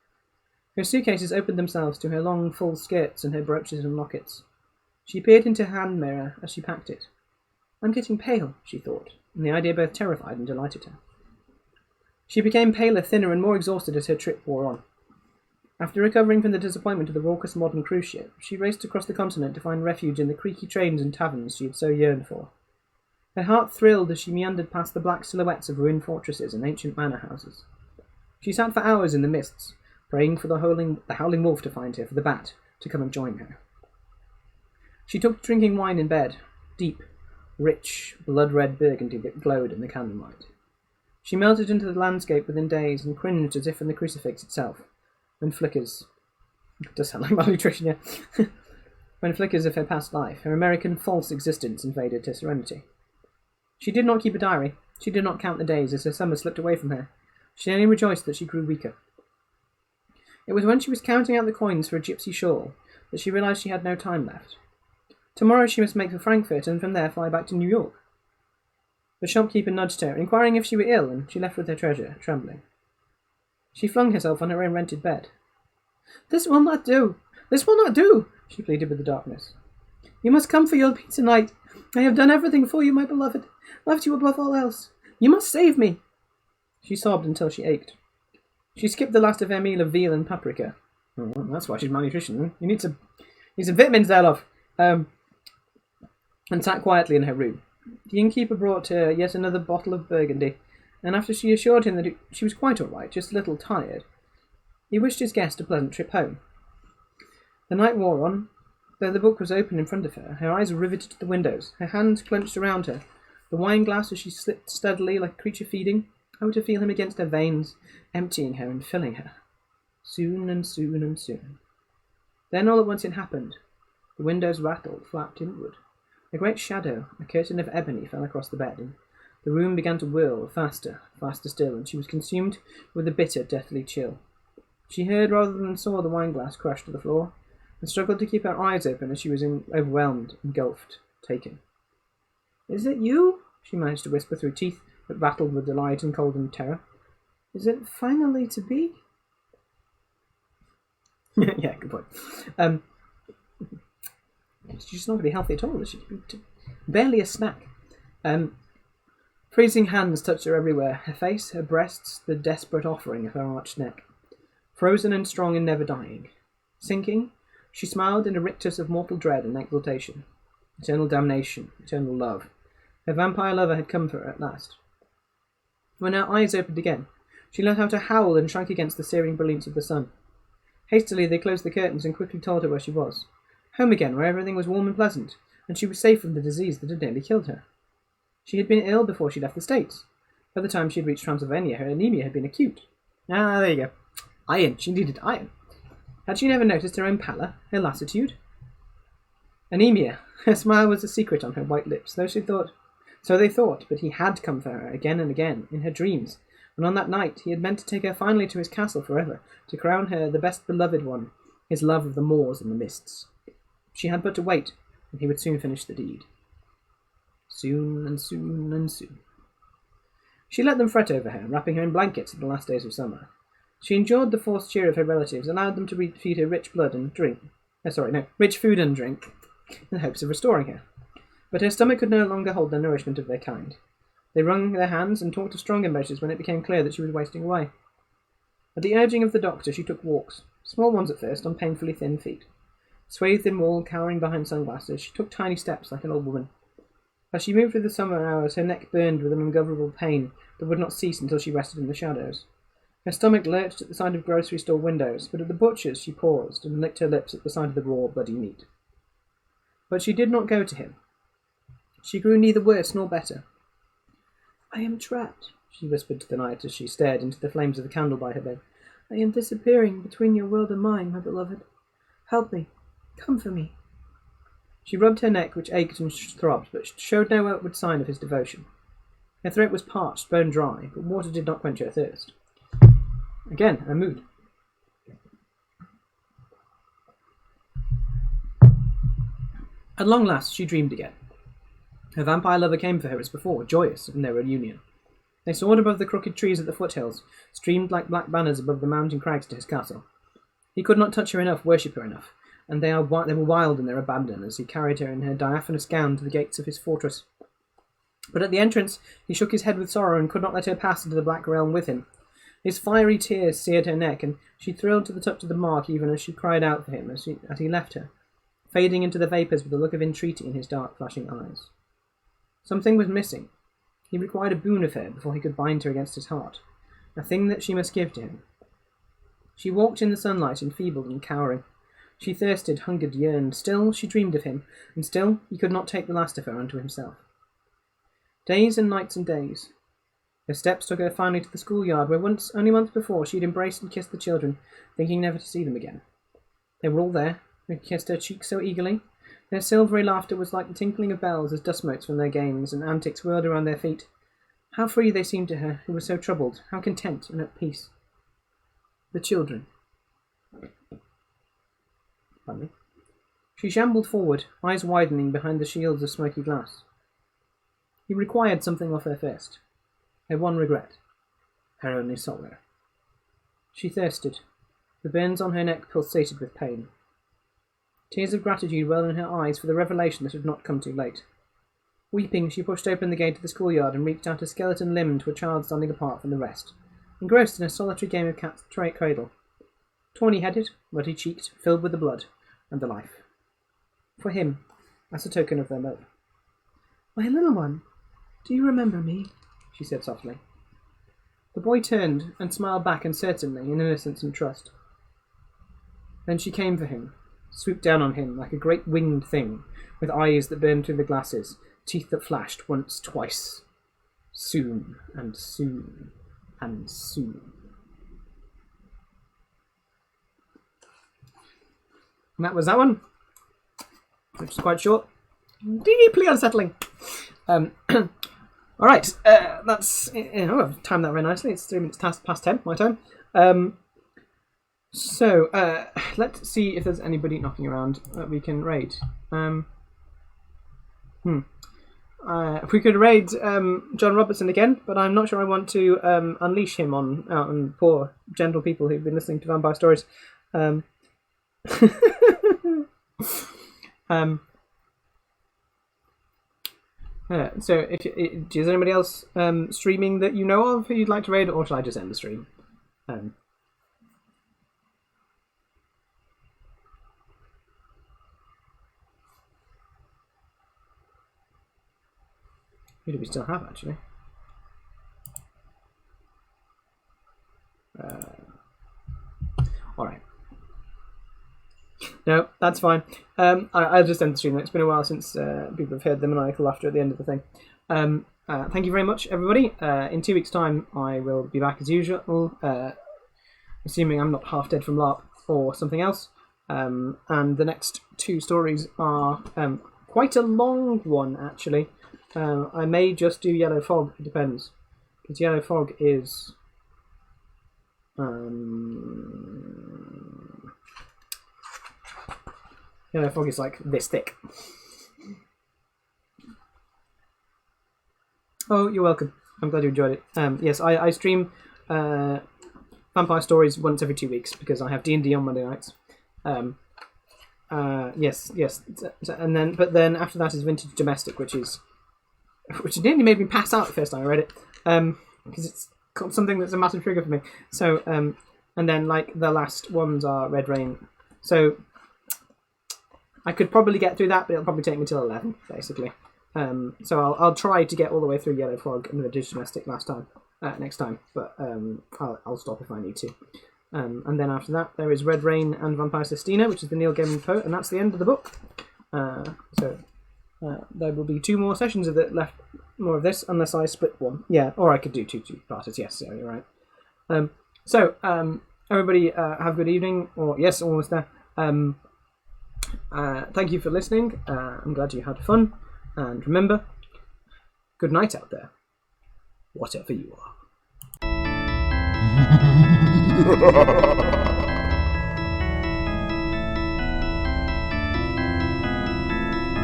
Her suitcases opened themselves to her long, full skirts and her brooches and lockets. She peered into her hand mirror as she packed it. I'm getting pale, she thought, and the idea both terrified and delighted her. She became paler, thinner, and more exhausted as her trip wore on. After recovering from the disappointment of the raucous modern cruise ship, she raced across the continent to find refuge in the creaky trains and taverns she had so yearned for. Her heart thrilled as she meandered past the black silhouettes of ruined fortresses and ancient manor houses. She sat for hours in the mists, praying for the howling wolf to find her, for the bat to come and join her. She took to drinking wine in bed, deep, rich, blood-red burgundy that glowed in the candlelight. She melted into the landscape within days and cringed as if from the crucifix itself, when flickers... It does sound like malnutrition, yeah. When flickers of her past life, her American false existence invaded her serenity. She did not keep a diary. She did not count the days as her summer slipped away from her. She only rejoiced that she grew weaker. It was when she was counting out the coins for a gypsy shawl that she realized she had no time left. Tomorrow she must make for Frankfurt and from there fly back to New York. The shopkeeper nudged her, inquiring if she were ill, and she left with her treasure, trembling. She flung herself on her own rented bed. This will not do! This will not do! She pleaded with the darkness. You must come for your pizza night. I have done everything for you, my beloved. Loved you above all else. You must save me! She sobbed until she ached. She skipped the last of her meal of veal and paprika. Oh, well, that's why she's malnutrition. You need some vitamins there, love. And sat quietly in her room. The innkeeper brought her yet another bottle of Burgundy, and after she assured him that she was quite all right, just a little tired, he wished his guest a pleasant trip home. The night wore on. Though the book was open in front of her, her eyes riveted to the windows, her hands clenched around her, the wine glass as she slipped steadily like a creature feeding, how to feel him against her veins, emptying her and filling her. Soon and soon and soon. Then all at once it happened. The windows rattled, flapped inward. A great shadow, a curtain of ebony, fell across the bed, and the room began to whirl, faster, faster still, and she was consumed with a bitter, deathly chill. She heard rather than saw the wine-glass crash to the floor, and struggled to keep her eyes open as she was overwhelmed, engulfed, taken. "Is it you?" she managed to whisper through teeth that rattled with delight and cold and terror. "Is it finally to be?" Yeah, good point. She's not going to be healthy at all, is she? Barely a snack. Freezing hands touched her everywhere, her face, her breasts, the desperate offering of her arched neck. Frozen and strong and never dying. Sinking, she smiled in a rictus of mortal dread and exultation. Eternal damnation, eternal love. Her vampire lover had come for her at last. When her eyes opened again, she let out a howl and shrank against the searing brilliance of the sun. Hastily they closed the curtains and quickly told her where she was. Home again, where everything was warm and pleasant, and she was safe from the disease that had nearly killed her. She had been ill before she left the States. By the time she had reached Transylvania, her anemia had been acute. Ah, there you go. Iron. She needed iron. Had she never noticed her own pallor, her lassitude? Anemia. Her smile was a secret on her white lips, so they thought, but he had come for her again and again, in her dreams, and on that night he had meant to take her finally to his castle forever, to crown her the best beloved one, his love of the moors and the mists. She had but to wait, and he would soon finish the deed. Soon and soon and soon. She let them fret over her, wrapping her in blankets in the last days of summer. She endured the forced cheer of her relatives, allowed them to feed her rich food and drink, in the hopes of restoring her. But her stomach could no longer hold the nourishment of their kind. They wrung their hands and talked of stronger measures when it became clear that she was wasting away. At the urging of the doctor, she took walks, small ones at first, on painfully thin feet. Swathed in wool, cowering behind sunglasses, she took tiny steps like an old woman. As she moved through the summer hours, her neck burned with an ungovernable pain that would not cease until she rested in the shadows. Her stomach lurched at the sight of grocery store windows, but at the butcher's she paused and licked her lips at the sight of the raw, bloody meat. But she did not go to him. She grew neither worse nor better. "I am trapped," she whispered to the night as she stared into the flames of the candle by her bed. "I am disappearing between your world and mine, my beloved. Help me. Come for me." She rubbed her neck, which ached and throbbed, but showed no outward sign of his devotion. Her throat was parched, bone dry, but water did not quench her thirst. Again, a mood. At long last, she dreamed again. Her vampire lover came for her as before, joyous in their reunion. They soared above the crooked trees at the foothills, streamed like black banners above the mountain crags to his castle. He could not touch her enough, worship her enough, and they were wild in their abandon as he carried her in her diaphanous gown to the gates of his fortress. But at the entrance he shook his head with sorrow and could not let her pass into the black realm with him. His fiery tears seared her neck, and she thrilled to the touch of the mark even as she cried out for him as he left her, fading into the vapours with a look of entreaty in his dark flashing eyes. Something was missing. He required a boon of her before he could bind her against his heart, a thing that she must give to him. She walked in the sunlight, enfeebled and cowering. She thirsted, hungered, yearned. Still she dreamed of him, and still he could not take the last of her unto himself. Days and nights and days. Her steps took her finally to the schoolyard, where only months before she had embraced and kissed the children, thinking never to see them again. They were all there, who kissed her cheek so eagerly. Their silvery laughter was like the tinkling of bells as dust motes from their games and antics whirled around their feet. How free they seemed to her, who was so troubled, how content and at peace. The children. Pardon me. She shambled forward, eyes widening behind the shields of smoky glass. He required something of her first. Her one regret. Her only sorrow. She thirsted. The burns on her neck pulsated with pain. Tears of gratitude welled in her eyes for the revelation that had not come too late. Weeping, she pushed open the gate of the schoolyard and reached out a skeleton limb to a child standing apart from the rest, engrossed in a solitary game of cat's cradle. Tawny-headed, ruddy-cheeked, filled with the blood and the life. For him, as a token of their love. "My little one, do you remember me?" she said softly. The boy turned and smiled back uncertainly in innocence and trust. Then she came for him, swooped down on him like a great winged thing, with eyes that burned through the glasses, teeth that flashed once, twice. Soon, and soon, and soon. And that was that one, which is quite short. Deeply unsettling. All right, that's... I've timed that very nicely. It's 3 minutes past 10, my time. So, let's see if there's anybody knocking around that we can raid. If we could raid John Robertson again, but I'm not sure I want to unleash him on poor, gentle people who've been listening to vampire stories. So, is there anybody else streaming that you know of who you'd like to raid, or should I just end the stream? Who do we still have, actually? Alright. No, that's fine. I'll just end the stream. It's been a while since people have heard the maniacal laughter at the end of the thing. Thank you very much, everybody. In 2 weeks' time, I will be back as usual, assuming I'm not half dead from LARP or something else. And the next 2 stories are quite a long one, actually. I may just do Yellow Fog, it depends. Because Yellow Fog is... Yellow Fog is like this thick. Oh, you're welcome. I'm glad you enjoyed it. Yes, I stream vampire stories once every 2 weeks because I have D&D on Monday nights. Yes. And then after that is Vintage Domestic, which nearly made me pass out the first time I read it, because it's something that's a massive trigger for me. So, and then like the last ones are Red Rain. So I could probably get through that, but it'll probably take me till 11, basically. So I'll try to get all the way through Yellow Frog and Vintage Domestic next time, but I'll stop if I need to. And then after that, there is Red Rain and Vampire Sistina, which is the Neil Gaiman poet, and that's the end of the book. So there will be 2 more sessions of it left, more of this, unless I split one. Yeah, or I could do two-parters, yes, yeah, you're right. So, everybody have a good evening, or yes, almost there. Thank you for listening. I'm glad you had fun, and remember, good night out there, whatever you are.